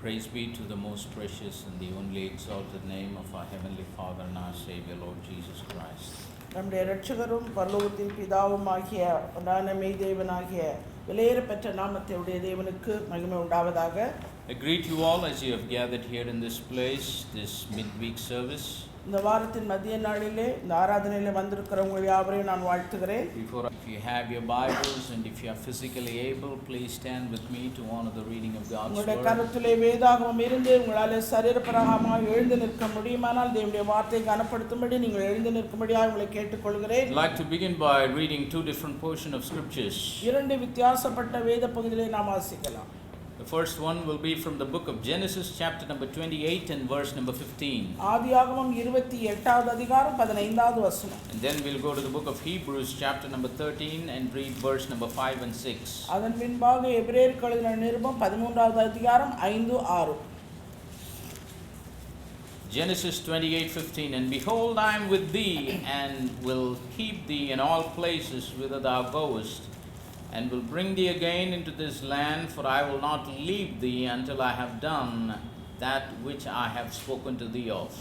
Praise be to the most precious and the only exalted name of our Heavenly Father and our Savior, Lord Jesus Christ. நம்முடைய இரட்சகரும் பரலோகத்தின் பிதாவும் ஆகிய உண்டான மெய் தேவனாகிய விலையேறப்பெற்ற நாமத்தையுடைய தேவனுக்கு மகிமை உண்டாவதாக. I greet you all as you have gathered here in this place, this midweek service. இந்த வாரத்தின் மத்திய நாளிலே இந்த ஆராதனையிலே வந்திருக்கிறவங்க யாவரையும் நான் வாழ்த்துகிறேன். If you have your Bibles and if you are physically able, please stand with me to honor the reading of God's உங்களுடைய word. கருத்திலே வேதாகமம் இருந்து உங்களால் சரீரப்பிரகாரமாக எழுந்து நிற்க முடியுமானால் தேவனுடைய வார்த்தையை கனப்படுத்தும்படி நீங்கள் எழுந்து நிற்கும்படியாக உங்களை கேட்டுக்கொள்கிறேன். I'd like to begin by reading two different portions of scriptures. இரண்டு வித்தியாசப்பட்ட வேத பகுதிகளை நாம் வாசிக்கலாம். The first one will be from the book of Genesis, chapter number 28 and verse number 15. ஆதியாகமம் 28வது அதிகாரம் 15வது வசனம். And then we'll go to the book of Hebrews, chapter number 13 and read verse number 5 and 6. அதன் பின்பாக எபிரேயருக்கு எழுதின நிருபம் 13வது அதிகாரம் 5, 6. Genesis 28:15. And behold, I am with thee, and will keep thee in all places whither thou goest, and will bring thee again into this land, for I will not leave thee until I have done that which I have spoken to thee of.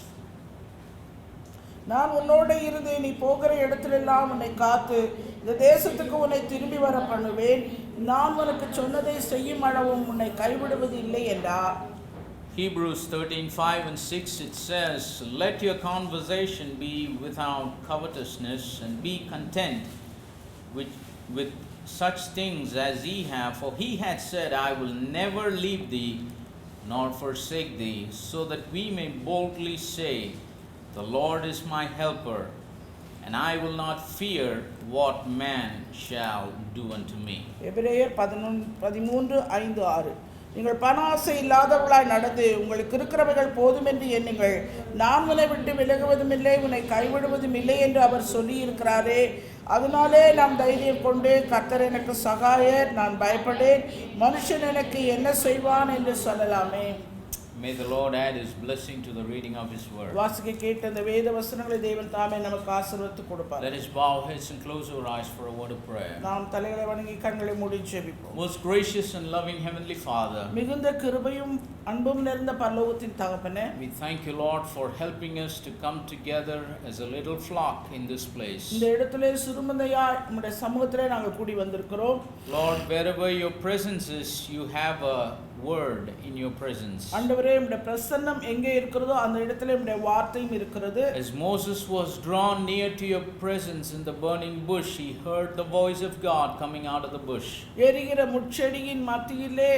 நான் உன்னோடு இருந்து நீ போகிற இடத்திலெல்லாம் உன்னை காத்து இந்த தேசத்துக்கு உன்னை திரும்பி வர பண்ணுவேன். நான் உனக்கு சொன்னதை செய்யும் அளவும் உன்னை கைவிடுவது இல்லை என்றார். Hebrews 13:5 and 6, it says, Let your conversation be without covetousness, and be content with such things as ye have, for he had said, I will never leave thee nor forsake thee, so that we may boldly say, The Lord is my helper, and I will not fear what man shall do unto me. எபிரேயர் 13:5-6. நீங்கள் பண ஆசை இல்லாதவர்களாய் நடந்து உங்களுக்கு இருக்கிறவைகள் போதும் என்று எண்ணுங்கள். நான் உன்னை விட்டு விலகுவதும் இல்லை, உன்னை கைவிடுவதும் இல்லை என்று அவர் சொல்லியிருக்கிறாரே. அதனாலே நாம் தைரியம் கொண்டு, கர்த்தர் எனக்கு சகாயர், நான் பயப்படேன், மனுஷன் எனக்கு என்ன செய்வான் என்று சொல்லலாமே. May the Lord add His blessing to the reading of His word. வாசிக்க கேட்ட இந்த வேத வசனங்களை தேவன் தாமே நமக்கு ஆசீர்வதித்து கொடுப்பார். Let us bow our heads and close our eyes for a word of prayer. நாம் தலைகளை வணங்கி கண்களை மூடி ஜெபிப்போம். Most gracious and loving Heavenly Father, மிகுந்த கிருபையும் அன்பும் நிறைந்த பரலோகத்தின் தகப்பனே, we thank you, Lord, for helping us to come together as a little flock in this place. இந்த இடத்திலே சிறுமந்தையாய் உம்முடைய சமூகத்திலே நாங்கள் கூடி வந்திருக்கிறோம். Lord, wherever your presence is, you have a word in your presence. ஆண்டவரே, உம்முடைய பிரசன்னம் எங்கே இருக்கிறதோ அந்த இடத்திலே உம்முடைய வார்த்தையும் இருக்கிறது. As Moses was drawn near to your presence in the burning bush, he heard the voice of God coming out of the bush. எரிகிற முட்செடியின் மத்தியிலே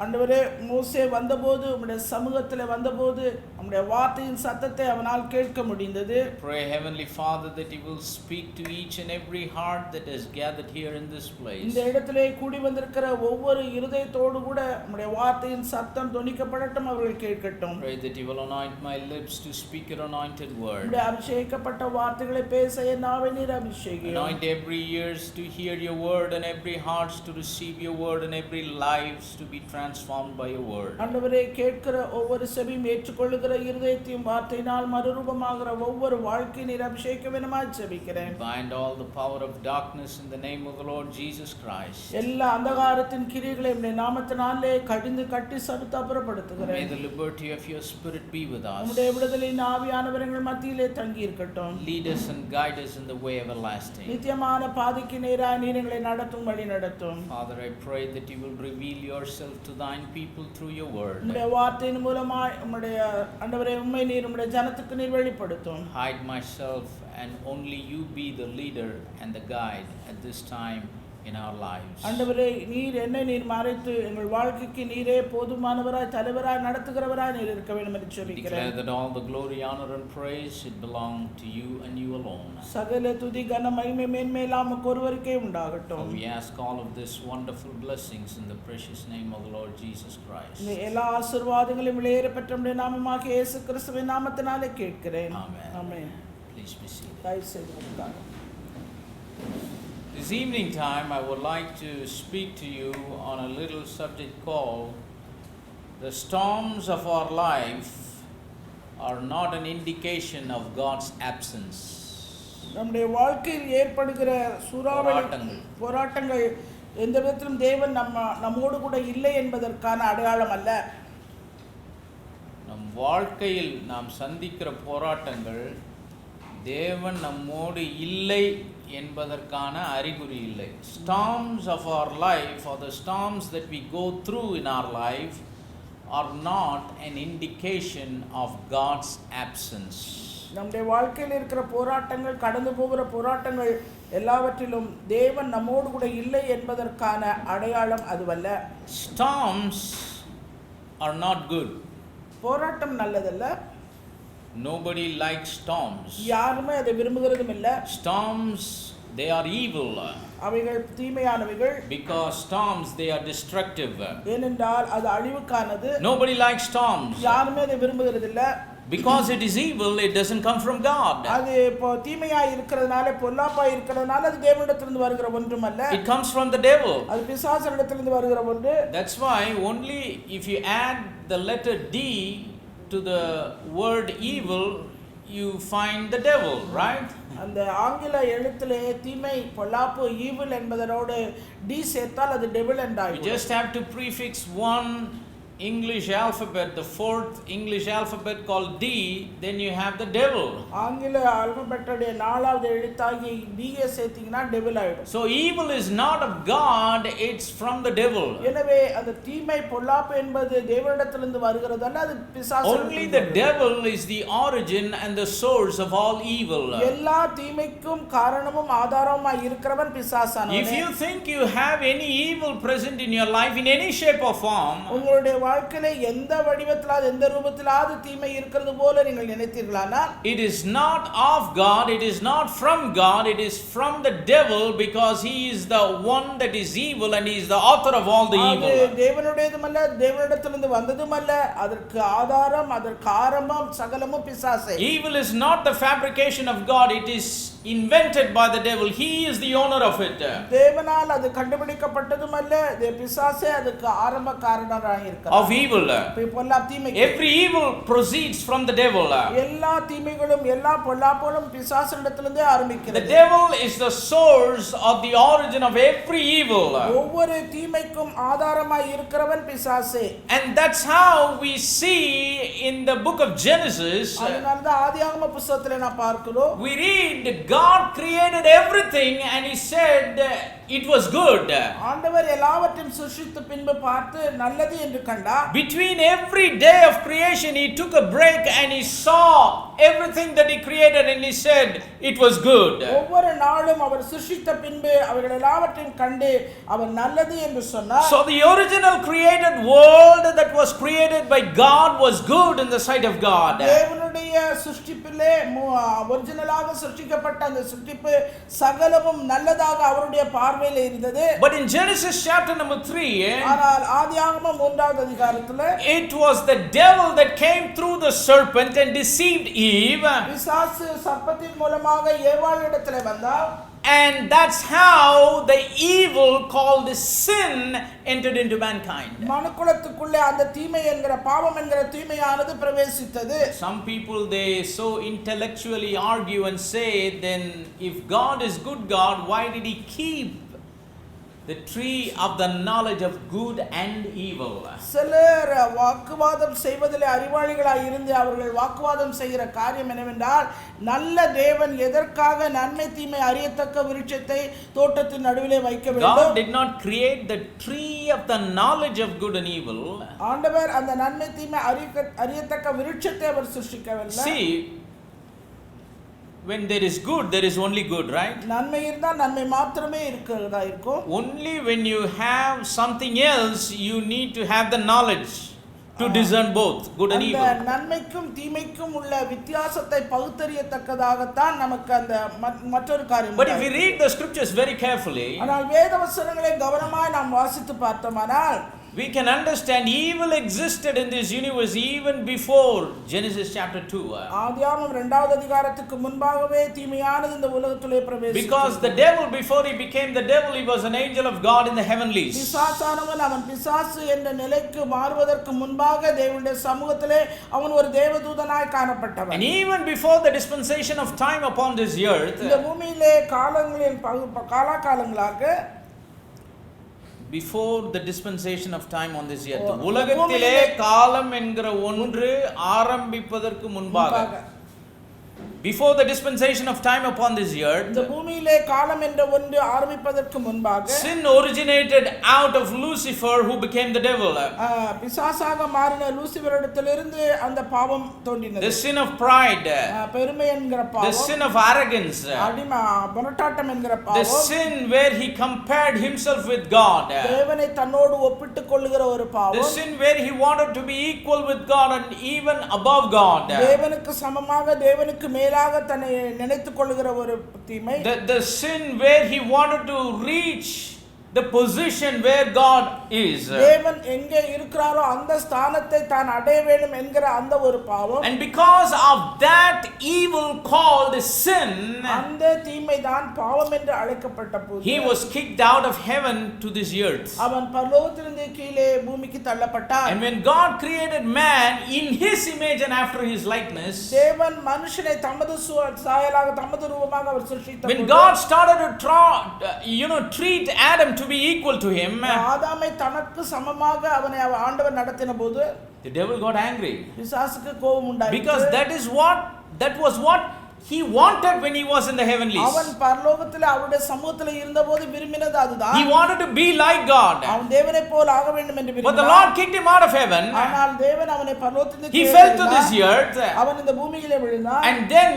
ஆண்டவரே மோசே வந்தபோது உம்முடைய சமூகத்திலே வந்தபோது உம்முடைய வார்த்தையின் சத்தத்தை அவனால் கேட்க முடிந்தது. Pray, Heavenly Father, that you will speak to each and every heart that is gathered here in this place. இந்த இடத்திலே கூடி வந்திருக்கிற ஒவ்வொரு இருதயத்தோடு கூட உம்முடைய வார்த்தையின் சத்தம் தொனிக்கப்படட்டும், அவர்கள் கேட்கட்டும். Pray that you will anoint my lips to speak your anointed word. உம்முடைய அபிஷேகப்பட்ட வார்த்தைகளை பேச என் நாவை நீர் அபிஷேகியும். Anoint every ears to hear your word, and every hearts to receive your word, and every lives to be transformed by your word. ஆண்டவரே, கேட்கிற ஒவ்வொரு செவியும் ஏற்றுக்கொள்ளுகிற இருதயத்தையும் வார்த்தையினால் மறுரூபமாகிற ஒவ்வொரு வாழ்க்கை நீர் அபிஷேக வேணுமாய் ஜெபிக்கிறேன். Bind all the power of darkness in the name of the Lord Jesus Christ. எல்லா அந்தகாரத்தின் கிரியைகளை உம்முடைய நாமத்தினாலே கடிந்து கட்டி சடுத்து அப்புறப்படுத்துகிறேன். May the liberty of your spirit be with us. உம்முடைய விடுதலையின் ஆவியானவர் எங்கள் மத்தியிலே தங்கி இருக்கட்டும். Lead us and guide us in the way everlasting. நித்தியமான பாதைக்கு நேராய் நீர் எங்களை நடத்தும், வழி நடத்தும். Father, I pray that you will reveal yourself to thine people through your word. உம்முடைய வார்த்தையின் மூலமாய் உம்முடைய ஆண்டவரே உம்மை நீர் உம்முடைய ஜனத்துக்கு நீர் வெளிப்படுத்தும். Hide myself, and only you be the leader and the guide at this time in our lives. ஆண்டவரே, நீர் என்னை நீர் மறைத்து எங்கள் வாழ்க்கைக்கு நீரே போதுமானவராய் தலைவராய் நடத்துகிறவராய் நீர் இருக்க வேண்டும் என்று We ஜெபிக்கிறேன். declare that all the glory, honor and praise it belong to you and you alone. சகல துதி கன மகிமை மேன்மையெல்லாம் உமக்கு ஒருவருக்கே உண்டாகட்டும். We ask all of this wonderful blessings in the precious name of the Lord Jesus Christ. இந்த எல்லா ஆசீர்வாதங்களையும் விலையேறப்பெற்ற உம்முடைய நாமமாகிய இயேசு கிறிஸ்துவின் நாமத்தினாலே கேட்கிறேன். Amen. Amen. Please be seated. தயவு செய்து உட்காருங்கள். This evening time, I would like to speak to you on a little subject called The Storms of Our Life Are Not an Indication of God's Absence. நம்முடைய வாழ்க்கையில் ஏற்படுகிற போராட்டங்கள் எந்த விதத்திலும் தேவன் நம்மோடு கூட இல்லை என்பதற்கான அடையாளம் அல்ல. நம் வாழ்க்கையில் நாம் சந்திக்கிற போராட்டங்கள் தேவன் நம்மோடு இல்லை என்பதற்கான அறிகுறி இல்லை. Storms of our life or the storms that we go through in our life are not an indication of God's absence. நம்முடைய வாழ்க்கையில் இருக்கிற போராட்டங்கள், கடந்து போகிற போராட்டங்கள் எல்லாவற்றிலும் தேவன் நம்மோடு கூட இல்லை என்பதற்கான அடையாளம் அதுவல்ல. Storms are not good. போராட்டம் நல்லதல்ல. Nobody likes storms. யாருமே அதை விரும்புகிறதும் இல்ல. Storms, they are evil. அவைகள் தீமையானவைகள். Because storms, they are destructive. ஏனென்றால் அது அழிவுக்கானது. Nobody likes storms. யாருமே அதை விரும்புகிறதில்ல. Because it is evil, it doesn't come from God. அது தீமையாய் இருக்கிறதுனால, பொல்லாப்பாய் இருக்கிறதுனால அது தேவனிடத்திலிருந்து வருகிற ஒன்றுமல்ல. It comes from the devil. அது பிசாசனிடத்திலிருந்து வருகிற ஒன்று. That's why only if you add the letter D to the word evil, you find the devil, right? அந்த ஆங்கில எழுத்திலே தீமை, பொல்லாப்பு, evil என்பதனோடு D சேர்த்தால் அது devil என்றாயிடும். You just have to prefix one English alphabet, the fourth English alphabet called D, then you have the devil. ஆங்கில ஆல்பபெட்டோட நாலாவது எழுத்தாகி D சேர்த்தீங்கன்னா devil ஆயிடும். So evil is not of God, it's from the devil. எனவே அந்த தீமை, பொல்லாப்பு என்பது தேவனிடத்திலிருந்து வருகிறதல்ல, அது பிசாசிலிருந்து. Only the devil is the origin and the source of all evil. எல்லா தீமைக்கும் காரணமும் ஆதாரமாய் இருக்கிறவன் பிசாசானவனே. If you think you have any evil present in your life in any shape or form, உங்களுடைய வாழ்க்கையில எந்த வடிவத்திலாவது எந்த ரூபத்திலாவது தீமை இருக்கிறது போல நீங்கள் நினைத்தீர்களானால், it is not of God, it is not from God, it is from the devil, because he is the one that is evil and he is the author of all the evil. அது தேவனுடையதுமல்ல, தேவனிடத்திலிருந்து வந்ததுமல்ல, அதற்கு ஆதாரம், அதற்கு ஆரம்பம் சகலமும் பிசாசே. Evil is not the fabrication of God, it is invented by the devil. He is the owner of it. தேவனால் அது கண்டுபிடிக்கப்பட்டதுமல்ல, பிசாசே அதுக்கு ஆரம்ப காரணராக இருக்கிறார். Of evil. Every evil proceeds from the devil. எல்லா தீமைகளும், எல்லா பொல்லாப்புகளும் பிசாசினிடத்திலிருந்தே ஆரம்பிக்கிறது. The devil is the source of the origin of every evil. ஒவ்வொரு தீமைக்கும் ஆதாரமாய் இருக்கிறவன் பிசாசே. And that's how we see in the book of Genesis. அதனால்தான் ஆதியாகம புத்தகத்திலே நாம் பார்க்கிறோம். We read God created everything and he said it was good. ஆண்டவர் எல்லாவற்றையும் சிருஷ்டித்த பின்பு பார்த்து நல்லது என்று கண்டார். Between every day of creation he took a break and he saw everything that he created and he said it was good. ஒவ்வொரு நாளும் அவர் சிருஷ்டித்த பின்பு அவர்கள் எல்லாவற்றையும் கண்டு அவர் நல்லது என்று சொன்னார். So the original created world that was created by God was good in the sight of God. தேவனுடைய சிருஷ்டிப்பிலே ஒரிஜினலாக சிருஷ்டிக்கப்பட்ட அந்த சிருஷ்டிப்பு சகலமும் நல்லதாக அவருடைய பார்வையில் இருந்தது. But in Genesis chapter number 3, ஆனால் ஆதியாகமம் 3வது அதிகாரத்திலே it was the devil that came through the serpent and deceived Eve. பிசாசு சர்ப்பத்தின் மூலமாக ஏவாளிடத்திலே வந்தார். And that's how the evil called sin entered into mankind. மனுக்குலத்துக்குள்ளே அந்த தீமை என்கிற பாவம் என்கிற தீமையானது பிரவேசித்தது. Some people they so intellectually argue and say, then if God is good God, why did he keep the tree of the knowledge of good and evil? சிலர் வாக்குவாதம் செய்வதிலே அறிவாளிகளாய் இருந்து அவர்கள் வாக்குவாதம் செய்கிற காரியம் என்னவென்றால், நல்ல தேவன் எதற்காக நன்மை தீமை அறியத்தக்க விருட்சத்தை தோட்டத்தின் நடுவிலே வைக்க வேண்டும்? God did not create the tree of the knowledge of good and evil. ஆண்டவர் அந்த நன்மை தீமை அறியத்தக்க விருட்சத்தை அவர் சிருஷ்டிக்கவில்லை. See, when there is good, there is only good, right? நன்மை இருந்தா நன்மை மாத்திரமே இருக்கிறதா இருக்கும். Only when you have something else, you need to have the knowledge to discern both good and evil. அந்த நன்மைக்கும் தீமைக்கும் உள்ள வித்தியாசத்தை பகுத்தறியத்தக்கதாகத்தான் நமக்கு அந்த மற்றொரு காரியம். But if we read the scriptures very carefully, ஆனால் வேத வசனங்களை கவனமாய் நாம் வாசித்து பார்த்தோமானால், we can understand evil existed in this universe even before Genesis chapter 2. ஆதியாகமம் 2வது அதிகாரத்துக்கு முன்பாகவே தீமையானது இந்த உலகத்திலே பிரவேசித்தது. Because the devil, before he became the devil, he was an angel of God in the heavenlies. பிசாசானவன் அவன் பிசாசு என்ற நிலைக்கு மாறுவதற்கு முன்பாக தேவனுடைய சமூகத்திலே அவன் ஒரு தேவதூதனாய் காணப்பட்டவன். And even before the dispensation of time upon this earth, இந்த பூமியிலே காலங்களின் காலாகாலங்களாக before the dispensation of time on this earth. உலகத்திலே காலம் என்கிற ஒன்று ஆரம்பிப்பதற்கு முன்பாக, before the dispensation of time upon this earth, இந்த பூமியிலே காலம் என்ற ஒன்று ஆரம்பிப்பதற்கு முன்பாக, sin originated out of Lucifer, who became the devil. பிசாசாக மாறின லூசிபரிடத்திலிருந்து அந்த பாவம் தோன்றினது. The sin of pride, பெருமை என்கிற பாவம். the sin of arrogance, முரட்டாட்டம் என்கிற பாவம். the sin where he compared himself with God, தேவனை தன்னோடு ஒப்பிட்டுக் கொள்ளுகிற ஒரு பாவம். the sin where he wanted to be equal with God and even above God, தேவனுக்கு சமமாக தேவனுக்கு மேலாக தன்னை நினைத்துக் கொள்ளுகிற ஒரு தீமை. The sin where he wanted to reach the position where God is, தேவன் எங்கே இருக்கிறாரோ அந்த ஸ்தானத்தை தான் அடைய வேண்டும் என்கிற அந்த ஒரு பாவம். and because of that evil called sin, அந்த தீமை தான் பாவம் என்று அழைக்கப்பட்ட போது, he was kicked out of heaven to this earth. அவன் பரலோகத்திலிருந்து கீழே பூமிக்கு தள்ளப்பட்டான். And when God created man in his image and after his likeness, தேவன் மனுஷனை தமது சாயலாக தமது ரூபமாக அவர் சிருஷ்டித்தார். when God started to treat Adam to be equal to him, ஆதாமை தனக்கு சமமாக அவனை ஆண்டவர் நடத்தின போது, the devil got angry, பிசாசுக்கு கோபம் உண்டாயிற்று. because that was what he wanted when he was in the heavenlies. அவன் பரலோகத்திலே அவருடைய சமூகத்திலே இருந்தபோது விரும்பினது அதுதான். He wanted to be like God, அவன் தேவனைப் போல ஆக வேண்டும் என்று விரும்பினான். but the Lord kicked him out of heaven. ஆனால் தேவன் அவனை பரலோகத்திலிருந்து He fell to this earth, அவன் இந்த பூமியிலே விழுந்தான். and then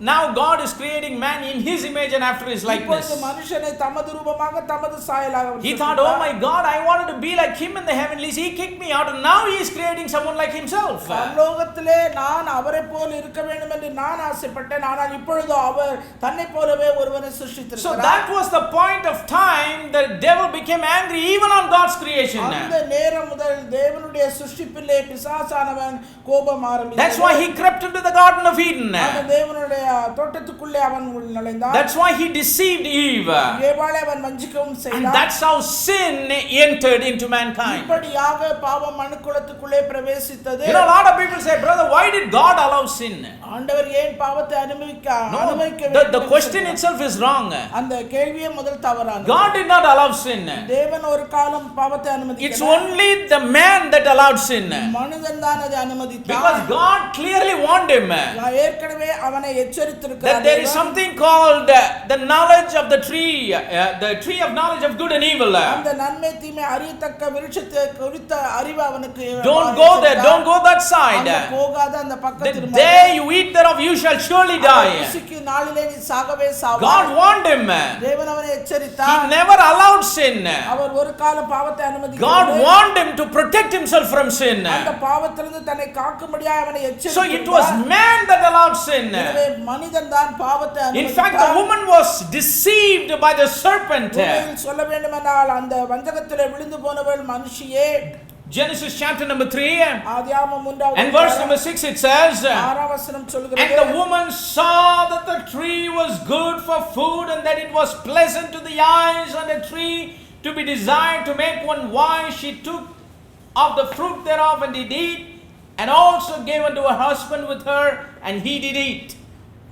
now God is creating man in his image and after his likeness. இப்பொழுது மனுஷனை தமது ரூபமாக தமது சாயலாக He thought, oh my God, I wanted to be like him in the heavenlies. He kicked me out and now he is creating someone like himself. பரலோகத்திலே நான் அவரைப் போல இருக்க வேண்டும் என்று நான் ஆசைப்பட்டேன். ஆனால் இப்பொழுது அவர் தன்னைப் போலவே ஒருவனை சிருஷ்டித்திருக்கிறார். So that was the point of time the devil became angry even on God's creation. அந்த நேரம் முதல் தேவனுடைய சிருஷ்டிப்பிலே பிசாசானவன் கோபம் ஆரம்பித்தார். That's why he crept into the Garden of Eden. அந்த தேவனுடைய தோட்டத்துக்குள்ளே அவன் நுழைந்தான். That's why he deceived Eve. ஏவாளை அவன் வஞ்சிக்கவும் செய்தான். And that's how sin entered into mankind. இப்படியாக பாவம் மனுக்குலத்துக்குள்ளே பிரவேசித்தது. You know, a lot of people say, brother, why did God allow sin? ஆண்டவர் ஏன் பாவத்தை அனுமதிக்க The question itself is wrong. அந்த கேள்வியே முதல் தவறானது. God did not allow sin. தேவன் ஒரு காலம் பாவத்தை அனுமதிக்கல. It's only the man that allowed sin. மனிதன் தான் அதை அனுமதித்தான். Because God clearly warned him ஏற்கனவே அவனை எச்சரித்திருக்கிறார். that there is something called the knowledge of the tree of knowledge of good and evil. அந்த நன்மை தீமை அறியத்தக்க விருட்சத்தை குறித்த அறிவு அவனுக்கு Don't go there, don't go that side. போகாத அந்த பக்கத்தில் The day you eat thereof you shall surely die. ருசிக்கு நாளிலே நீ சாகவே சாவாய். God warned him. தேவன் அவனை எச்சரித்தார். He never allowed sin. அவர் ஒரு காலம் பாவத்தை அனுமதிக்கவில்லை. God warned him to protect himself from sin. அந்த பாவத்திலிருந்து தன்னை காக்கும்படியாக அவனை எச்சரித்தார். So it was man that allowed sin. எனவே மனிதன் தான் பாவத்தை அனுமதித்தார். In fact, the woman was deceived by the serpent. சொல்ல வேண்டுமென்றால் அந்த வஞ்சகத்திலே விழுந்து போனவள் மனுஷியே. Genesis chapter number 3 ஆதியாகமம் 3 and verse number 6 it says, 6 வசனம் சொல்கிறது, and the woman saw that the tree was good for food and that it was pleasant to the eyes and a tree to be desired to make one wise. She took of the fruit thereof and did eat, and also gave unto her husband with her, and he did eat.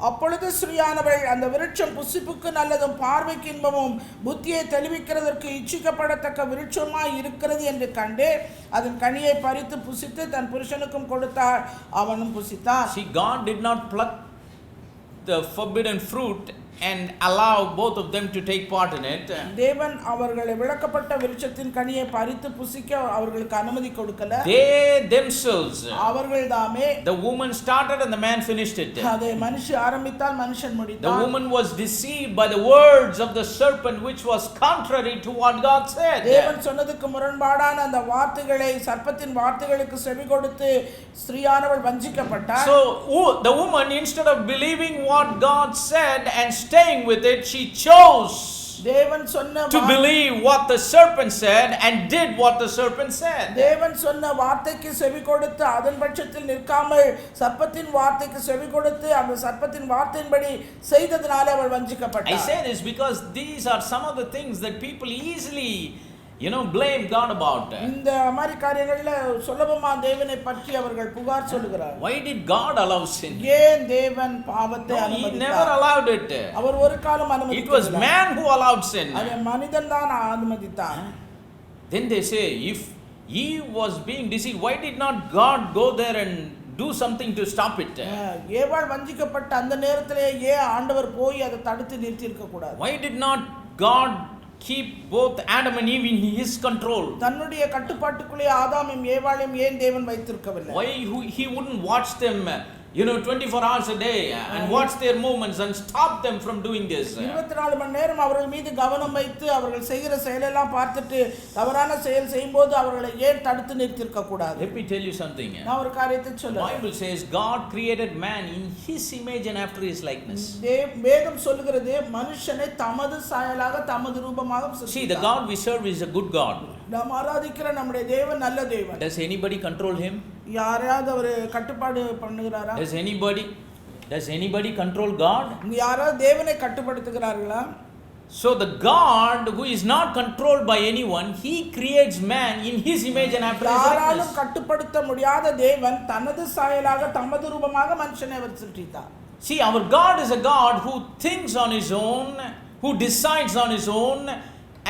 அப்பொழுது ஸ்திரீயானவள் அந்த விருட்சம் புசிப்புக்கு நல்லதும் பார்வைக்கு இன்பமும் புத்தியை தெளிவிக்கிறதற்கு இச்சிக்கப்படத்தக்க விருட்சமாய் இருக்கிறது என்று கண்டு அதன் கனியை பறித்து புசித்து தன் புருஷனுக்கும் கொடுத்தார், அவனும் புசித்தான். See, God did not pluck the forbidden fruit and allow both of them to take part in it. தேவன் அவர்களை விளக்கப்பட்ட விருட்சத்தின் கனியை பறித்து புசிக்க அவர்களுக்கு அனுமதி கொடுக்கல. They themselves, அவர்கள்தாமே, the woman started and the man finished it. அதை மனுஷன் ஆரம்பித்தால் மனுஷன் முடித்தான். The woman was deceived by the words of the serpent, which was contrary to what God said. தேவன் சொன்னதுக்கு முரண்பாடான அந்த வார்த்தைகளை, சர்ப்பத்தின் வார்த்தைகளுக்கு செவி கொடுத்து ஸ்திரீயானவள் வஞ்சிக்கப்பட்டாள். So the woman, instead of believing what God said and staying with it, she chose தேவன் சொன்ன to believe what the serpent said and did what the serpent said. தேவன் சொன்ன வார்த்தைக்கு செவி கொடுத்து அதன் பட்சத்தில் நிற்காமல் சர்ப்பத்தின் வார்த்தைக்கு செவி கொடுத்து அந்த சர்ப்பத்தின் வார்த்தையின்படி செய்ததனாலே அவள் வஞ்சிக்கப்பட்டாள். I say this because these are some of the things that people easily blame God about. இந்த மாதிரி காரியங்கள்ல சுலபமா தேவனை பற்றி அவர்கள் புகார் சொல்லுகிறார். Why did God allow sin? ஏன் தேவன் பாவத்தை He அனுமதித்தார்? never allowed it. அவர் ஒரு காலம் அனுமதிக்கவில்லை. It was man who allowed sin. அது மனிதன் தான் அனுமதித்தான். Then they say, if Eve was being deceived, why did not God go there and do something to stop it? ஏவாள் வஞ்சிக்கப்பட்ட அந்த நேரத்திலே ஏன் ஆண்டவர் போய் அதை தடுத்து நிறுத்தி இருக்க கூடாது? Why did not God keep both Adam and Eve in his control? தன்னுடைய கட்டுப்பாட்டுக்குள்ளே ஆதாமையும் ஏவாளையும் ஏன் தேவன் வைத்திருக்கவில்லை? Why he wouldn't watch them 24 hours a day and watch their movements and stop them from doing this? 24 மணி நேரம் அவர்கள் மீது கவனம் வைத்து அவர்கள் செய்கிற செயலெல்லாம் பார்த்துட்டு தவறான செயல் செய்யும்போது அவர்களை ஏன் தடுத்து நிறுத்தி இருக்க கூடாது? Let me tell you something. நான் ஒரு காரியத்தை சொல்றேன். Bible says God created man in his image and after his likeness. வேதம் சொல்கிறது மனுஷனை தமது சாயலாக தமது ரூபமாக சிருஷ்டித்தார். See, the God we serve is a good God. நாம் ஆராதிக்கிற நம்முடைய தேவன் நல்ல தேவன். Does anybody control him? யாராவது அவர் கட்டுப்பாடு பண்ணுகிறாரா? Does anybody control God? யாராவது தேவனை கட்டுப்படுத்துகிறார்களா? So the God who is not controlled by anyone, he creates man in his image and after his likeness. யாராலும் கட்டுப்படுத்த முடியாத தேவன் தனது சாயலாக தமது ரூபமாக மனுஷனை அவர் சிருஷ்டித்தார். See, our God is a God who thinks on his own, who decides on his own,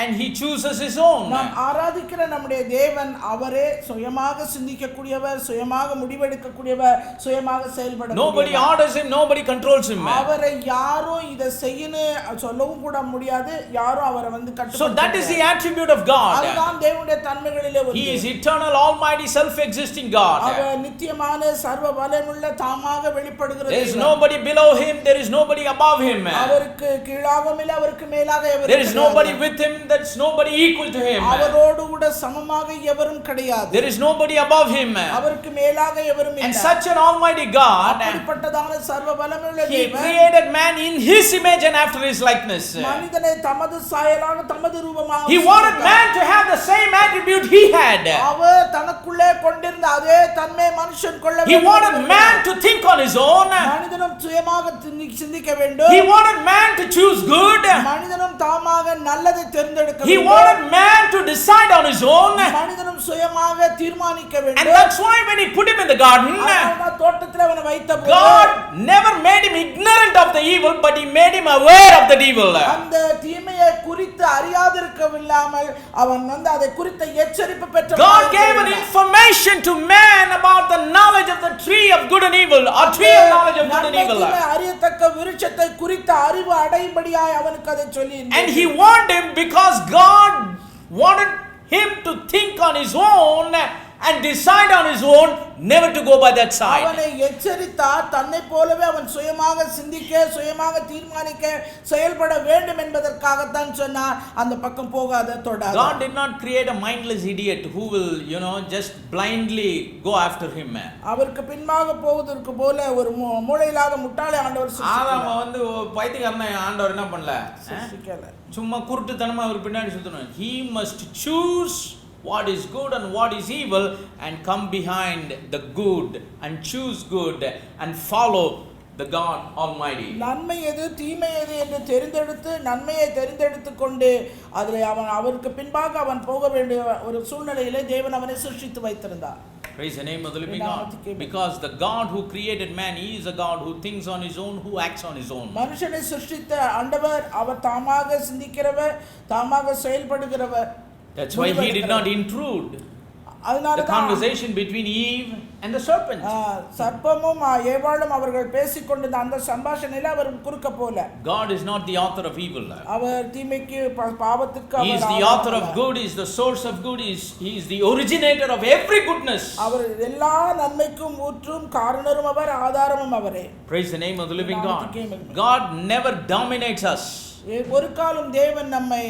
and he chooses his own. நாம் ஆராதிக்கிற நம்முடைய தேவன் அவரே சுயமாக சிந்திக்கக்கூடியவர், சுயமாக முடிவெடுக்கக்கூடியவர், சுயமாக செயல்படக்கூடியவர். Nobody orders him, nobody controls him. அவரை யாரோ இத செய்யணும் சொல்லவும் கூட முடியாது, யாரோ அவரை வந்து கட்டுப்படுத்த. So that is the attribute of God. அதுதான் தேவனுடைய தன்மைகளிலே ஒன்று. He is eternal, almighty, self-existing God. அவர் நித்தியமான சர்வ வல்லமையுள்ள தாமாக வெளிப்படுகிற தேவன். There is nobody below him, there is nobody above him. அவருக்கு கீழாகவும் இல்லை, அவருக்கு மேலாக எவரும். There is nobody with him, there is nobody equal to him. அவரோடு கூட சமமாக எவரும் கிடையாது. There is nobody above him. அவருக்கு மேலாக எவரும் இல்லை. And such an almighty God, அப்படிப்பட்டதான சர்வ வல்லமையுள்ள he தேவன் created man in his image and after his likeness. மனிதனை தமது சாயலாக தமது ரூபமாக He wanted man to have the same attribute he had. அவர் தனக்குள்ளே கொண்டிருந்த அதே தன்மை மனுஷன் கொள்ள வேண்டும். He wanted man to think on his own. மனிதனும் சுயமாக சிந்திக்க வேண்டும். He wanted man to choose good. மனிதனும் தாமாக நல்லதை தேர்ந்தெடுக்க வேண்டும். He wanted man to decide on his own. மனிதனும் சுயமாக தீர்மானிக்க வேண்டும். And that's why when he put him in the garden, தோட்டத்தில் அவனை வைத்தபோது God never made him ignorant of the evil, but he made him aware of the evil. அந்த தீமையை குறித்து அறியாதிருக்கவில்லாமல் அவன் வந்து அதை குறித்த எச்சரிப்பு பெற்ற. God gave an information to man about the knowledge of the tree of good and evil, or tree of knowledge of good and evil. அறியத்தக்க விருட்சத்தை குறித்த அறிவு அடையும்படியாய் அவனுக்கு அதை சொல்லி. And he warned him because God wanted him to think on his own and decide on his own, never to go by that side. அவனை எச்சரித்தார், தன்னை போலவே அவன் சுயமாக சிந்திக்க, சுயமாக தீர்மானிக்க, செயல்பட வேண்டும் என்பதற்காக தான் சொன்னார், அந்த பக்கம் போகாத தொடாத. God did not create a mindless idiot who will, just blindly go after him. அவருக்கு பின்பாக போவதற்கு போல ஒரு மூளையில்லாத முட்டாளை ஆண்டவர் சிருஷ்டிக்கல. ஆதாம வந்து பைத்தியக்காரனை ஆண்டவர் என்ன பண்ணல? சிருஷ்டிக்கல. சும்மா குருட்டுத்தனமா அவர் பின்னாடி சுத்தணும். He must choose what is good and what is evil and come behind the good and choose good and follow the God Almighty. நன்மை எது தீமை எது என்று தெரிந்தெடுத்து நன்மையை தெரிந்தெடுத்து கொண்டு அதில் அவருக்கு பின்பாக அவன் போக வேண்டிய ஒரு சூழ்நிலையிலே தேவன் அவனை சிருஷ்டித்து வைத்திருந்தார். Praise the name of the living God. Because the God who created man, he is a God who thinks on his own, who acts on his own. மனுஷனை சிருஷ்டித்த ஆண்டவர் அவர் தாமாக சிந்திக்கிறவர், தாமாக செயல்படுகிறவர். That's why he did not intrude the conversation between Eve and the serpent. சர்ப்பமும் ஏவாளும் அவர்கள் பேசிக்கொண்டிருந்த அந்த சம்பாஷணையில அவர் குறுக்க போல. God is not the author of evil. அவர் தீமைக்கு பாவத்துக்கு He is the author of good, he is the source of good, he is the originator of every goodness. அவர் எல்லா நன்மைக்கும் ஊற்றும் காரணரும் அவர், ஆதாரமும் அவரே. Praise the name of the living God. God never dominates us. ஒரு காலம் தேவன் நம்மை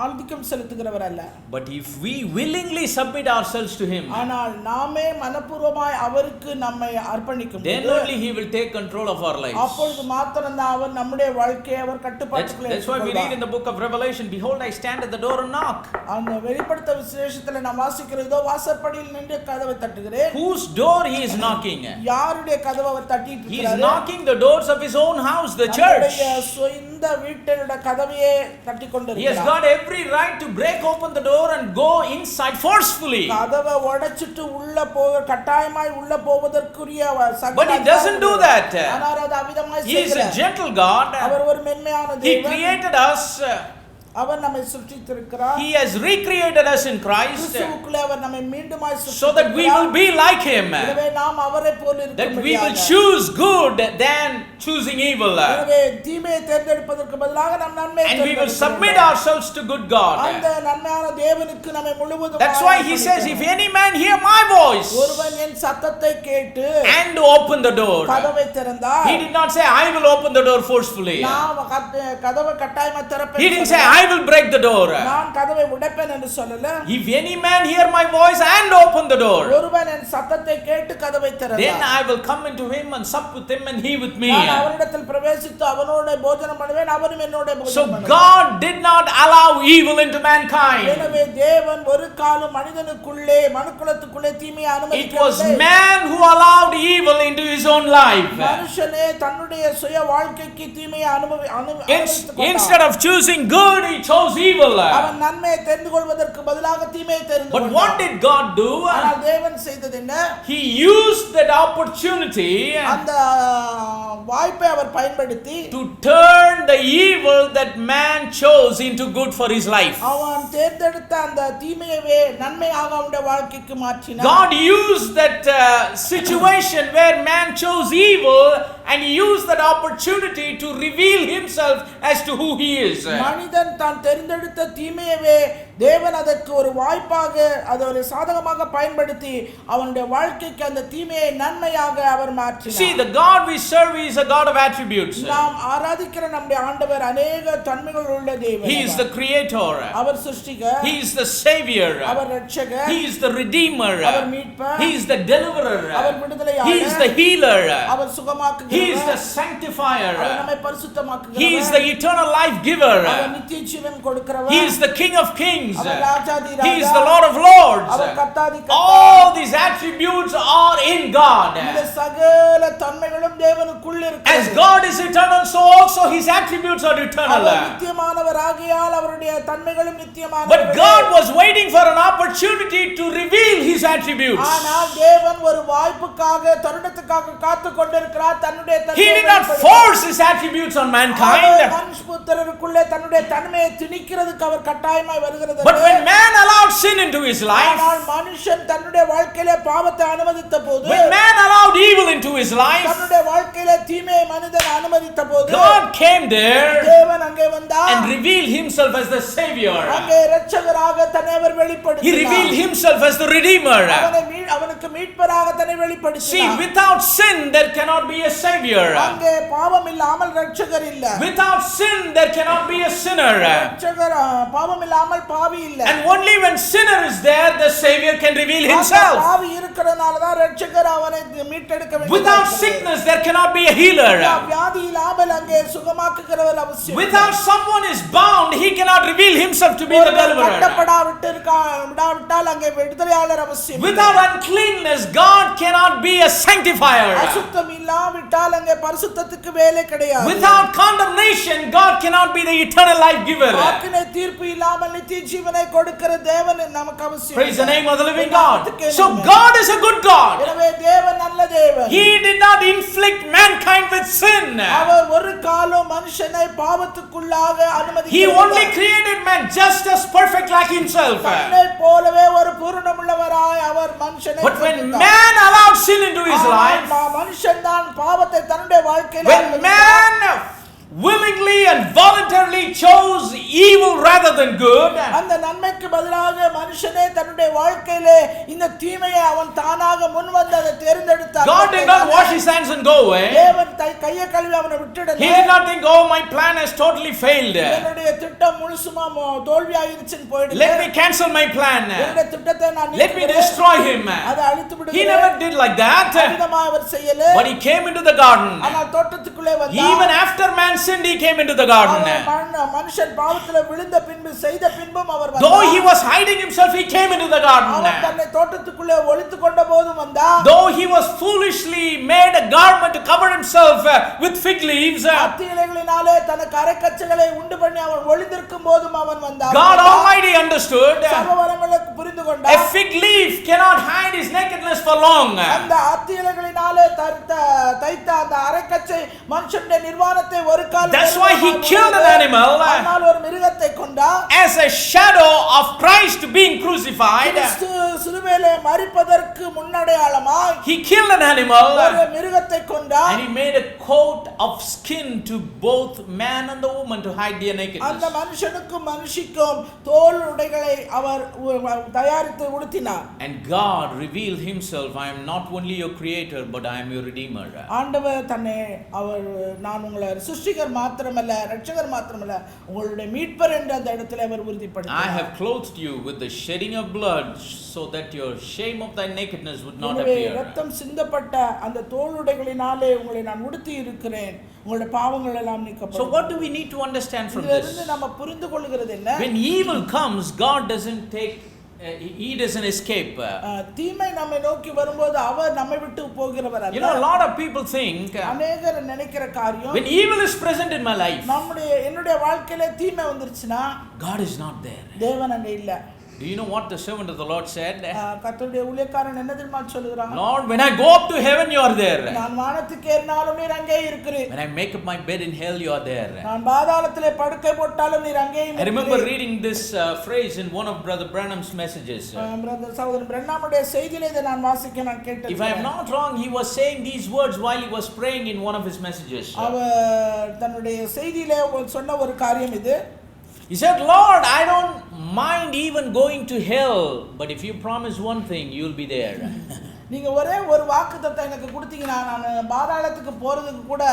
ஆதிக்கம் செலுத்துகிறவர் அல்ல. But if we willingly submit ourselves to him, ஆனால் நாமே மனப்பூர்வமாய் அவருக்கு நம்மை அர்ப்பணிக்கும் then only he will take control of our lives. அப்பொழுது மாத்திரம்தான் அவர் நம்முடைய வாழ்க்கையை அவர் கட்டுப்பாட்டுக்குள்ளே That's why we read in the book of Revelation, behold I stand at the door and knock. அந்த வெளிப்படுத்த விசேஷத்துல நாம் வாசிக்கிறதோ வாசற்படியில் நின்று கதவை தட்டுகிறேன். Whose door he is knocking? யாருடைய கதவை அவர் தட்டிட்டு இருக்கிறார்? He is knocking the doors of his own house, the church. இந்த வீட்டினுடைய கதவையே தட்டி கொண்டிருக்கிறார். He has got every right to break open the door and go inside forcefully. கதவை உடைச்சிட்டு உள்ள போக கட்டாயமாய் உள்ள போவதற்குரிய சகல. But he doesn't do that. ஆனால் அது அவிதமாய் செய்கிறார். He is a gentle God. அவர் ஒரு மென்மையான தேவன். He created us அவர் நம்மை சிருஷ்டித்திருக்கிறார். He has recreated us in Christ கிறிஸ்துவுக்குள்ளே அவர் நம்மை மீண்டுமாய் so that we will be like Him. எனவே நாம் அவரைப் போல இருக்க That we முடியாது. will choose good than choosing evil. எனவே தீமையை தேர்ந்தெடுப்பதற்கு பதிலாக நாம் நன்மையை And we will submit ourselves to good God. அந்த நன்மையான தேவனுக்கு நம்மை முழுவதும் That's why He says, if any man hear my voice ஒருவன் என் சத்தத்தை கேட்டு and open the door. கதவை திறந்தால் He did not say, I will open the door forcefully. நான் கதவை கட்டாயமா திறப்பேன். He didn't say, I will break the door. நான் கதவை உடைப்பேன் என்று சொல்லல. If any man hear my voice and open the door, ஒருவன் என் சத்தத்தை கேட்டு கதவை திறந்தால் then I will come into him and sup with him and he with me. நான் அவனிடத்தில் பிரவேசித்து அவனோடு போஜனம் பண்ணுவேன் அவனும் என்னோடு So போஜனம் பண்ணுவான். God did not allow evil into mankind. எனவே தேவன் ஒரு காலம் மனிதனுக்குள்ளே மனுக்குலத்துக்குள்ளே தீமையை It was அனுமதிக்கவில்லை. man who allowed evil into his own life. மனுஷனே தன்னுடைய சுய வாழ்க்கைக்கு தீமையை அனுமதித்துக் Instead கொண்டான். of choosing good, he chose evil. அவன் நன்மையை தெரிந்து கொள்வதற்கு பதிலாக தீமையை தெரிந்து But கொண்டான். what did God do? ஆனால் தேவன் செய்தது என்ன? He used that opportunity அந்த வாய்ப்பை அவர் பயன்படுத்தி to turn the evil that man chose into good for his life. அவன் தேர்ந்தெடுத்த அந்த தீமையவே நன்மையாக அவனுடைய வாழ்க்கைக்கு மாற்றினார். God used that situation where man chose evil and he used that opportunity to reveal himself as to who he is. மனிதன் தான் தெரிந்தெடுத்த தீமையவே தேவன் அதற்கு ஒரு வாய்ப்பாக அதை ஒரு சாதகமாக பயன்படுத்தி அவனுடைய வாழ்க்கைக்கு அந்த தீமையை நன்மையாக அவர் மாற்றினார். See, the God we serve is a God of attributes. நாம் ஆராதிக்கிற நம்முடைய ஆண்டவர் अनेक தன்மைகள் உள்ள தேவன். He is the creator. Our சிருஷ்டிகர். He is the savior. அவர் இரட்சகர். He is the redeemer. அவர் மீட்பர். He is the deliverer. Our விடுதலையாளர். He is the healer. Our சுகமாக்குகிறவர். He is the sanctifier. அவர் நம்மை பரிசுத்தமாக்குகிறவர். He is the eternal life giver. அவர் நித்திய ஜீவன் கொடுக்கிறவர். He is the King of kings. Our Rajathi Raja. He is the Lord of lords. அவர் கர்த்தாதி கர்த்தா. All these attributes are in God. இந்த சகல தன்மைகளும் தேவனுக்குள் இருக்கிறது. As God is eternal, so also His attributes are eternal. அவர் நித்தியமானவர் ஆகையால் அவருடைய தன்மைகளும் நித்தியமானவை. But God was waiting for an opportunity to reveal His attributes. ஆனால் தேவன் ஒரு வாய்ப்புக்காக தருணத்துக்காக காத்துக் கொண்டிருக்கிறார் தன்னுடைய He did not force His attributes on mankind. மனுஷபுத்திரருக்குள்ளே தன்னுடைய தன்மையை திணிக்கிறதுக்கு அவர் கட்டாயமாய் வருகிறது. But when man allowed sin into his life, ஆனால் மனுஷன் தன்னுடைய வாழ்க்கையிலே பாவத்தை அனுமதித்த போது, when man allowed evil into his life, தன்னுடைய வாழ்க்கையிலே தீமையை மனிதன் அனுமதித்த போது, God came there தேவன் அங்கே வந்தார் and revealed Himself as the Savior. அங்கே இரட்சகராக தன்னை அவர் வெளிப்படுத்தினார். He revealed Himself as the Redeemer. அவனுக்கு மீட்பராக தன்னை வெளிப்படுத்தினார். See, without sin there cannot be a Savior. அங்கே பாவம் இல்லாமல் இரட்சகர் இல்ல. Without sin there cannot be a sinner. இரட்சகர் பாவம் இல்லாமல் பாவி இல்ல. And only when sinner is there, the Savior can reveal Himself. பாவி இருக்கிறதுனால தான் இரட்சகர் அவனை மீட்டெடுக்க வேண்டும். Without sickness there cannot be a healer. வியாதி இல்லாமல் அங்கே சுகமாக்குகிறவர் அவசியம். Without someone is bound, he cannot reveal himself to be the deliverer. கட்டப்படாவிட்டால் அங்கே விடுதலையாளர் அவசியம். Without uncleanness, God cannot be a sanctifier. அசுத்தம் இல்லாவிட்டால் அங்கே பரிசுத்தத்துக்கு வேலை கிடையாது. Without condemnation, God cannot be the eternal life giver. ஆக்கினை தீர்ப்பு இல்லாமல் நித்திய ஜீவனை கொடுக்கிற தேவன் நமக்கு அவசியம். Praise the name of the living God. So God is a good God. எனவே தேவன் நல்ல தேவன். He did not inflict mankind with sin. அவர் ஒரு காலம் மனுஷனை பாவத்துக்குள்ளாக அனுமதிக்கவில்லை. He only created man just as perfect like himself. தன்னை போலவே ஒரு பூரணமுள்ளவராய் அவர் மனுஷனை But when man allowed sin into his life, மனுஷன் தான் பாவத்தை தன்னுடைய வாழ்க்கையில when man willingly and voluntarily chose evil rather than good, அந்த நன்மைக்கு பதிலாக மனுஷனே தன்னுடைய வாழ்க்கையிலே இந்த தீமையை அவன் தானாக முன்வந்து அதை தேர்ந்தெடுத்தான். God did not wash his hands and go away. தேவன் கையை கழுவி அவனை விட்டுடல. He did not think, oh, my plan has totally failed, என்னுடைய திட்டம் முழுசுமா தோல்வியாயிருச்சுன்னு போயிடுது. let me cancel my plan, என்னுடைய திட்டத்தை நான் let me destroy him. அதை அழித்து விடுகிறேன். He never did like that. விதமாக அவர் செய்யல. But he came into the garden. ஆனால் தோட்டத்துக்குள்ளே வந்தார். Even after man sinned, he came into the garden. மனுஷன் பாவத்திலே விழுந்த பின்பு செய்த பின்பும் அவர் வந்தார். Though he was hiding himself, he came into the garden. அவர் தன்னை தோட்டத்துக்குள்ளே ஒளித்துக் கொண்ட போதும் வந்தார். Though he was foolishly made a garment to cover himself with fig leaves, அத்தி இலைகளினாலே தனக்கு அரைக்கச்சைகளை உண்டு பண்ணி அவன் ஒளிந்திருக்கும் போதும் அவன் வந்தார். God Almighty understood சர்வ வல்லமையுள்ளவர் புரிந்து கொண்டார். a fig leaf cannot hide his nakedness for long. அந்த அத்தி இலைகளினாலே தைத்த அந்த அரைக்கச்சை மனுஷனுடைய நிர்வாணத்தை ஒரு காலம். That's why he killed an animal. ஆனால் ஒரு மிருகத்தை கொண்டார். என்றால் as a shadow of Christ being crucified. கிறிஸ்து சிலுவையிலே மரிப்பதற்கு முன்னடையாளமாய் He killed an animal ஒரு மிருகத்தை கொண்டார். and he made a coat of skin to both man and the woman to hide their அந்த nakedness. மனுஷனுக்கும் மனுஷிக்கும் தோல் உடைகளை அவர் தயாரித்து உடுத்தினார். And God revealed himself, I am not only your creator but I am your redeemer. ஆண்டவர் தன்னை அவர் நான் உங்களை சிருஷ்டிகர் மாத்திரமல்ல இரட்சகர் மாத்திரமல்ல உங்களுடைய மீட்பர் என்று அந்த இடத்துல அவர் உறுதிப்படுத்தினார். I have clothed you with the shedding of blood so that your shame of thy nakedness would not appear. இரத்தம் சிந்தப்பட்ட அந்த தோலுடைகளினாலே உங்களை நான் உடுத்தி இருக்கிறேன். உங்களுடைய பாவங்கள் எல்லாம் நீக்கப்படும். So what do we need to understand from this? இதிலிருந்து நம்ம புரிந்து கொள்கிறது என்ன? When evil comes, God doesn't take he doesn't escape. தீமை நம்மை நோக்கி வரும்போது அவர் நம்மை விட்டு போகிறவர் அல்ல. You know, a lot of people think அநேகர் நினைக்கிற காரியம் when evil is present in my life, என்னுடைய வாழ்க்கையில தீமை வந்துருச்சுனா God is not there. தேவன் அங்க இல்ல. Do you know what the servant of the Lord said? கர்த்தருடைய ஊழியக்காரன் என்ன தெரியுமா சொல்றான்? Lord, when I go up to heaven, you are there. நான் வானத்துக்கு ஏறினாலும் நீர் அங்கே இருக்கிறீர். When I make up my bed in hell, you are there. நான் பாதாளத்திலே படுக்கை போட்டாலும் நீர் அங்கே இருக்கிறீர். I remember reading this phrase in one of Brother Branham's messages. Brother சகோதரன் பிரண்ணாமுடைய செய்தியிலே இதை நான் வாசிக்க நான் கேட்டேன். If I am not wrong, he was saying these words while he was praying in one of his messages. அவர் தன்னுடைய செய்தியிலே சொன்ன ஒரு காரியம் இது. He said, Lord, I don't mind even going to hell, but if you promise one thing, you'll be there. நீங்க ஒரே ஒரு வாக்குத்தத்தம் எனக்கு கொடுத்தீங்கன்னா நான் பாதாளத்துக்கு போறதுக்கு கூட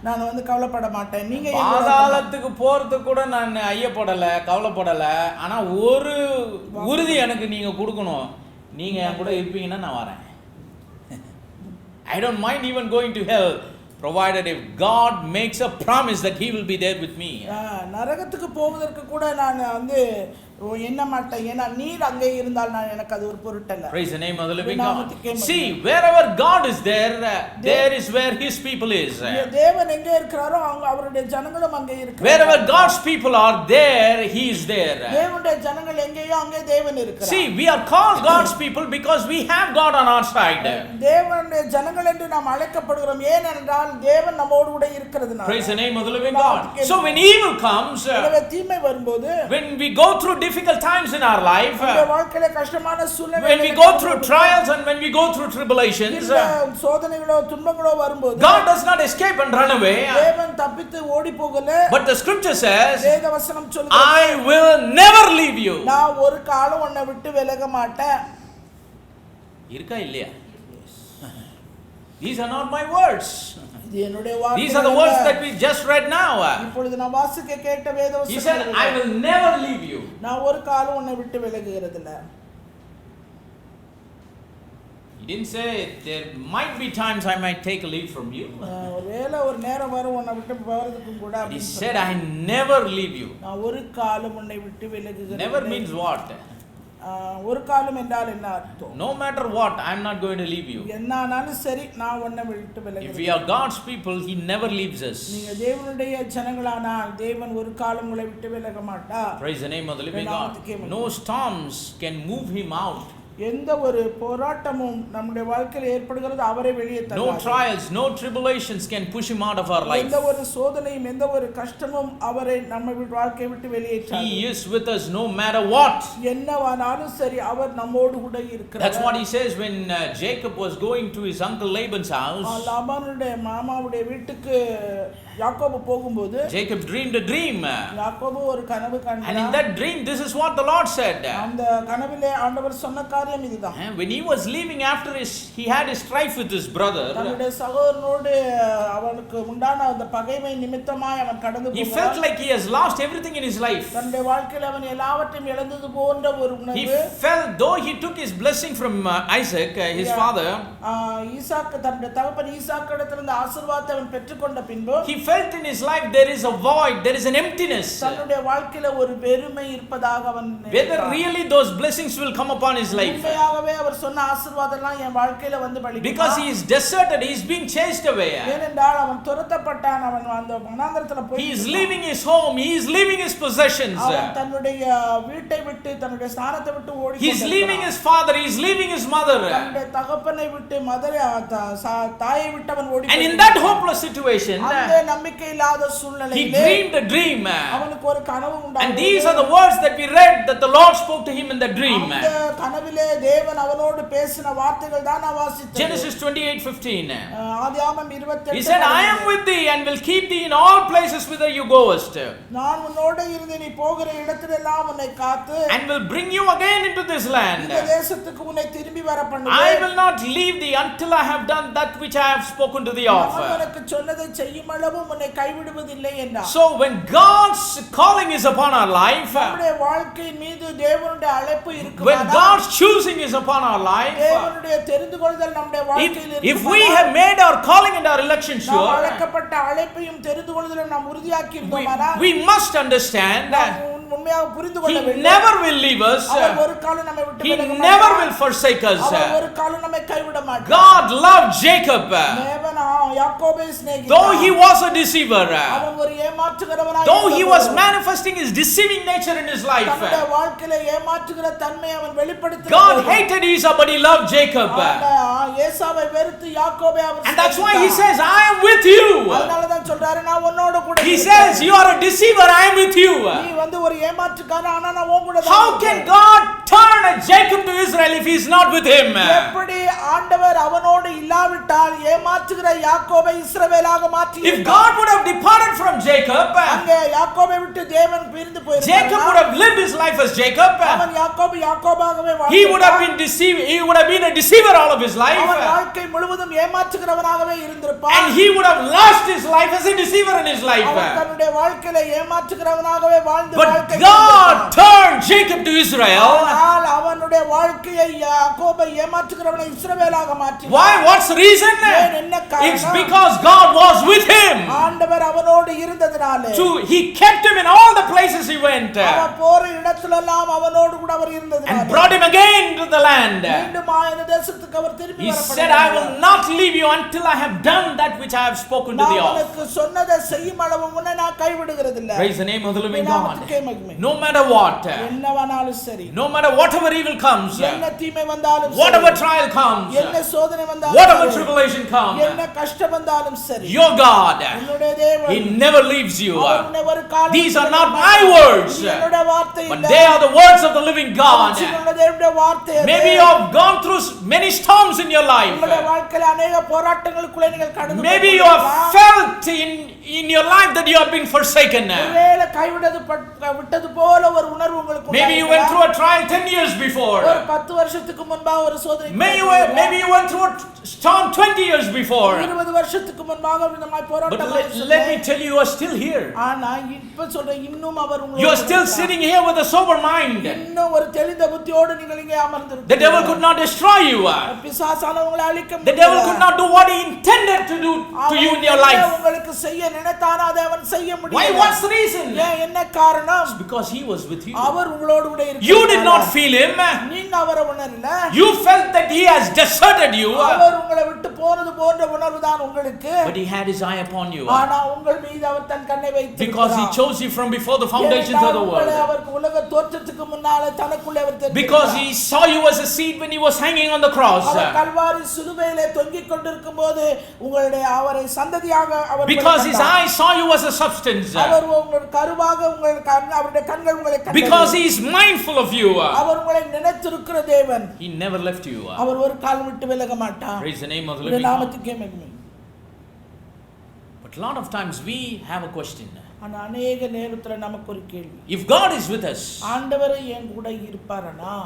நான் வந்து கவலைப்பட மாட்டேன். நீங்க பாதாளத்துக்கு போறதுக்கு கூட நான் ஐயப்படல கவலைப்படல. ஆனா ஒரு உறுதி எனக்கு நீங்க கொடுக்கணும். நீங்க என் கூட இருப்பீங்கன்னா நான் வரேன். I don't mind even going to hell, provided if God makes a promise that he will be there with me. நரகத்துக்கு போவதற்கு கூட நான் வந்து என்ன மாட்டேன். ஏன்னா நீர் அங்கே இருந்தால் நான் எனக்கு அது ஒரு பொருட்டல்ல. Praise the name of the living God. See, wherever God is there, there is where his people is. தேவன் எங்கே இருக்கிறாரோ அவருடைய ஜனங்களும் அங்கே இருக்கிறார்கள். Wherever God's people are there, he is there. தேவனுடைய ஜனங்கள் எங்கேயோ அங்கே தேவன் இருக்கிறார். See, we are called God's people because we have God on our side. தேவனுடைய ஜனங்கள் என்று நாம் அழைக்கப்படுகிறோம் ஏனென்றால் தேவன் நம்மோடு கூட இருக்கிறதுனால. Praise the name of the living God. So when evil comes, தீமை வரும்போது, when we go through difficult times in our life, வாழ்க்கையில கஷ்டமான சூழ்நிலை, when we go through trials and when we go through tribulations, சோதனைகளோ துன்பங்களோ வரும்போது God does not escape and run away. தேவன் தப்பித்து ஓடி போகல. But the scripture says, வேதவசனம் சொல்லுது, I will never leave you. நான் ஒரு காலம் உன்னை விட்டு விலக மாட்டேன். இருக்கா இல்லையா? These are not my words. These are the words that we just read now. இப்பொழுது நான் வாசிக்க கேட்ட வேதவசனம். He said, I will never leave you. நான் ஒரு காலம் உன்னை விட்டு விலகுகிறது இல்ல. He didn't say there might be times I might take a leave from you. ஒருவேளை ஒரு நேரம் வரும் உன்னை விட்டு போறதுக்கு கூட. He said, I never leave you. நான் ஒரு காலம் உன்னை விட்டு விலகுகிறது. Never means what? ஒரு காலம் என்றால் என்ன அர்த்தம்? No matter what, I am not going to leave you. என்னானாலும் சரி நான் உன்னை விட்டு விலகுகிறேன். If we are God's people, he never leaves us. நீங்க தேவனுடைய ஜனங்களானால் தேவன் ஒரு காலம் உங்களை விட்டு விலக மாட்டார். Praise the name of the living God. No storms can move him out. எந்த ஒரு போராட்டமும் நம்முடைய வாழ்க்கையில் ஏற்படுகிறது அவரை வெளியே தள்ளாது. No trials, no tribulations can push him out of our life. எந்த ஒரு சோதனையும் எந்த ஒரு கஷ்டமும் அவரை நம்ம வாழ்க்கையை விட்டு வெளியேற்றாது. He is with us no matter what. என்னவானாலும் சரி அவர் நம்மோடு கூட இருக்கிறார். That's what he says when Jacob was going to his uncle Laban's house. லாபானுடைய மாமாவுடைய வீட்டுக்கு யாக்கோபு போகும்போது Jacob dreamed a dream. யாக்கோபு ஒரு கனவு கண்டார். And in that dream this is what the Lord said. அந்த கனவிலே ஆண்டவர் சொன்ன காரியம் இதுதான். When he was leaving after he had his strife with his brother, தன்னுடைய சகோதரனோடு அவனுக்கு உண்டான அந்த பகைமை நிமித்தமாய் அவன் கடந்து போனான். he felt like he has lost everything in his life. தன்னுடைய வாழ்க்கையில் அவன் எல்லாவற்றையும் இழந்தது போன்ற ஒரு உணர்வு. He felt though he took his blessing from Isaac, his father, ஈசாக்கு தன்னுடைய தகப்பன் ஈசாக்கிடத்திலிருந்து ஆசீர்வாதத்தை அவன் பெற்றுக்கொண்ட பின்பு he felt in his life there is a void, there is an emptiness. தன்னுடைய வாழ்க்கையில ஒரு வெறுமை இருப்பதாக அவன் whether really those blessings will come upon his life. உண்மையாகவே அவர் சொன்ன ஆசீர்வாதம்லாம் என் வாழ்க்கையில வந்து பலிக்குமா? Because he is deserted, he is being chased away. ஏனென்றால் அவன் துரத்தப்பட்டான், அவன் அந்த வனாந்தரத்துல போய் He is leaving his home, he is leaving his possessions. அவன் தன்னுடைய வீட்டை விட்டு தன்னுடைய ஸ்தானத்தை விட்டு ஓடி He is leaving his father, he is leaving his mother. தன்னுடைய தகப்பனை விட்டு தாயை விட்டு அவன் ஓடி. And in that hopeless situation, அந்த நம்பிக்கை இல்லாத சூழ்நிலையிலே he dreamed a dream. அவனுக்கு ஒரு கனவு உண்டானது. And these are the words that we read that the Lord spoke to him in the dream. அந்த கனவிலே தேவன் அவனோடு பேசின வார்த்தைகள் தான் நான் வாசித்தேன். Genesis 28:15. ஆதியாகமம் 28. He said, I am with thee and will keep thee in all places whither you goest. நான் உன்னோடு இருந்து நீ போகிற இடத்திலெல்லாம் உன்னை காத்து And will bring you again into this land. இந்த தேசத்துக்கு உன்னை திரும்பி வர பண்ணுவேன். I will not leave thee until I have done that which I have spoken to thee of. நான் உனக்கு சொன்னதை செய்யும் அளவும் உன்னை கைவிடுவதில்லை என்றார். So when God's calling is upon our life, நம்முடைய வாழ்க்கையின் மீது தேவனுடைய அழைப்பு இருக்குமானால், when God's choosing is upon our life, தேவனுடைய தெரிந்து கொள்ளுதல் நம்முடைய வாழ்க்கையில் இருக்குமானால், if we have made our calling and our election sure, அழைக்கப்பட்ட அழைப்பையும் தெரிந்து கொள்ளுதலும் நாம் உறுதியாக்கி இருந்தோமானால், we must understand that உண்மையாக புரிந்து கொள்ள He வேண்டும். never will leave us. அவர் ஒரு காலம் நம்மை விட்டு He விலக மாட்டார். never will forsake us. அவர் ஒரு காலம் நம்மை கைவிட மாட்டார். God loved Jacob. தேவன் யாக்கோபை சிநேகித்தார். Though he was a deceiver, அவன் ஒரு ஏமாற்றுகிறவனாய் though he was manifesting his deceiving nature in his life, தன்னுடைய வாழ்க்கையில ஏமாற்றுகிற தன்மை அவன் வெளிப்படுத்தினார். God hated Esau but he loved Jacob. ஏசாவை வெறுத்து யாக்கோபை அவர் And that's why he says, I am with you. அதனால தான் சொல்றாரு நான் உன்னோடு கூட He says, you are a deceiver, I am with you. நீ வந்து ஒரு ஏமாற்றுக்காரன், ஆனா நான் உன் கூட தான். How can God turn a Jacob to Israel if he is not with him? எப்படி ஆண்டவர் அவனோடு இல்லாவிட்டால் ஏமாற்றுகிற யாக்கோபை இஸ்ரவேலாக மாற்றி? If God would have departed from Jacob, அங்கே யாக்கோபை விட்டு தேவன் பிரிந்து போயிருந்தார். Jacob would have lived his life as Jacob. அவன் யாக்கோபாகவே He would have been deceived. He would have been a deceiver all of his life. அவன் வாழ்க்கை முழுவதும் ஏமாற்றுகிறவனாகவே இருந்திருப்பான். And he would have lost his life as a deceiver in his life. அவன் தன்னுடைய வாழ்க்கையில ஏமாற்றுகிறவனாகவே வாழ்ந்து But வாழ்க்கை God turned Jacob to Israel. ஆனால் அவனுடைய வாழ்க்கையை யாக்கோபை ஏமாற்றுகிறவனை இஸ்ரவேலாக மாற்றினார். Why? What's the reason? என்ன காரணம்? It's because God was with him. ஆண்டவர் அவனோடு இருந்ததனாலே. He kept him in all the places he went. அவன் போற இடத்திலெல்லாம் அவனோடு கூட அவர் இருந்ததனாலே. And brought him again to the land. மீண்டும் இந்த தேசத்துக்கு அவர் திரும்பி He வரப்பட்டார். said, I will not leave you until I have done that which I have spoken to thee நான் of. உனக்கு சொன்னதை செய்யும் அளவு உன்னை நான் கைவிடுகிறதில்லை. Praise the name of the living God. No No matter what, என்னவானாலும் சரி, no matter whatever evil comes, என்ன தீமை வந்தாலும் சரி, whatever trial comes, என்ன சோதனை வந்தாலும் whatever சரி, tribulation comes, என்ன கஷ்டம் வந்தாலும் சரி, your God, உன்னுடைய தேவன் He never leaves you. அவர் உன்னை ஒரு காலம் These are not my words, என்னுடைய வார்த்தை but இல்லை, they are the words of the living God. உன்னுடைய தேவனுடைய வார்த்தை அது. Maybe you have gone through many storms in your life. உங்களுடைய வாழ்க்கையில अनेक போராட்டங்களுக்குள்ளே நீங்கள் கடந்து Maybe you have felt in your life that you have been forsaken. ஒருவேளை விட்டது போல ஒரு உணர்வு உங்களுக்கு Maybe you went through a trial 10 years before. ஒரு 10 வருஷத்துக்கு முன்பாக ஒரு சோதனை. Maybe you went through a storm 20 years before. 20 வருஷத்துக்கு முன்பாக இந்த மாதிரி போராட்டம். But let me tell you, you are still here. ஆனா இப்ப சொல்றேன், இன்னும் அவர் உங்களோடு You are still sitting here with a sober mind. இன்னும் ஒரு தெளிந்த புத்தியோடு நீங்கள் இங்கே அமர்ந்திருக்கிறீர்கள். The devil could not destroy you. பிசாசானவன் உங்களை அழிக்க The முடியாது. devil could not do what he intended to do to you in your life. உங்களுக்கு செய்ய நினைத்தானோ அதை அவன் செய்ய முடியாது. Why? What's the reason? என்ன காரணம்? Because he was with you. அவர் உங்களோடு கூட இருக்கிறார். You did not feel him. நீங்க அவரை உணரல. You felt that he has deserted you. அவர் உங்களை விட்டு போனது போன்ற உணர்வு தான் உங்களுக்கு. But he had his eye upon you. ஆனா உங்கள் மீது அவர் தன் கண்ணை வைத்திருக்கிறார். Because he chose you from before the foundations of the world. அவர் உலக தோற்றத்துக்கு முன்னாலே தனக்குள்ளே அவர் தெரிந்தார். Because he saw you as a seed when he was hanging on the cross. அவர் கல்வாரி சிலுவையிலே தொங்கிக் கொண்டிருக்கும்போது உங்களுடைய அவரை சந்ததியாக அவர் Because his eyes saw you as a substance. அவர் உங்கள் கருவாக அவருடைய கண்கள் உங்களை கண்டது. Because he is mindful of you. அவர் உங்களை நினைத்திருக்கிற தேவன். He never left you. அவர் ஒரு கால் விட்டு விலக மாட்டார். Praise the name of the living God. நாமத்துக்கே மகிமை. But a lot of times we have a question. ஆனா अनेक நேரத்துல நமக்கு ஒரு கேள்வி. If God is with us, ஆண்டவர் என் கூட இருப்பாரனா?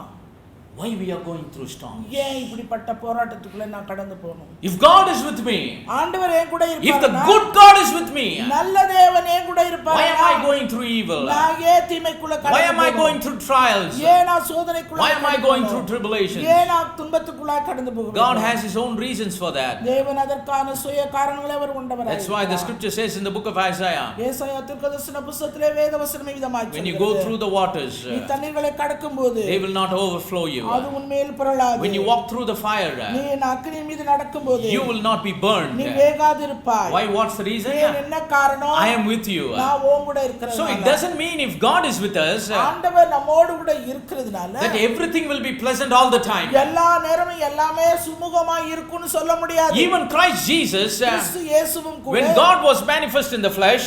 why we are going through storms? ஏன் இப்படிப்பட்ட போராட்டத்துக்குள்ள நான் கடந்து போறோம்? If God is with me, ஆண்டவர் என் கூட இருப்பாரனா? if the good God is with me, நல்ல தேவன் என் கூட இருப்பாரனா? why am I going through evil? நான் ஏன் தீமைக்குள்ள கடந்து Why am I going through trials? ஏன் நான் சோதனைக்குள்ள Why am I going through tribulations? ஏன் நான் துன்பத்துக்குள்ள கடந்து போகிறேன்? God has his own reasons for that. தேவன் அதற்கான சுய காரணங்களை அவர் கொண்டவராய். That's why the scripture says in the book of Isaiah, ஏசாயா தீர்க்கதரிசன புத்தகத்திலே வேதவசனம் விதமாய் when you go through the waters, நீ தண்ணீர்களை கடக்கும்போது they will not overflow you. அது உன்மேல் புரளாது. When you walk through the fire, நீ அக்கினி மீது நடக்கும்போது you will not be burned. நீ வேகாதிருப்பாய். Why? What's the reason? என்ன காரணம்? I am with you. நான் உன் கூட இருக்கிறேன். So it doesn't mean if God is with us, ஆண்டவர் நம்மோடு கூட இருக்கிறதுனால that everything will be pleasant all the time. எல்லா நேரமும் எல்லாமே சுமூகமா இருக்கும்னு சொல்ல முடியாது. Even Christ Jesus, கிறிஸ்து இயேசுவும் கூட when God was manifest in the flesh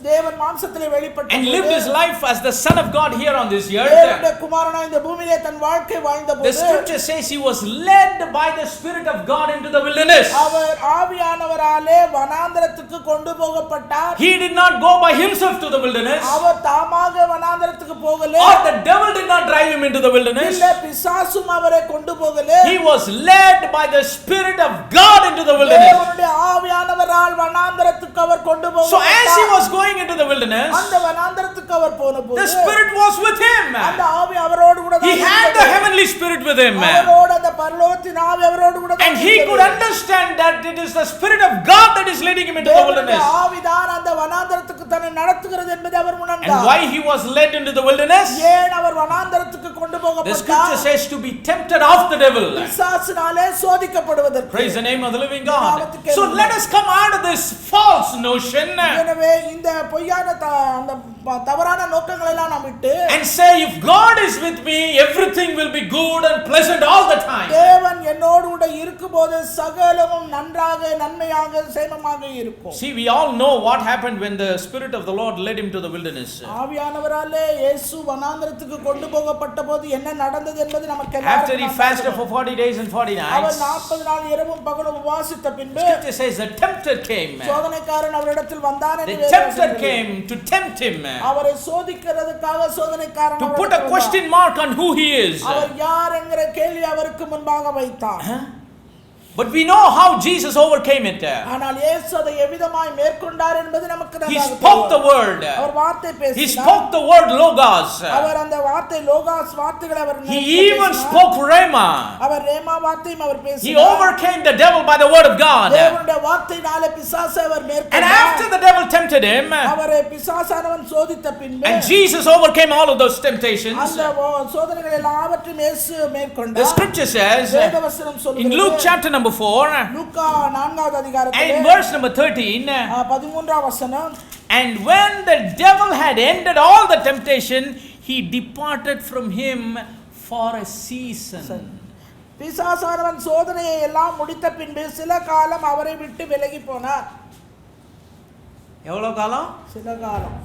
தேவன் மாம்சத்திலே வெளிப்பட்டார் and lived his life as the Son of God here on this earth, தேவனுடைய குமாரனாய் இந்த பூமியிலே தன் வாழ்க்கை வாழ்ந்தபோது the scripture says he was led by the Spirit of God into the wilderness. அவர் ஆவியானவராலே வனாந்தரத்துக்கு கொண்டு போகப்பட்டார். He did not go by himself to the wilderness, அவர் தாமாக வனாந்தரத்துக்கு போகல. or the devil did not drive him into the wilderness. இல்ல பிசாசும் அவரை கொண்டு போகல. He was led by the Spirit of God into the wilderness. தேவனுடைய ஆவியானவரால் வனாந்தரத்துக்கு அவர் கொண்டு So போகப்பட்டார். as he was going into the wilderness, அந்த வனாந்தரத்துக்கு அவர் போனபோது the Spirit was with him. அந்த ஆவி அவரோடு கூட He had the heavenly Spirit with him. அவரோடு அந்த பரலோகத்தின் ஆவி அவரோடு கூட And he could understand that it is the Spirit of God that is leading him into the wilderness. ஆவிதான் அந்த வனாந்தரத்துக்கு தன்னை நடத்துகிறது என்பதை அவர் And உணர்ந்தார். why he was led into the wilderness? ஏன் அவர் வனாந்தரத்துக்கு கொண்டு The போகப்பட்டார்? scripture says to be tempted of the devil. பிசாசினாலே சோதிக்கப்படுவதற்கு. Praise the name of the living God. So let us come out of this false notion எனவே இந்த பொய்யான அந்த தவறான நோக்கங்களை எல்லாம் நாம் விட்டு and say, if God is with me, everything will be good and pleasant all the time. தேவன் என்னோடு கூட இருக்கும்போது சகலமும் நன்றாக நன்மையாக சேமமாக இருக்கும். See, we all know what happened when the Spirit of the Lord led him to the wilderness. ஆவியானவராலே இயேசு வனாந்தரத்துக்கு கொண்டு போகப்பட்டபோது என்ன நடந்தது என்பது நமக்கு After he fasted for 40 days and 40 our nights, 40 நாள் இரவும் பகலும் உபவாசித்த பின்பு scripture says the tempter came. சோதனைக்காரன் அவரிடத்தில் வந்தான் The என்று tempter came to tempt him, அவரை சோதிக்கிறதுக்காக சோதனைக்காரன் to put a question mark on who he is. அவர் யார் என்கிற கேள்வி அவருக்கு முன்பாக வைத்தார். But we know how Jesus overcame it. ஆனால் இயேசு அதை எவ்விதமாய் மேற்கொண்டார் என்பது நமக்கு He நன்றாக spoke the தெரியும். word. அவர் வார்த்தை He பேசினார். spoke the word logos. அவர் அந்த வார்த்தை லோகாஸ் வார்த்தைகளை அவர் He even spoke rhema. அவர் ரேமா வார்த்தையும் அவர் He பேசினார். overcame the devil by the word of God. தேவனுடைய வார்த்தையினாலே பிசாசை அவர் And மேற்கொண்டார். after the devil tempted him, அவரை பிசாசானவன் சோதித்த பின்பு and Jesus overcame all of those temptations, அந்த சோதனைகள் எல்லாவற்றையும் இயேசு the மேற்கொண்டார். scripture says வேதவசனம் in சொல்கிறது Luke chapter number 4 லூக்கா 4வது and அதிகாரத்திலே verse number 13, 13வது வசனம், and when the devil had ended all the temptation, he departed from him for a season. பிசாசானவன் சோதனையை எல்லாம் முடித்த பின்பு சில காலம் அவரை விட்டு விலகி போனார். எவ்வளவு காலம்? சில காலம்.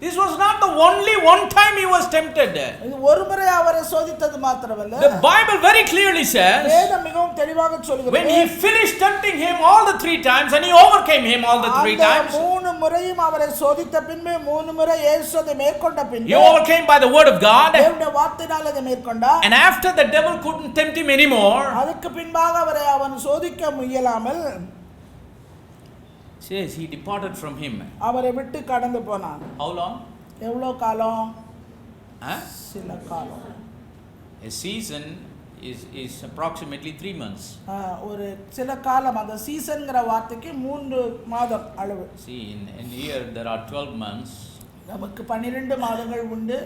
This was not the only one time he was tempted. இது ஒரு முறை அவரை சோதித்தது மாத்திரமல்ல, The Bible very clearly says வேதம் மிகவும் தெளிவாக சொல்கிறது, when he finished tempting him all the 3 times and he overcame him all the 3 times, மூணு முறையும் அவரை சோதித்த பின்பு மூணு முறை இயேசு அதை மேற்கொண்ட he பின்பு overcame by the word of God, தேவனுடைய வார்த்தையினால் அதை மேற்கொண்டார். and after the devil couldn't tempt him anymore, அதுக்கு பின்பாக அவரை அவன் சோதிக்க முயலாமல் says he departed from him. அவரை விட்டு கடந்து போனான். How long? எவ்வளவு காலம்? சில காலம். A season is approximately 3 months. ஒரு சில காலம், அந்த சீசன்ங்கிற வார்த்தைக்கு 3 மாதம் அளவு. See, in here there are 12 months. நமக்கு 12 மாதங்கள் உண்டு.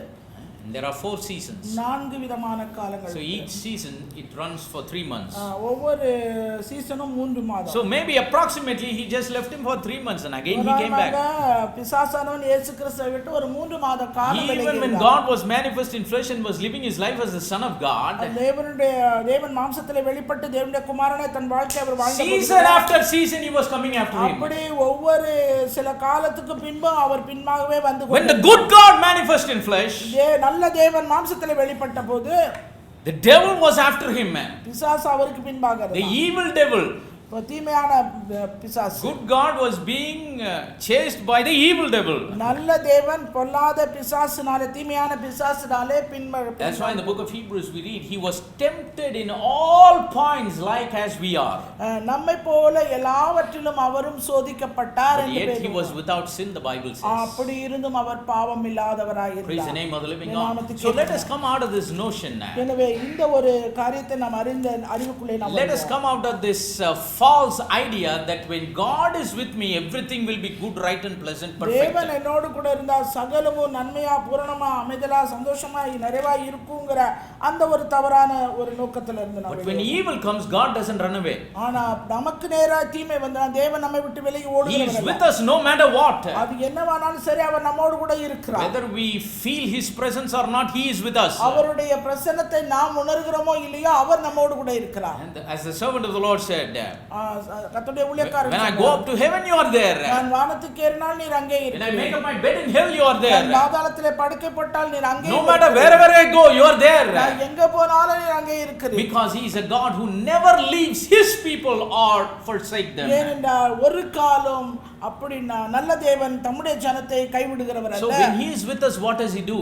And there are 4 seasons. 4 விதமான காலங்கள். So each season it runs for 3 months. ஒவ்வொரு சீசனும் 3 மாதம். So maybe approximately he just left him for 3 months and again he came back. பிசாசானவன் இயேசு கிறிஸ்துவை விட்டு ஒரு 3 மாத காலம் விலகி Even when God was manifest in flesh and was living his life as the Son of God, தேவன் மாம்சத்திலே வெளிப்பட்டு தேவனுடைய குமாரனை தன் வாழ்க்கை அவர் வாழ்ந்தார். season after season he was coming after him. அப்படி ஒவ்வொரு சில காலத்துக்கு பின்பு அவர் பின்பாகவே வந்து When the good God manifest in flesh, நல்ல தேவன் மாம்சத்திலே வெளிப்பட்ட போது the devil was after him. பிசாசு அவருக்கு பின்பாக The இருந்தான். evil devil. தீமையான பிசாசு. Good God was being chased by the evil devil. நல்ல தேவன் பொல்லாத பிசாசுனாலே, தீமையான பிசாசுனாலே பின்வரும். That's why in the book of Hebrews we read he was tempted in all points like as we are. நம்மை போல எல்லாவற்றிலும் அவரும் சோதிக்கப்பட்டார் But என்று yet he was without sin, the Bible says. அப்படி இருந்தும் அவர் பாவம் இல்லாதவராய் இருந்தார். Praise the name of the living God. So let us come out of this notion now. எனவே இந்த ஒரு காரியத்தை நாம் அறிவுக்குள்ளே நாம் Let us come out of this false idea that when God is with me, everything will be good, right and pleasant, perfect. தேவன் என்னோடு கூட இருந்தா சகலமும் நன்மையா பூரணமா அமைதலா சந்தோஷமா நிறைவா இருக்குங்கிற அந்த ஒரு தவறான ஒரு நோக்கத்துல இருந்து But when evil comes, God doesn't run away. ஆனா நமக்கு நேரா தீமை வந்தா தேவன் நம்மை விட்டு விலகி He ஓடுகிறவர் is with us no matter what. அது என்னவானாலும் சரி அவர் நம்மோடு கூட இருக்கிறார். Whether we feel his presence or not, he is with us. அவருடைய பிரசன்னத்தை நாம் உணர்கிறோமோ இல்லையோ அவர் நம்மோடு கூட இருக்கிறார். And as the servant of the Lord said, கர்த்தருடைய ஊழியக்காரர் when I go up to heaven, you are there. நான் வானத்துக்கு ஏறினால் நீர் அங்கே When I இருக்கிறீர். make up my bed in hell, you are there. நான் பாதாளத்திலே படுக்கை போட்டால் நீர் அங்கே No matter wherever I go, you are there. நான் எங்க போனாலும் நீர் அங்கே இருக்கிறீர். Because he is a God who never leaves his people or forsake them. ஏனென்றால் ஒரு காலம் அப்படி நல்ல தேவன் தம்முடைய ஜனத்தை கைவிடுகிறவர் So அல்ல. when he is with us, what does he do?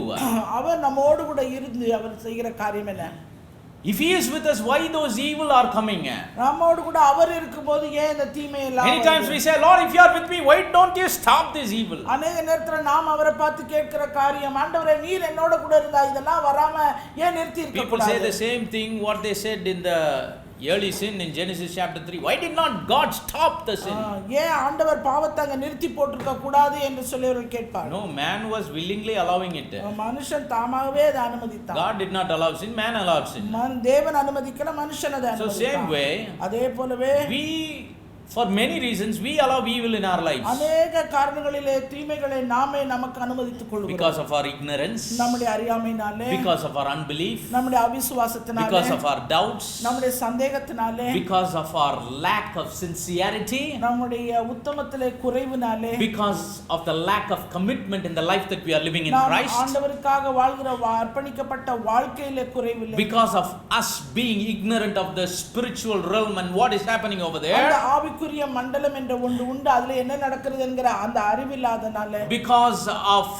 அவர் நம்மோடு கூட இருந்து அவர் செய்கிற காரியம் என்ன? If he is with us, why those evil are coming? நம்மோடு கூட அவர் இருக்கும்போது ஏன் இந்த தீமை எல்லாம் Many times we say, Lord, if you are with me, why don't you stop this evil? அநேக நேரத்துல நாம் அவரை பார்த்து கேட்கிற காரியம், ஆண்டவரே நீர் என்னோட கூட இருந்தா இதெல்லாம் வராம ஏன் நிறுத்தி இருக்க People say கூடாது? the same thing what they said in the early sin in Genesis chapter 3. Why did not God stop the sin? ஏன் ஆண்டவர் பாவத்தை அங்க நிறுத்தி போட்டிருக்க கூடாது என்று சொல்லி அவர்கள் கேட்பார். No, man was willingly allowing it. மனுஷன் தாமாகவே அதை அனுமதித்தான். God did not allow sin, man allowed sin. தேவன் அனுமதிக்கல, மனுஷன் அதை So அனுமதித்தான். same way, அதே போலவே we for many reasons we allow evil in our lives. அநேக காரணங்களிலே தீமைகளை நாமே நமக்கு அனுமதித்துக் கொள்கிறோம். Because of our ignorance, நம்முடைய அறியாமையினாலே, because of our unbelief, நம்முடைய அவிசுவாசத்தினாலே, because of our doubts, நம்முடைய சந்தேகத்தினாலே, because of our lack of sincerity, நம்முடைய உத்தமத்திலே குறைவினாலே, because of the lack of commitment in the life that we are living in நாம் Christ, ஆண்டவருக்காக வாழ்கிற அர்ப்பணிக்கப்பட்ட வாழ்க்கையிலே குறைவில்லை, because of us being ignorant of the spiritual realm and what is happening over there, அந்த ஆவிக்குரிய மண்டலம் என்ற ஒன்று உண்டு, அதுல என்ன நடக்கிறது என்கிற அந்த அறிவில்லாதனால, because of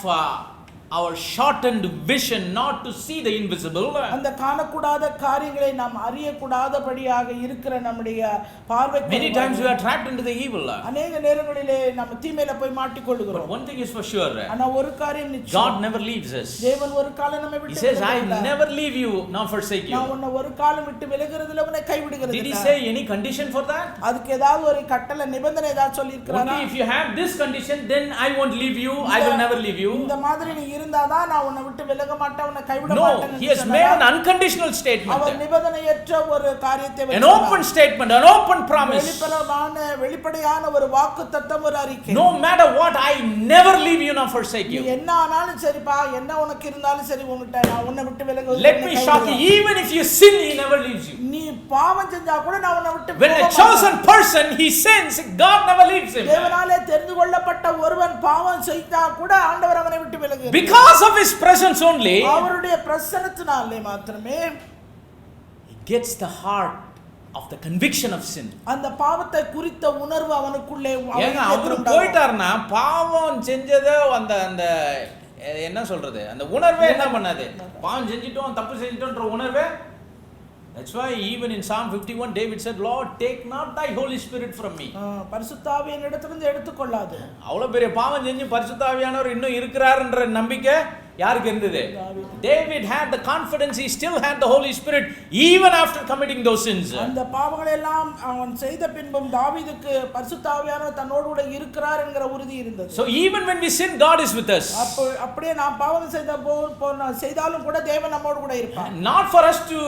our shortened vision not to see the invisible, அந்த காணக்கூடாத காரியங்களை நாம் அறியக்கூடாதபடியாக இருக்கிற நம்முடைய பார்வை, many times we are trapped into the evil. அநேக நேரங்களிலே நம்ம தீமையில போய் மாட்டிக்கொள்கிறோம். But one thing is for sure, ஆனா ஒரு காரியம் நிச்சயம், God never leaves us. தேவன் ஒரு காலம் நம்மை He விட்டு says, I விலகுவதில்லை. never leave you nor forsake you. நான் உன்னை ஒரு காலம் விட்டு விலகுறதில்லை, உன்னை கைவிடுகிறது Did he இல்லை. say any condition for that? அதுக்கு ஏதாவது ஒரு கட்டளை நிபந்தனை ஏதாவது சொல்லி இருக்கிறாரா? Only if you have this condition, then I won't leave you, I will never leave you. இந்த மாதிரி நீ இருந்தாதான் நான் உன்னை விட்டு விலக மாட்டேன், உன்னை கைவிட No, மாட்டேன். he has made an unconditional statement, அவர் நிபந்தனையற்ற ஒரு காரியத்தை an open statement, an open promise. வெளிப்படையான ஒரு வாக்குத்தத்தம், ஒரு அறிக்கை. No matter what, I never leave you nor forsake நீ you. என்ன ஆனாலும் சரிப்பா, என்ன உனக்கு இருந்தாலும் சரி, நான் உன்னை விட்டு விலக. Let me shock you, even if you sin, he never leaves you. நீ பாவம் செஞ்சா கூட நான் உன்னை விட்டு When a chosen person he sins, God never leaves him. தேவனாலே தெரிந்து கொள்ளப்பட்ட ஒருவன் பாவம் செய்தா கூட ஆண்டவர் அவனை விட்டு விலகுகிறார். Because of his presence only, அவருடைய பிரசன்னத்தினாலே மாத்திரமே he gets the heart of the conviction of sin. அந்த பாவத்தை குறித்த உணர்வு அவனுக்குள்ளே ஏங்க அவரு போயிட்டார்னா பாவம் செஞ்சதே அந்த அந்த என்ன சொல்றது, அந்த உணர்வே என்ன பண்ணாது, பாவம் செஞ்சிட்டோம் தப்பு செஞ்சிட்டோம்ன்ற உணர்வே. That's why even in Psalm 51 David said, Lord, take not thy Holy Spirit from me. பரிசுத்த ஆவியை என்னிடத்திலிருந்து எடுத்துக்கொள்ளாது. அவ்வளவு பெரிய பாவம் செஞ்சு பரிசுத்த ஆவியானவர் இன்னும் இருக்கிறார்ன்ற நம்பிக்கை யாருக்கு இருந்தது? David had the confidence, he still had the Holy Spirit even after committing those sins. அந்த பாவங்களை எல்லாம் அவன் செய்த பின்பும் தாவீதுக்கு பரிசுத்த ஆவியானவர் தன்னோடு கூட இருக்கிறார் என்கிற உறுதி இருந்தது. So even when we sin, God is with us. அப்படியே நாம் பாவம் செய்தாலும் கூட தேவன் நம்மோடு கூட இருப்பார். Not for us to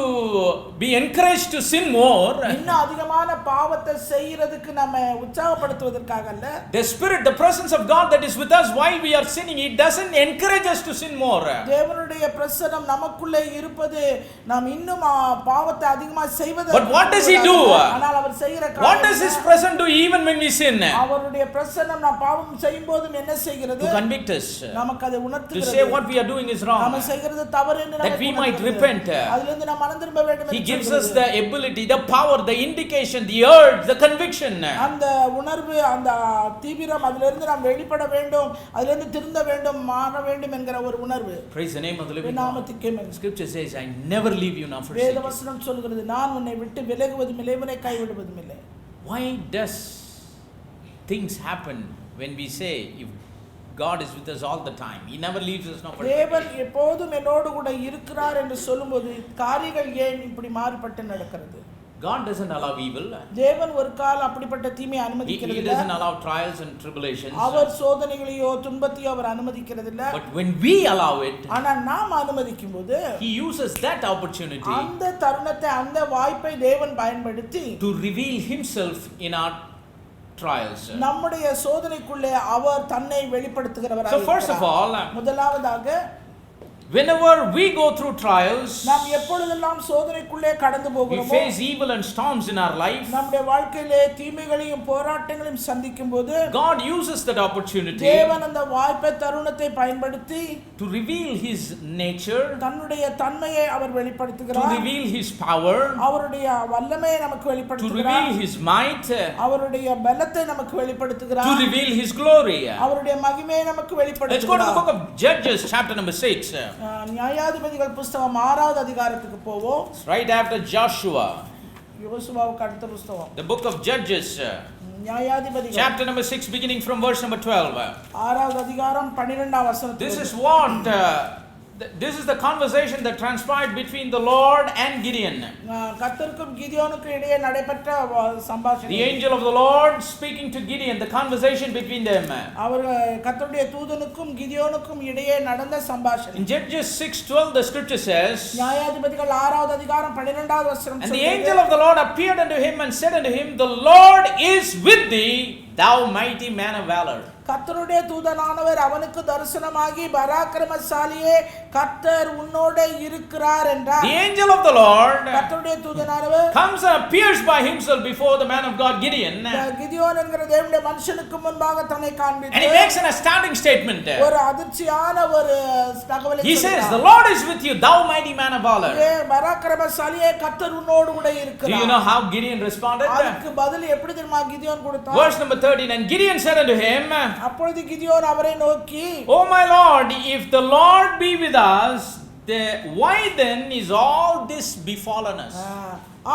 be encouraged to sin more. இன்னும் அதிகமான பாவத்தை செய்யிறதுக்கு நம்ம உற்சாகப்படுத்துவதற்காக அல்ல. The Spirit, the presence of God that is with us while we are sinning, it doesn't encourage us to sin more. தேவனுடைய பிரசன்னம் நமக்குள்ளே இருப்பது நாம் இன்னும் பாவத்தை அதிகமாக செய்வது. But what does he do? ஆனால் அவர் செய்கிற காரியம், What does his presence do even when we sin? அவருடைய பிரசன்னம் நாம் பாவம் செய்யும்போதும் என்ன செய்கிறது? To convict us. நமக்கு அதை உணர்த்துகிறது. To say what we are doing is wrong. நாம செய்கிறது தவறு என்று That we might repent. அதிலிருந்து நாம் மனம் திரும்ப வேண்டும் என்று He gives us the ability, the power, the indication, the urge, the conviction. அந்த உணர்வு, அந்த தீவிரம், அதிலிருந்து நாம் வெளிப்பட வேண்டும், அதிலிருந்து திருந்த வேண்டும், மாற வேண்டும் என்கிற ஒரு உணர்வு. Praise the name of the living God. Scripture says, I never leave you nor forsake you. வேதவசனம் சொல்கிறது, நான் உன்னை விட்டு விலகுவதும் இல்லை, உன்னை கைவிடுவதும் இல்லை. Why does things happen when we say if God is with us all the time, he never leaves us nor forsakes us? தேவன் எப்போதும் என்னோடு கூட இருக்கிறார் என்று சொல்லும்போது காரியங்கள் ஏன் இப்படி மாறுபட்டு நடக்கிறது? God doesn't allow evil. தேவன் ஒரு கால் அப்படிப்பட்ட தீமை He அனுமதிக்கிறதில்லை. doesn't allow trials and tribulations. Our சோதனைகளையோ துன்பத்தையோ our அனுமதிக்கிறதில்லை. But when we allow it, ஆனா நாம் அனுமதிக்கும்போது He uses that opportunity அந்த தருணத்தை அந்த வாய்ப்பை தேவன் பயன்படுத்தி to reveal Himself in our trials. நம்முடைய சோதனைக்குள்ளே அவர் தன்னை வெளிப்படுத்துகிறவராக So first of all, முதலாவதாக whenever we go through trials, நாம் எப்பொழுதெல்லாம் சோதனைக்குள்ளே கடந்து we போகிறோமோ, face evil and storms in our life, நம்முடைய வாழ்க்கையிலே தீமைகளையும் போராட்டங்களையும் சந்திக்கும்போது God uses that opportunity தேவன் அந்த வாய்ப்பை தருணத்தை பயன்படுத்தி to reveal His nature, தன்னுடைய தன்மையை அவர் to வெளிப்படுத்துகிறார். reveal His power, அவருடைய வல்லமையை நமக்கு to வெளிப்படுத்துகிறார். reveal His might, அவருடைய பலத்தை நமக்கு to வெளிப்படுத்துகிறார். reveal His glory. அவருடைய மகிமையை நமக்கு Let's go to the வெளிப்படுத்துகிறார். book of Judges, chapter number 6. நியாயாதிபதிகள் புஸ்தகம் 6வது அதிகாரத்துக்கு போவோம். Right after Joshua, யோசுவாவுக்கு அடுத்த புஸ்தகம் the book of Judges, நியாயாதிபதிகள் chapter number 6, beginning from verse number 12. 6வது அதிகாரம் 12ஆம் வசனம். This is what this is the conversation that transpired between the Lord and Gideon. கர்த்தருக்கும் கிதியோனுக்கும் இடையே நடைபெற்ற சம்பாஷணை. The angel of the Lord speaking to Gideon, the conversation between them. அவர் கர்த்தருடைய தூதனுக்கும் கிதியோனுக்கும் இடையே நடந்த சம்பாஷணை. In Judges 6:12 the scripture says, நியாயாதிபதிகள் 6வது அதிகாரம் 12வது வசனம் and the சொல்கிறது, angel of the Lord appeared unto him and said unto him, the Lord is with thee, thou mighty man of valor. கர்த்தருடைய தூதனானவர் அவனுக்கு தரிசனமாகி பராக்கிரமசாலியே கர்த்தர் உன்னோட இருக்கிறார் என்றார். The angel of the Lord கர்த்தருடைய தூதனானவர் comes and appears by himself before the man of God Gideon, Gideon என்கிற தேவனுடைய மனுஷனுக்கு முன்பாக தன்னை and he காண்பித்து makes an astounding statement. ஒரு அதிர்ச்சியான ஒரு தகவலை He says, the சொல்கிறார். Lord is with you, thou mighty man of valor. பராக்கிரமசாலியே கர்த்தர் உன்னோடு கூட Do you இருக்கிறார். know how Gideon responded? அதுக்கு பதில் எப்படி தெரியுமா கிதியோன் கொடுத்தான்? Verse number 13, and Gideon said unto him, அப்பொழுது கிதியோன் அவரை நோக்கி, O my Lord, if the Lord be with us, why then is all this befallen us?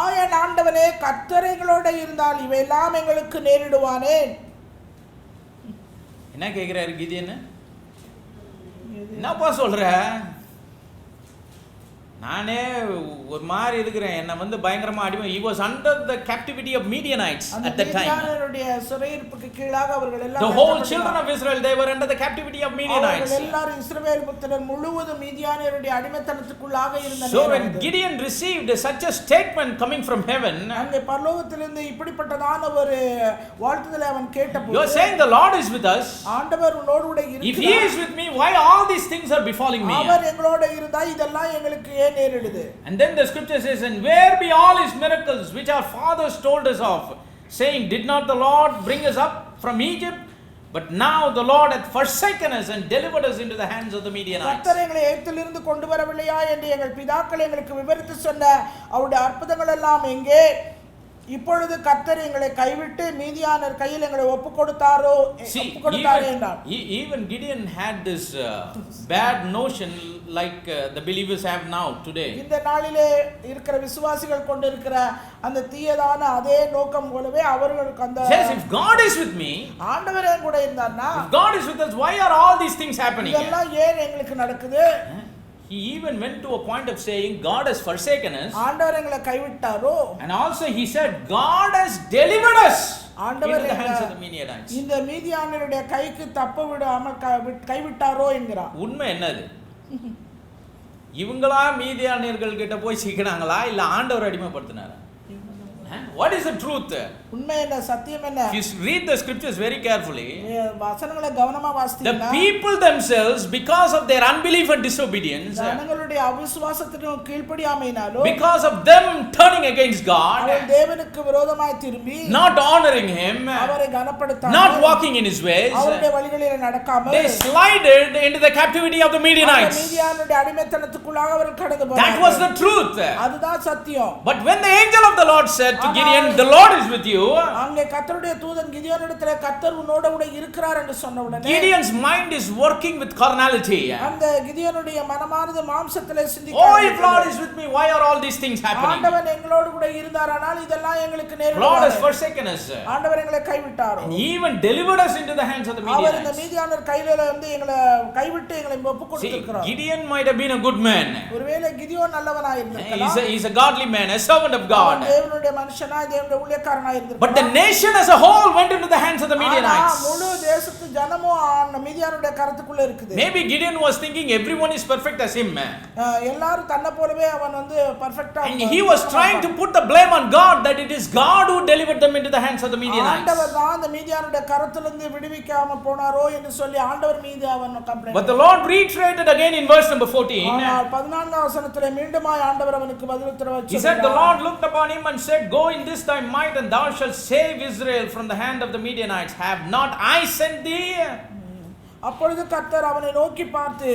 Ayan ஆண்டவனே கர்த்தர் எங்களோட இருந்தால் இவையெல்லாம் எங்களுக்கு நேரிடுவானே. என்ன கேக்குறாரு கிதியன்? என்னப்பா சொல்ற? நானே ஒரு மாதிரி இருக்கிறேன், என்ன வந்து பயங்கரமா அடிமை. He was under the captivity of Midianites at that time. மிதியானியருடைய சிறையிருப்புக்கு கீழாக அவர்கள் எல்லாம் The whole children of Israel, they were under the captivity of Midianites. அவர்கள் எல்லாரும் இஸ்ரவேல் புத்திரர் முழுவதும் மிதியானியருடைய அடிமைத்தனத்துக்குள்ளாக இருந்த So நேரம் when அது. Gideon received such a statement coming from heaven, அங்கே பரலோகத்திலிருந்து இப்படிப்பட்டதான ஒரு வாழ்த்துதலை அவன் you are கேட்டபோது, saying the Lord is with us. ஆண்டவர் உன்னோடு கூட If He இருக்கிறார். is with me, why all these things are befalling me? அவர் எங்களோட இருந்தா இதெல்லாம் எங்களுக்கு ஏன் நேரிடுது? And then the scripture says, and where be all His miracles which our fathers told us of, saying, did not the Lord bring us up from Egypt? But now the Lord hath forsaken us and delivered us into the hands of the Midianites. கர்த்தர் எங்களை எகிப்திலிருந்து கொண்டு வரவில்லையா என்று எங்கள் பிதாக்கள் எங்களுக்கு விவரித்து சொன்ன அவருடைய அற்புதங்கள் எல்லாம் எங்கே? இப்பொழுது கர்த்தர் எங்களை கைவிட்டு மீதியானர் கையில் எங்களை ஒப்பு கொடுத்தாரோ என்றார். Even Gideon had this bad notion like the believers have now today. இந்த நாளிலே இருக்கிற விசுவாசிகள் கொண்டிருக்கிற அந்த தீயதான அதே நோக்கம் போலவே அவர்களுக்கு அந்த says, if God is with me, ஆண்டவர் என் கூட இருந்தார்னா, if God is with us, why are all these things happening? இதெல்லாம் ஏன் எங்களுக்கு நடக்குது? He even went to a point of saying, God has forsaken us. ஆண்டவர் எங்களை கைவிட்டாரோ? And also he said, God has delivered us into ஆண்டவர் the hands of the Midianites. இந்த மீதியானருடைய கைக்கு தப்ப விடாமல் கைவிட்டாரோ என்கிறார். உண்மை என்னது? இவங்களா மீதியானியர்கள் கிட்ட போய் சிக்கினாங்களா இல்ல ஆண்டவர் அடிமைப்படுத்தினாரா? What is the truth? உண்மை என்ன, சத்தியம் என்ன? If you read the scriptures very carefully, வசனங்களை கவனமா வாசித்தீங்கன்னா, the people themselves, because of their unbelief and disobedience, ஜனங்களுடைய அவிசுவாசத்திலும் கீழ்ப்படியாமையினாலும், because of them turning against God, அவர்கள் தேவனுக்கு விரோதமாய் திரும்பி, not honoring Him, அவரை கனப்படுத்தாமல், not walking in His ways, அவருடைய வழிகளிலே நடக்காமல், they slided into the captivity of the Midianites. மீதியானுடைய அடிமைத்தனத்துக்குள்ளாக அவர்கள் கடந்து போனார்கள். That was the truth. அதுதான் சத்தியம். But when the angel of the Lord said to Gideon, "The Lord is with you." அங்கே கர்த்தருடைய தூதன் கிதியோனிடத்திலே கர்த்தர் உன்னோடு கூட இருக்கிறார் என்று சொன்ன உடனே Gideon's mind is working with carnality. அந்த கிதியோனுடைய மனமானது மாம்சத்திலே "Oh, சிந்திக்க if Lord is with me, why are all these things happening? ஆண்டவன் எங்களோடு கூட இருந்தாரானால் இதெல்லாம் எங்களுக்கு Lord has நேரிடும் forsaken us. ஆண்டவர் எங்களை கைவிட்டார் And he even delivered us into the hands of the அவர் இந்த Midianites." மீதியானர் கையில வந்து எங்களை கைவிட்டு எங்களை ஒப்புக் See, கொடுத்திருக்கிறார் Gideon might have been a good man. ஒருவேளை கிதியோன் நல்லவனாய் இருந்திருக்கலாம் He's a godly man, a servant of God. தேவனுடைய மனுஷனாய் தேவனுடைய ஊழியக்காரனாய் But the இருந்திருக்கலாம் nation as a whole went into the hands of the Midianites. முழு தேசத்து ஜனமும் அந்த மீதியானுடைய கரத்துக்குள்ள இருக்குது. Maybe Gideon was thinking everyone is perfect as him. எல்லாரும் தன்னை போலவே அவன் வந்து பெர்ஃபெக்ட்டா And he was trying to put the blame on God, that it is God who delivered them into the hands of the Midianites. ஆண்டவர் தான் அந்த மீதியானுடைய கரத்திலிருந்து விடுவிக்காம போனாரோ என்று சொல்லி ஆண்டவர் மீது அவன் complaint. But the Lord reiterated again in verse number 14. 14ஆம் வசனத்திலே மீண்டுமாய் ஆண்டவர் அவனுக்கு பதிலுத்தர வச்சார். He said, "The Lord looked upon him and said, Go in this thy might, and thou shalt save Israel from the hand of the Midianites. Have not I sent thee?" அப்பொழுது கர்த்தர் அவனை நோக்கி பார்த்து,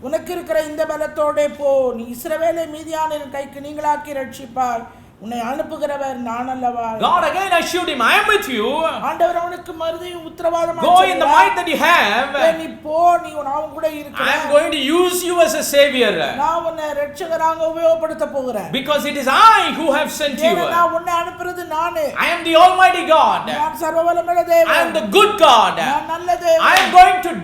உனக்கு இருக்கிற இந்த பலத்தோடே போ, நீ இஸ்ரவேலை மீதியானின் கைக்கு நீங்களாக்கி ரட்சிப்பாய், உன்னை அனுப்புகிறவர் நான் அல்லவா. God again assured him, "I am with you. ஆண்டவர் அவனுக்கு மறுபடியும் உத்தரவாதம் Go in the might that you have. நீ போ, நீ நான் கூட I இருக்கிறேன். am going to use you as a savior. நான் உன்னை இரட்சகராக உபயோகப்படுத்த போகிறேன். Because it is I who have sent you. நான் உன்னை அனுப்புறது நானே. I am the Almighty God. நான் சர்வவல்லமையுள்ள தேவன். I am the good God. நான் நல்ல தேவன். I am going to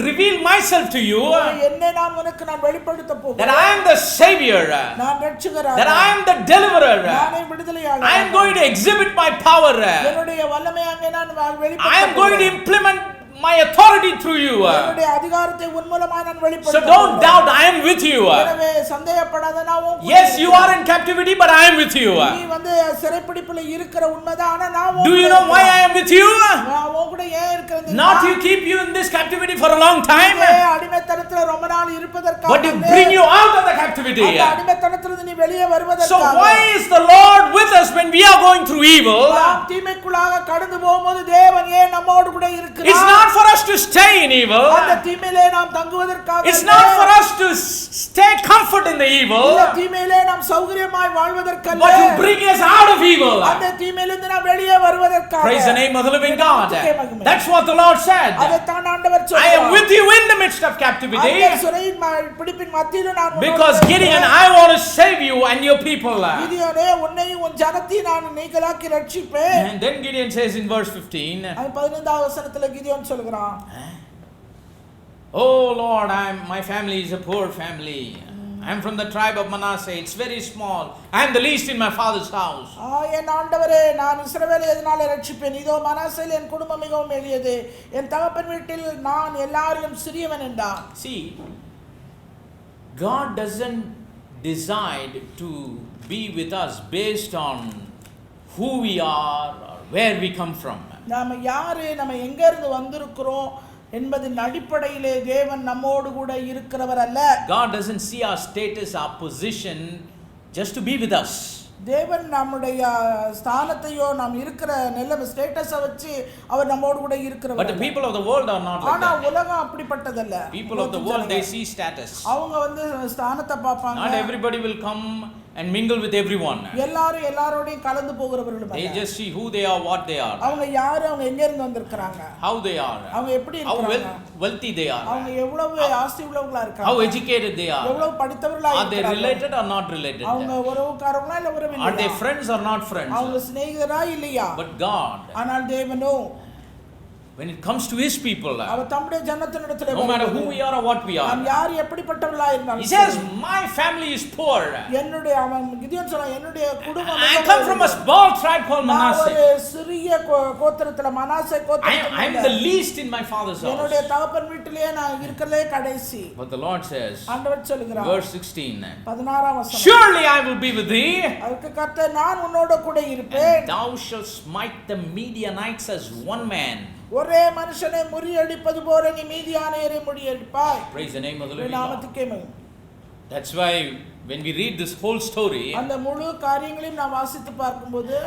reveal myself to you. என்னை நான் உனக்கு நான் வெளிப்படுத்த போகிறேன். That I am the savior. நான் இரட்சகராக. That I am the deliverer. நானே விடுதலையாளர். I am going to exhibit my power. என்னுடைய வல்லமையை அங்கே நான் வெளிப்படுத்த I am going to implement my authority through you. என்னுடைய அதிகாரத்தை உன் மூலமாக நான் So வெளிப்படுத்த. don't doubt, I am with you. எனவே சந்தேகப்படாத நான் உன் கூட Yes, you are in captivity, but I am with you. நீ வந்து சிறைப்பிடிப்புல இருக்கிற உண்மைதான், ஆனா நான் உன் Do you கூட know why I இருக்கிறேன். am with you? நான் உன் கூட ஏன் இருக்கிறேன்? Not to keep you in this captivity for a long time, அடிமைத்தனத்துல ரொம்ப நாள் இருப்பதற்காக, but to bring you out of the captivity. அந்த அடிமைத்தனத்திலிருந்து நீ வெளியே So வருவதற்காக. why is the Lord with us when we are going through evil? நாம் தீமைக்குள்ளாக கடந்து போகும்போது தேவன் ஏன் நம்மோடு கூட இருக்கிறார்? It's not for us to stay in evil. அந்த தீமையிலே நாம் தங்குவதற்காக. It's not for us to stay comfort in the evil, இந்த தீமையிலே நாம் சௌகரியமாய் வாழ்வதற்கல்ல, but to bring us out of evil. அந்த தீமையிலிருந்து நாம் வெளியே வருவதற்காக. Praise the name of the living God. மகிமை. That's what the Lord said. அதைத்தான் ஆண்டவர் I சொல்றார். am with you in the midst of captivity. அந்த சிறையின் பிடிப்பின் மத்தியில நான் உன்னோடு Because Gideon, இருக்கிறேன். I want to save you and your people. கிதியோனே, உன்னையும் உன் ஜனத்தையும் நான் நீங்களாக்கி ரட்சிப்பேன். And then Gideon says in verse 15, அது 15வது வசனத்துல கிதியோன் சொல்கிறான், "Oh Lord, my family is a poor family. I am from the tribe of Manasseh. It's very small. I am the least in my father's house." என் ஆண்டவரே, நான் இஸ்ரவேலை எதனால ரட்சிப்பேன்? இதோ மனாசேயில் என் குடும்பம் மிகவும் எளியது, என் தகப்பன் வீட்டில் நான் எல்லாரிலும் சிறியவன் என்றான். See, God doesn't decide to be with us based on who we are or where we come from. நாம யாரு, நம்ம எங்க இருந்து வந்திருக்கிறோம் என்பதின் அடிப்படையிலே தேவன் நம்மோடு கூட இருக்கிறவர் அல்ல. God doesn't see our status, our position just to be with us. தேவன் நம்முடைய ஸ்தானத்தையோ நாம் இருக்கிற நிலைமை ஸ்டேட்டஸை வச்சு அவர் நம்மோடு கூட இருக்கிறவர். But the people of the world are not like ஆனா that. உலகம் அப்படிப்பட்டதல்ல. People of the world, they see status. அவங்க வந்து ஸ்தானத்தை பார்ப்பாங்க. Not everybody will come and mingle with everyone. எல்லாரும் எல்லாரோடையும் கலந்து போகிறவர்கள் They அல்ல. just see who they are, what they are, அவங்க யாரு, அவங்க எங்க இருந்து வந்திருக்காங்க, how they are, அவங்க எப்படி how இருக்காங்க, wealthy they அவங்க are, எவ்வளவு ஆஸ்தி உள்ளவங்களா how இருக்காங்க, educated they are, எவ்வளவு படித்தவர்களா are they இருக்காங்க, related or not related, அவங்க உறவுக்காரங்களா இல்ல are they உறவினர்களா, friends or not friends. அவங்க சிநேகிதரா இல்லையா. But God, ஆனால் தேவனோ when it comes to His people, அவர் தம்முடைய ஜனத்தினிடத்திலே no matter who we are or what we நாம் are, யார் எப்படிப்பட்டவர்களா இருந்தாலும் He says, "My family is poor. என்னுடைய அவன் கிதியோன் சொல்றான், என்னுடைய குடும்பம் I come from a small tribe called நான் ஒரு Manasseh. சிறிய கோத்திரத்துல Manasseh I am the least in my father's என்னுடைய house." தகப்பன் வீட்டிலேயே நான் இருக்கறதே கடைசி. But the Lord says, ஆண்டவர் சொல்கிறார், verse 16, 16ஆம் வசனம், "Surely I will be with thee, அதுக்கு கர்த்தர் நான் உன்னோட கூட இருப்பேன், and thou shalt smite the Midianites as one man." ஒரே மனுஷனை முறியடிப்பது போல நீ மீதியானியரை முறியடிப்பாய். Praise the name of the living God. நாமத்துக்கே மகிமை. That's why when we read this whole story, அந்த முழு காரியங்களையும் நாம் வாசித்து பார்க்கும்போது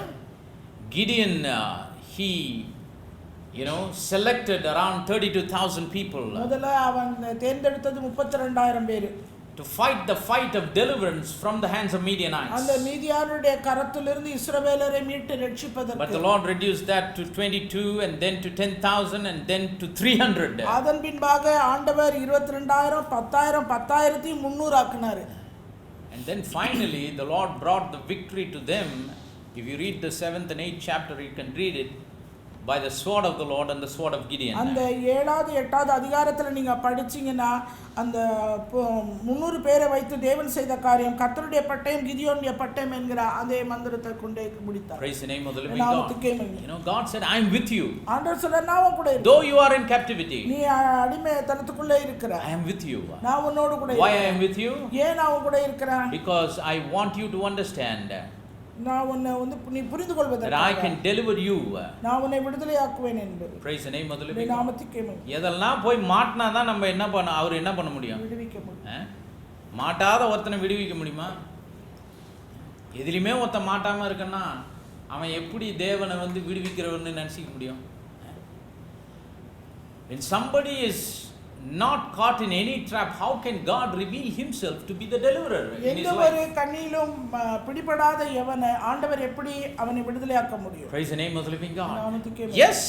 Gideon, he selected around 32,000 people முதல்ல அவன் தேர்ந்தெடுத்தது 32,000 பேர் to fight the fight of deliverance from the hands of Midianites. அந்த மீதியானுடைய கரத்திலிருந்து இஸ்ரவேலரை மீட்டு ரட்சிப்பதற்கு. But the Lord reduced that to 22 and then to 10,000 and then to 300. அதன் பின்பாக ஆண்டவர் 22,000 10,000 10,300 ஆக்கினார். And then finally the Lord brought the victory to them. If you read the 7th and 8th chapter, you can read it, by the sword of the Lord and the sword of Gideon. அந்த 7வது 8வது அதிகாரத்துல நீங்க படிச்சீங்கன்னா அந்த 300 பேரை வைத்து தேவன் செய்த காரியம் கர்த்தருடைய பட்டயம் கிதியோனுடைய பட்டயம் என்கிற அதே மந்திரத்தை கொண்டே முடித்தார். Praise the name of the living God. You know, God said, I am with you. ஆண்டவர் சொல்றார் நான் உன் கூட இருக்கேன். Though you are in captivity, நீ அடிமைத்தனத்துக்குள்ள இருக்கிற, I am with you. நான் உன்னோடு கூட இருக்கேன். Why I am with you? ஏன் நான் உன் கூட இருக்கிறேன்? Because I want you to understand நான் உன்னை நீ புரிந்து கொள்வதற்காக that I can deliver you. நான் உன்னை விடுதலையாக்குவேன் என்பது. Praise the name of the living God. நாமத்துக்கே மகிமை. எதெல்லாம் போய் மாட்டினா தான் நம்ம என்ன பண்ண அவர் என்ன பண்ண முடியும்? விடுவிக்க முடியும். மாட்டாத ஒருத்தனை விடுவிக்க முடியுமா? எதிலுமே ஒருத்தன் மாட்டாம இருக்கன்னா அவன் எப்படி தேவனை வந்து விடுவிக்கிறவன்னு நினைச்சிக்க முடியும்? When somebody is not caught in any trap, how can God reveal himself to be the deliverer in his life? எந்த ஒரு கண்ணியிலும் பிடிபடாத எவனை ஆண்டவர் எப்படி அவனை விடுதலையாக்க முடியும்? Praise the name of the living God. Yes,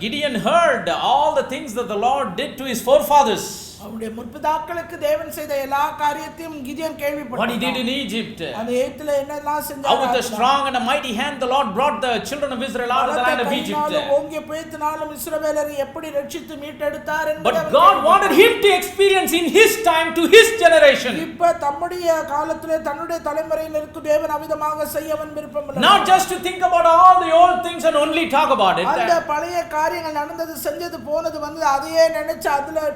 Gideon heard all the things that the Lord did to his forefathers. அவருடைய முற்பிதாக்களுக்கு தேவன் செய்த எல்லா காரியத்தையும் Gideon கேள்விப்பட்டான். What he did in Egypt. அந்த எகிப்திலே என்னெல்லாம் செஞ்சார்? How with a strong and a mighty hand the Lord brought the children of Israel out of the land of Egypt. ஓங்கிய புயத்தினாலும் இஸ்ரவேலரை எப்படி ரட்சித்து மீட்டெடுத்தார் என்பதை But God wanted him to experience in his time to his generation. இப்ப தம்முடைய காலத்திலே தன்னுடைய தலைமுறையினருக்கு தேவன் அவிதமாக செய்யவன் விருப்பமில்லை. Not just to think about all the old things and only talk about it. அந்த பழைய காரியங்கள் நடந்தது செஞ்சது போனது வந்து அதையே நினைச்சு அதுல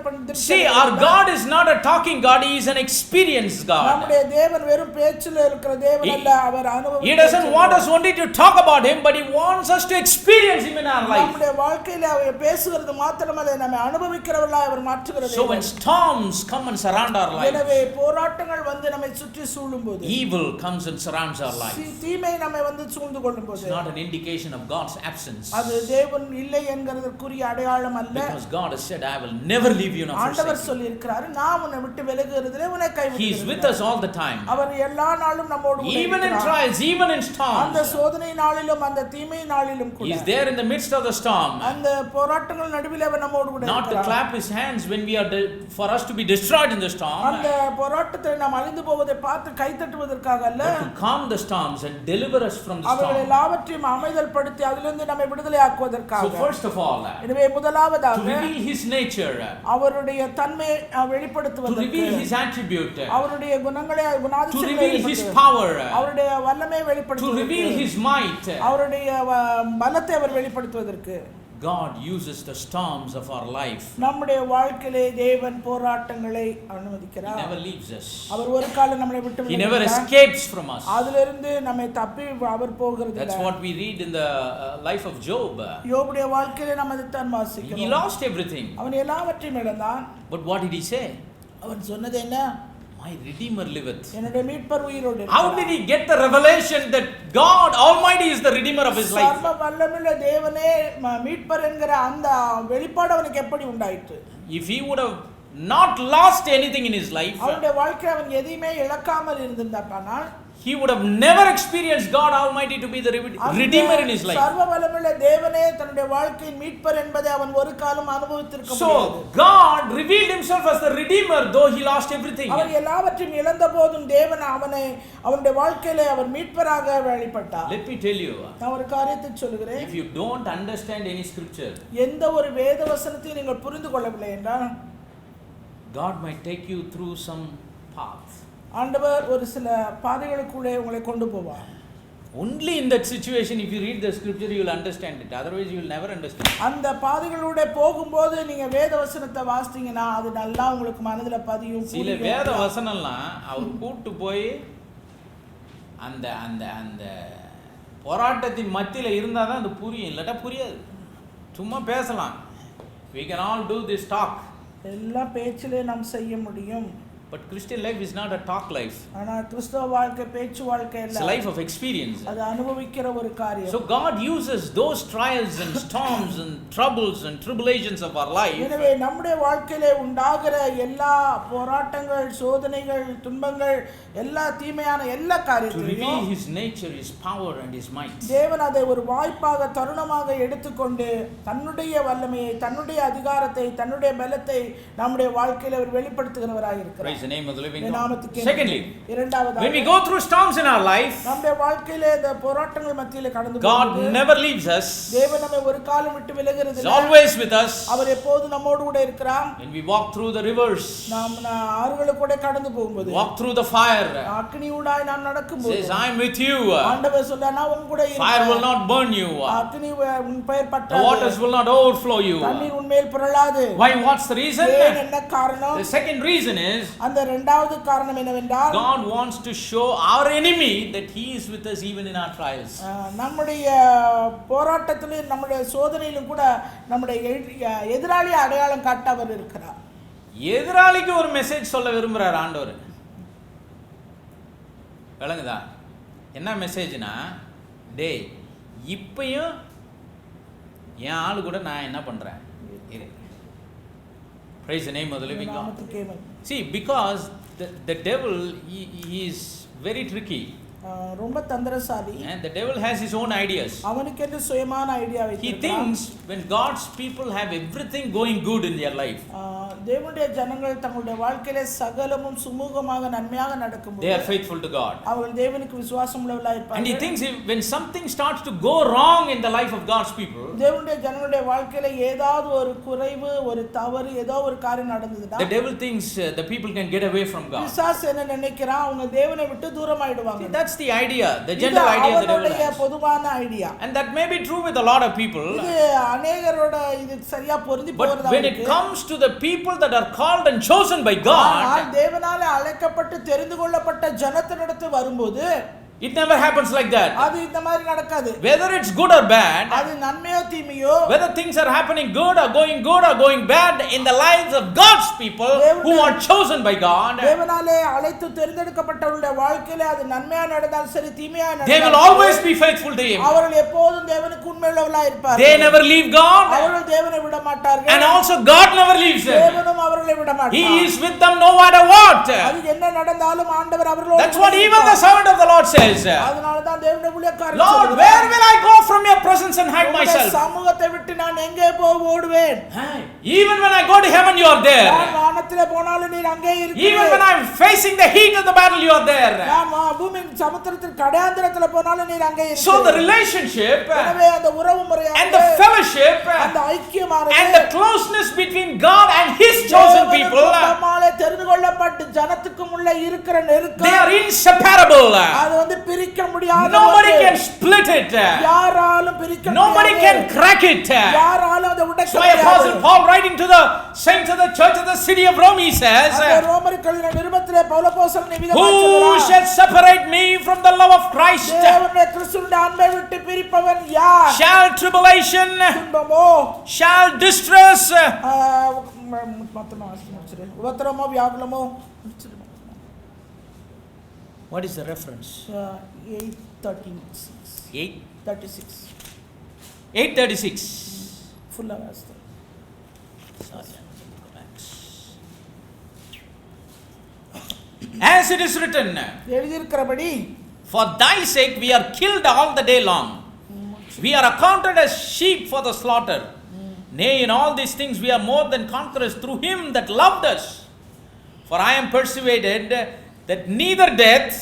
See, our God is not a talking God, he is an experienced God. நம்முடைய தேவன் வெறும் பேச்சில இருக்கிற தேவன் அல்ல, அவர் அனுபவம். He doesn't want us only to talk about him, but he wants us to experience him in our life. நம்முடைய வாழ்க்கையில அவர் பேசுகிறது மாத்திரமல்ல, நம்மை அனுபவிக்கிறவர்களாய் அவர் மாற்றுகிறார். So when storms come and surround our life, எனவே போராட்டங்கள் வந்து நம்மை சுற்றி சூழும்போது, evil comes and surrounds our life, தீமை நம்மை வந்து சூழ்ந்து கொள்ளும்போது, it's not an indication of God's absence. அது தேவன் இல்லை என்கிறதற்குரிய அடையாளம் அல்ல. Because God has said, I will never leave you nor forsake you. சொல்லி இருக்கிறார், நான் உன்னை விட்டு விலகுகிறதிலே உன்னை கைவிடுகிறேன். He is with us all the time. அவர் எல்லா நாளும் நம்மோடு கூட Even in trials, even in storms. அந்த சோதனை நாளிலும் அந்த தீமை நாளிலும் கூட. He is there in the midst of the storm. அந்த போராட்டங்கள் நடுவில் அவர் நம்மோடு கூட இருக்கிறார். Not to clap his hands when we are for us to be destroyed in the storm. அந்த போராட்டத்தில் நாம் அழிந்து போவதை பார்த்து கை தட்டுவதற்காக அல்ல. But to calm the storms and deliver us from the storm. அவர்கள் எல்லாவற்றையும் அமைதல்படுத்தி அதிலிருந்து நம்மை விடுதலையாக்குவதற்காக. So first of all, எனவே முதலாவதாக to reveal his nature. அவருடைய தன்மையை வெளிப்படுத்துவதற்கு, to reveal his attribute, அவருடைய குணங்களை to reveal his power, அவருடைய வல்லமையை வெளிப்படுத்துவதற்கு, to reveal his might, அவருடைய பலத்தை அவர் வெளிப்படுத்துவதற்கு God uses the storms of our life. நம்முடைய வாழ்க்கையிலே தேவன் போராட்டங்களை அனுமதிக்கிறார். He never leaves us. அவர் ஒரு காலம் நம்மை விட்டு He never escapes from us. அதிலிருந்து நம்மை தப்பி அவர் போகிறது. That's what we read in the life of Job. யோபுடைய வாழ்க்கையிலே நாம் அதைத்தான் வாசிக்கிறோம். He lost everything. அவன் எல்லாவற்றையும் இழந்தான். But what did he say? அவன் சொன்னது என்ன? My Redeemer liveth. என்னுடைய மீட்பர் உயிரோடு இருக்கிறார். How did he get the revelation that God Almighty is the Redeemer of his life? சர்வ வல்லமையுள்ள தேவனே மீட்பர் என்கிற அந்த வெளிப்பாடு அவனுக்கு எப்படி உண்டாயிற்று? If he would have not lost anything in his life, அவனுடைய வாழ்க்கையில் அவன் எதையுமே இழக்காமல் இருந்திருந்தானால், he would have never experienced God Almighty to be the Redeemer in his life. சர்வ வல்லமையுள்ள தேவனே தன்னுடைய வாழ்க்கையின் மீட்பர் என்பதை அவன் ஒரு காலம் அனுபவித்திருக்க முடியாது. So God revealed himself as the Redeemer though he lost everything. அவன் எல்லாவற்றையும் இழந்த போதும் தேவன் அவனுடைய வாழ்க்கையிலே அவர் மீட்பராக வெளிப்பட்டார். Let me tell you, நான் ஒரு காரியத்தை சொல்கிறேன். if you don't understand any scripture, எந்த ஒரு வேத வசனத்தையும் நீங்கள் புரிந்து கொள்ளவில்லை என்றால், God might take you through some path. ஆண்டவர் ஒரு சில பாதைகளுக்குள்ளே உங்களை கொண்டு போவார். Only in that situation, if you read the scripture, you will understand it. Otherwise, you will never understand. அந்த பாதைகளோட போகும்போது நீங்க வேத வசனத்தை வாசித்தீங்கன்னா அது நல்லா உங்களுக்கு மனதில பதியும். சில வேத வசனம்லாம் அவர் கூட்டி போய் அந்த அந்த அந்த போராட்டத்தின் மத்தியில இருந்தா தான் அது புரியும், இல்லட்டா புரியாது. சும்மா பேசலாம். We can all do this talk. எல்லா பேச்சிலே நாம் செய்ய முடியும். But Christian life is not a talk life. ஆனா கிறிஸ்தவ வாழ்க்கை பேச்சு வாழ்க்கை It's இல்ல. a life of experience. அது அனுபவிக்கிற ஒரு காரியம். So God uses those trials and storms and troubles and tribulations of our life. எனவே நம்முடைய வாழ்க்கையிலே உண்டாகிற எல்லா போராட்டங்கள், சோதனைகள், துன்பங்கள், எல்லா தீமையான எல்லா To காரியத்தையும் reveal His nature, His power and His might. தேவன் அதை ஒரு வாய்ப்பாக தருணமாக எடுத்துக்கொண்டு தன்னுடைய வல்லமையை, தன்னுடைய அதிகாரத்தை, தன்னுடைய பலத்தை நம்முடைய வாழ்க்கையில அவர் வெளிப்படுத்துகிறவராக இருக்கிறார். Praise the name of the living God. நாமத்துக்கு Secondly, இரண்டாவதாக when we go through storms in our life, நம்முடைய வாழ்க்கையிலே இந்த போராட்டங்கள் மத்தியிலே கடந்து God போகும்போது never leaves us. தேவன் நம்மை ஒரு காலம் விட்டு விலகுறது He's இல்லை. always with us. அவர் எப்போதும் நம்மோடு கூட இருக்கிறார். When we walk through the rivers, நாம் ஆறுகளுக்கு கூட கடந்து போகும்போது, walk through the fire, அக்னியூடாய் நாம் நடக்கும்போது, says, I am with you. ஆண்டவர் சொல்றார், நான் உங்க கூட இருக்கிறேன். Fire will not burn you. அக்னி உன் பெயர் The பற்றாது. waters will not overflow you. தண்ணீர் உன்மேல் புரளாது. Why? What's the reason? ஏன் என்ன காரணம்? The second reason is அந்த இரண்டாவது காரணம் என்னவென்றால், God wants to show our enemy that He is with us even in our trials. நம்முடைய போராட்டத்திலும் நம்முடைய சோதனையிலும் கூட நம்முடைய எதிராளியை அடையாளம் காட்ட அவர் இருக்கிறார். எதிராளிக்கு ஒரு மெசேஜ் சொல்ல விரும்புறார் ஆண்டவர். விளங்குதா? என்ன மெசேஜ்னா, டேய் இப்பயும் என் ஆளு கூட நான் என்ன பண்றேன்? Praise the name of the living God. See, because the devil he is very tricky. ரொம்ப தந்திரசாலி. And the devil has his own ideas. அவனுக்கென்று சுயமான ஐடியா வைத்திருக்கிறான். He thinks when God's people have everything going good in their life, தேவனுடைய ஜனங்கள் தங்களுடைய வாழ்க்கையிலே சகலமும் சுமூகமாக நன்மையாக நடக்கும்போது they are faithful to God. அவர்கள் தேவனுக்கு விசுவாசம் உள்ளவர்களாக இருப்பார்கள். And he thinks when something starts to go wrong in the life of God's people, தேவனுடைய ஜனங்களுடைய வாழ்க்கையில ஏதாவது ஒரு குறைவு, ஒரு தவறு, ஏதோ ஒரு காரியம் நடந்ததுன்னா, the devil thinks the people can get away from God. பிசாசு என்ன நினைக்கிறான்? அவங்க தேவனை விட்டு தூரமாயிடுவாங்க. That's the idea, the general idea the devil has. பொதுவான idea. And that may be true with a lot of people. இது अनेகரோட இது சரியா பொருந்தி போறதா இருக்கு. But when it comes to the people that are called and chosen by God, தேவனாலே அழைக்கப்பட்டு தெரிந்து கொள்ளப்பட்ட ஜனத்தினிடத்து வரும்போது, it never happens like that. அது இந்த மாதிரி நடக்காது. Whether it's good or bad, அது நன்மையோ தீமையோ, whether things are happening good or going bad in the lives of God's people who are chosen by God, தேவனாலே அழைத்து தெரிந்தெடுக்கப்பட்டவர்களுடைய வாழ்க்கையில அது நன்மையா நடந்தாலும் சரி, தீமையா நடந்தாலும் they will always be faithful to Him. அவர்கள் எப்போதும் தேவனுக்கு உண்மையுள்ளவர்களாக இருப்பார்கள். They never leave God, அவர்கள் தேவனை விட மாட்டார்கள். and also God never leaves them. தேவனும் அவர்களை விட மாட்டார். He is with them no matter what. அது என்ன நடந்தாலும் ஆண்டவர் அவர்களோடு. That's what even the servant of the Lord says. அதனால தான் தேவனுடைய ஊழியக்காரர் Lord, where will I go from your presence and hide myself? சமூகத்தை விட்டு நான் எங்கே போய் ஓடுவேன்? Even when I go to heaven, you are there. நான் வானத்திலே போனாலும் நீர் அங்கே இருக்கிறீர். Even when I am facing the heat of the battle, you are there. நான் பூமியின் சமுத்திரத்தில் கடையாந்திரத்தில் போனாலும் நீர் அங்கே இருக்கிறீர். So the relationship எனவே அந்த உறவு முறையானது, and the fellowship அந்த ஐக்கியமானது, and the closeness between God and His chosen people, தம்மாலே தெரிந்து கொள்ளப்பட்ட ஜனத்துக்கும் உள்ள இருக்கிற நெருக்கம், they are inseparable. அது பிரிக்க முடியாத. Nobody can split it. யாராலும் பிரிக்க முடியாது. Nobody can crack it. யாராலும் அதை உடைக்க So முடியாது. Apostle Paul, writing to the saints of the church of the city of Rome, he says, ரோமர்கள் நிருபத்திலே பவுல் அப்போஸ்தலன் நிவிதமாக who சொல்கிறார், shall separate me from the love of Christ? தேவனுடைய கிறிஸ்துவின் அன்பை விட்டு பிரிப்பவன் யார்? Shall tribulation, துன்பமோ, shall distress, மொத்தமா முடிச்சிரு, உபத்திரமோ, வியாகுலமோ, what is the reference? 8:36. ஃபுல்லா வாசித்து. As it is written, எழுதியிருக்கிறபடி, for thy sake we are killed all the day long. We are accounted as sheep for the slaughter. Nay, in all these things we are more than conquerors through Him that loved us. For I am persuaded that neither death,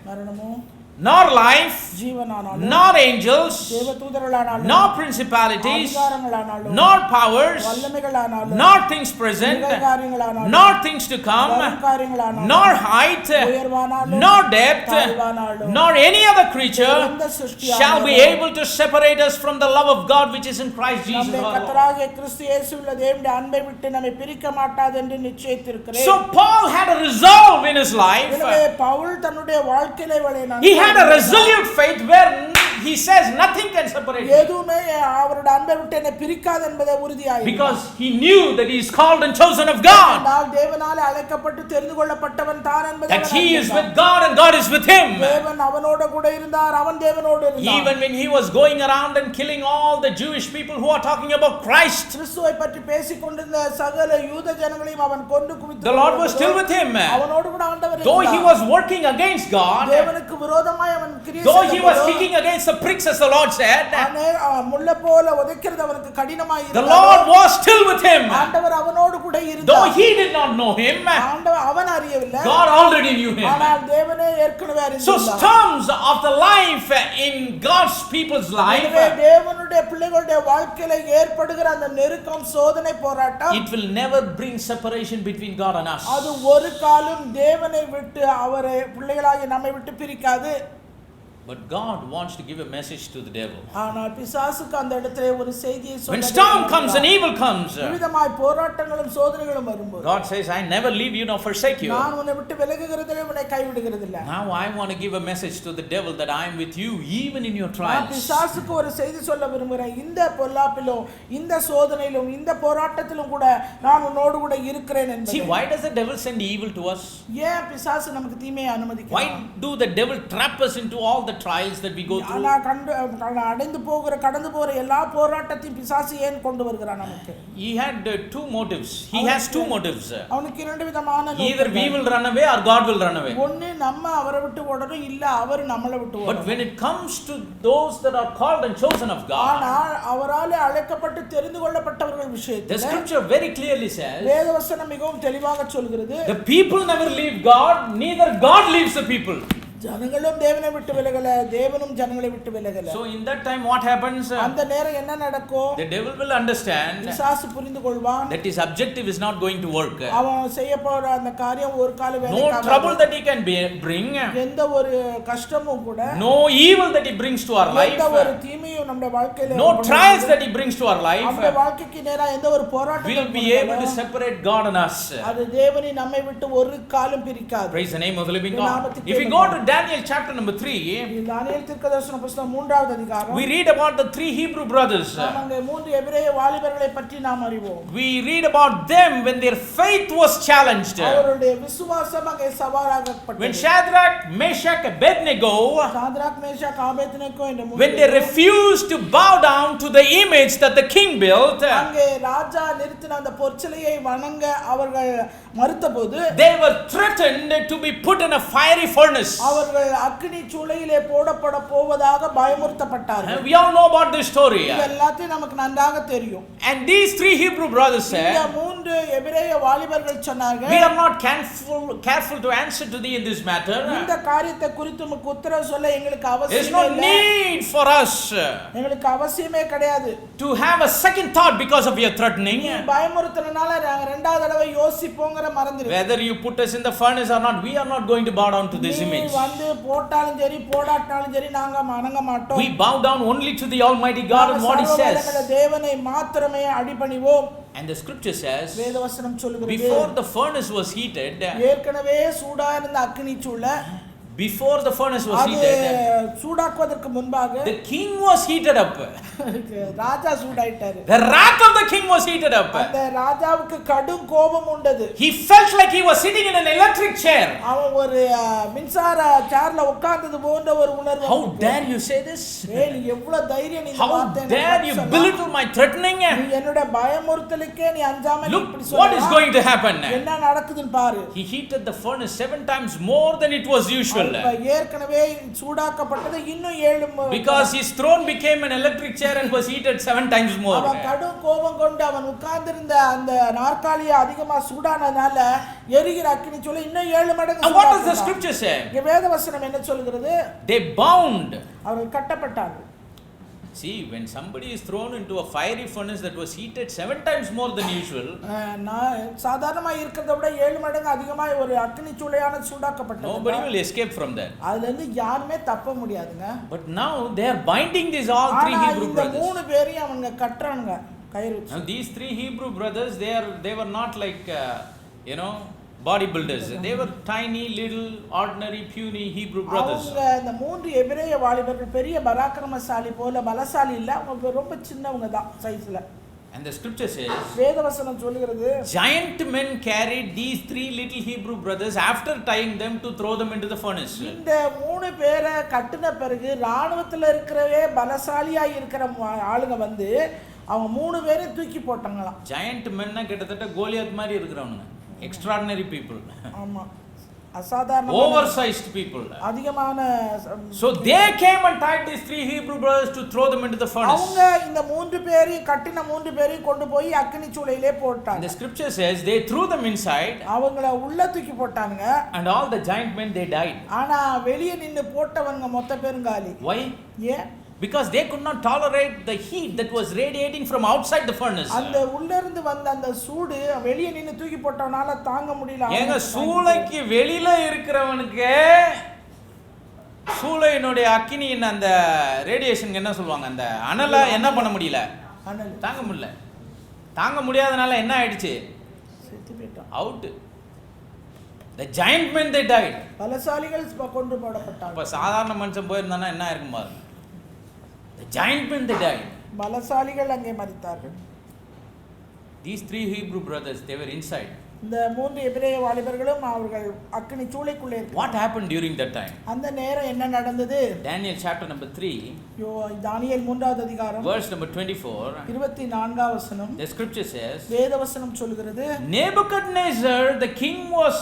மரணமோ, nor life, ஜீவனானாலும், nor angels, தேவதூதர்களானாலும், nor principalities, அதிகாரங்களானாலும், nor powers, வல்லமைகளானாலும், nor things present, நிகழ்காரியங்களானாலும், nor things to come, வருங்காரியங்களானாலும், nor height, உயர்வானாலும், nor depth, தாழ்வானாலும், nor any other creature எந்த சிருஷ்டியானாலும், shall be able to separate us from the love of God which is in Christ Jesus நம்முடைய our Lord. கர்த்தராகிய கிறிஸ்து இயேசுவுள்ள தேவனுடைய அன்பை விட்டு நம்மை பிரிக்க மாட்டாது என்று நிச்சயித்திருக்கிறேன். So Paul had a resolve in his life. எனவே பவுல் தன்னுடைய வாழ்க்கையிலே He had a resolute faith where he says nothing can separate me. எதுவுமே அவருடைய அன்பை விட்டு என்னை பிரிக்காது என்பதை உறுதியாய் Because he knew that he is called and chosen of God. நான் தேவனாலே அழைக்கப்பட்டு தெரிந்து கொள்ளப்பட்டவன் தான் என்பதை That he is with God and God is with him. தேவன் அவனோடு கூட இருந்தார், அவன் தேவனோடு இருந்தார். Even when he was going around and killing all the Jewish people who are talking about Christ, கிறிஸ்துவை பற்றி பேசிக் கொண்டிருந்த சகல யூத ஜனங்களையும் அவன் கொண்டு குவித்து the Lord was still with him. அவனோடு கூட ஆண்டவர் Though he இருந்தார். was working against God, தேவனுக்கு விரோதமாய் அவன் கிரியை though he was செய்தபோது, kicking against the pricks, as the Lord said, முள்ள போல உதைக்கிறது அவனுக்கு கடினமாய் the இருந்தது. Lord was still with him. ஆண்டவர் அவனோடு கூட Though இருந்தார். he did not know him, ஆண்டவர் அவன் அறியவில்லை, God already knew him. ஆனால் தேவனே ஏற்கனவே So அறிந்தார். storms of the life in God's people's life, எனவே தேவனுடைய பிள்ளைகளுடைய வாழ்க்கையில ஏற்படுகிற அந்த நெருக்கம், சோதனை, போராட்டம், it will never bring separation between God and us. அது ஒரு காலம் தேவனை விட்டு அவரை பிள்ளைகளாகிய நம்மை விட்டு பிரிக்காது. But God wants to give a message to the devil. ஆனால் பிசாசுக்கு அந்த இடத்திலே ஒரு செய்தியை When சொல்ல storm comes and evil comes, விதமாய் போராட்டங்களும் சோதனைகளும் வரும்போது God says, I never leave you nor forsake you. நான் உன்னை விட்டு விலகுகிறதில்லை, உன்னை கைவிடுகிறதில்லை. Now I want to give a message to the devil that I am with you even in your நான் trials. பிசாசுக்கு ஒரு செய்தி சொல்ல விரும்புகிறேன். இந்த பொல்லாப்பிலும், இந்த சோதனையிலும், இந்த போராட்டத்திலும் கூட நான் உன்னோடு கூட இருக்கிறேன் என்பதை. See, why does the devil send evil to us? ஏன் பிசாசு நமக்கு தீமையை அனுமதிக்கிறான்? Why do the devil trap us into all the trials that we go through? ஆனா கடந்து போகிற எல்லா போராட்டத்தையும் பிசாசு ஏன் கொண்டு வருகிறான் நமக்கு? He had two motives. He has two motives. அவனுக்கு இரண்டு விதமான Either we will run away or God will run away. ஒண்ணு நம்ம அவரை விட்டு ஓடணும், இல்ல அவர் நம்மளை விட்டு But ஓடணும். when it comes to those that are called and chosen of God, ஆனால் அவராலே அழைக்கப்பட்டு தெரிந்து கொள்ளப்பட்டவர்கள் the விஷயத்தில் scripture very clearly says, வேதவசனம் மிகவும் தெளிவாக சொல்கிறது, the people never leave God, neither God leaves the people. ஜனங்களும் தேவனை விட்டு விலகல, தேவனும் ஜனங்களை விட்டு விலகல. So in that time what happens? அந்த நேரம் என்ன நடக்கும்? The devil will understand பிசாசு புரிந்து கொள்வான், that his objective is not going to work. அவன் செய்ய போற அந்த காரியம் ஒரு கால No வேலைக்காக, trouble that he can bring, எந்த ஒரு கஷ்டமும் கூட, no evil that he brings to our life, எந்த ஒரு தீமையும் நம்முடைய வாழ்க்கையில, no trials that he brings to our life நம்முடைய வாழ்க்கைக்கு நேரா எந்த ஒரு will போராட்டமும் be able to separate God and us. அது தேவனை நம்மை விட்டு ஒரு காலம் பிரிக்காது. Praise the name of the living God. If we go to Daniel chapter number 3, தானியேல் தீர்க்கதரிசன புத்தகம் 3வது அதிகாரம், we read about the three Hebrew brothers. நாம் அங்கே 3 எபிரேய வாலிபர்களை பற்றி நாம் அறிவோம். We read about them when their faith was challenged. அவருடைய விசுவாசம் அங்கே சவாலாகப்பட்டது. When Shadrach, Meshach, Abednego, Shadrach, Meshach, Abednego என்ற when they refused to bow down to the image that the king built, அங்கே ராஜா நிறுத்தின அந்த பொற்சிலையை வணங்க அவர்கள் மறுத்தபோது, they were threatened to be put in a fiery furnace. அவர்கள் அக்கினி சூளையிலே போடப்பட போவதாக பயமுறுத்தப்பட்டார்கள். We all know about this story. இது எல்லாத்தையும் நமக்கு நன்றாக தெரியும். And these three Hebrew brothers இந்த said, 3 எபிரேய வாலிபர்கள் சொன்னார்கள், we are not careful to answer to thee in this matter. இந்த காரியத்தை குறித்து உமக்கு உத்தரவு சொல்ல எங்களுக்கு There is அவசியமே no இல்லை, need for us எங்களுக்கு அவசியமே கிடையாது. to have a second thought because of your threatening. பயமுறுத்தனால நாங்க ரெண்டாவது தடவை யோசிப்போங்கற மறந்துரு. Whether you put us in the furnace or not, we are not going to bow down to this image. வந்து போட்டாலும் சரி போடாட்டாலும் சரி நாங்க வணங்க மாட்டோம். We bow down only to the Almighty God and what He says. தேவனை மாத்திரமே அடிபணிவோம். And the scripture says, வேதவசனம் சொல்லுகிறது, before the furnace was heated, ஏற்கனவே சூடா இருந்த அக்கினி சூளை, before the furnace was heated, சூடாக்குவதற்கு முன்பாக the king was heated up. Raja சூடாயிட்டாரு. The wrath of the king was heated up. அந்த ராஜாவுக்கு கடும் கோபம் உண்டது. He felt like he was sitting in an electric chair. அவன் ஒரு மின்சார சேர்ல உட்கார்ந்தது போன்ற ஒரு உணர்வு. How dare you say this? ஏய் நீ எவ்வளவு தைரியம் நீ இந்த How வார்த்தையை dare you belittle my threatening? நீ என்னோட பயமுறுத்தலுக்கே நீ அஞ்சாம நீ Look இப்படி what is சொல்றா? going to happen. என்ன நடக்குதுன்னு பாரு. He heated the furnace 7 times more than it was usual. இப்ப ஏற்கனவே சூடாக்கப்பட்டது இன்னும் 7 Because his throne became an electric chair and was heated 7 times more. அவன் கடும் கோபம் கொண்டு அவன் உட்கார்ந்திருந்த அந்த நாற்காலியை அதிகமா சூடானதால எரிகிற அக்கினி சூளை இன்னும் 7 மடங்கு And what does the scripture say? இங்க வேதவசனம் என்ன சொல்கிறது? They bound. அவர்கள் கட்டப்பட்டார்கள். See, when somebody is thrown into a fiery furnace that was heated 7 times more than usual, நான் சாதாரணமா இருக்கிறத விட 7 மடங்கு அதிகமா ஒரு அக்கினி சூளையான சூடாக்கப்பட்டது. nobody will escape from that. அதுல இருந்து யாருமே தப்ப முடியாதுங்க. But now they are binding these all three Hebrew இந்த brothers. 3 பேரையும் அவங்க கட்டறாங்க கயிறு வச்சு. Now these three Hebrew brothers, they were not like bodybuilders. They were tiny, little, ordinary, puny Hebrew brothers. அவங்க இந்த மூன்று எபிரேய வாலிபர்கள் பெரிய பராக்கிரமசாலி போல பலசாலி இல்ல, அவங்க ரொம்ப சின்னவங்க தான் சைஸ்ல. And the scripture says, வேதவசனம் சொல்லுகிறது, giant men carried these three little Hebrew brothers after tying them to throw them into the furnace. இந்த மூணு பேரை கட்டின பிறகு ராணுவத்துல இருக்கிறவே பலசாலியா இருக்கிற ஆளுங்க வந்து அவங்க மூணு பேரையும் தூக்கி போட்டாங்களாம். Giant men னா கிட்டத்தட்ட கோலியாத் மாதிரி இருக்கிறவங்க. Extraordinary people. ஆமா, அசாதாரண oversized people. அதிகமான. So they came and tied these three Hebrew brothers to throw them into the furnace. அவங்க இந்த மூன்று பேரையும் கட்டின மூன்று பேரையும் கொண்டு போய் அக்கினி சூளையிலே போட்டாங்க. The scripture says they threw them inside. அவங்கள உள்ள தூக்கி போட்டாங்க. And all the giant men they died. ஆனா வெளிய நின்னு போட்டவங்க மொத்த பேரும் காலி. Why? ஏன்? Because they could not tolerate the heat that was radiating from outside the furnace. அந்த உள்ள இருந்து வந்த அந்த சூடு வெளிய நின்னு தூக்கி போட்டவனால தாங்க முடியல. ஏங்க சூளைக்கு வெளியில இருக்கிறவனுக்கு சூளையினுடைய அக்கினியின் அந்த ரேடியேஷன் என்ன சொல்லுவாங்க, அந்த அனலை என்ன பண்ண முடியல, தாங்க முடியல. தாங்க முடியாதனால என்ன ஆயிடுச்சு, செத்து போயிட்டான், out. The giant men they died. பலசாலிகள் கொண்டு போடப்பட்டாங்க. இப்ப சாதாரண மனுஷன் போயிருந்தானா என்ன இருக்கும் பாருங்க. The giant men they died. பலசாலிகள் அங்கே மரித்தார்கள். These three Hebrew brothers, they were inside. இந்த மூன்று எபிரேய வாலிபர்களும் அவர்கள் அக்கினி சூளைக்குள்ளே இருக்காங்க. What happened during that time? அந்த நேரம் என்ன நடந்தது? Daniel chapter number 3, தானியேல் 3வது அதிகாரம் verse number 24. 24வது வசனம். The scripture says, வேதவசனம் சொல்கிறது, Nebuchadnezzar the king was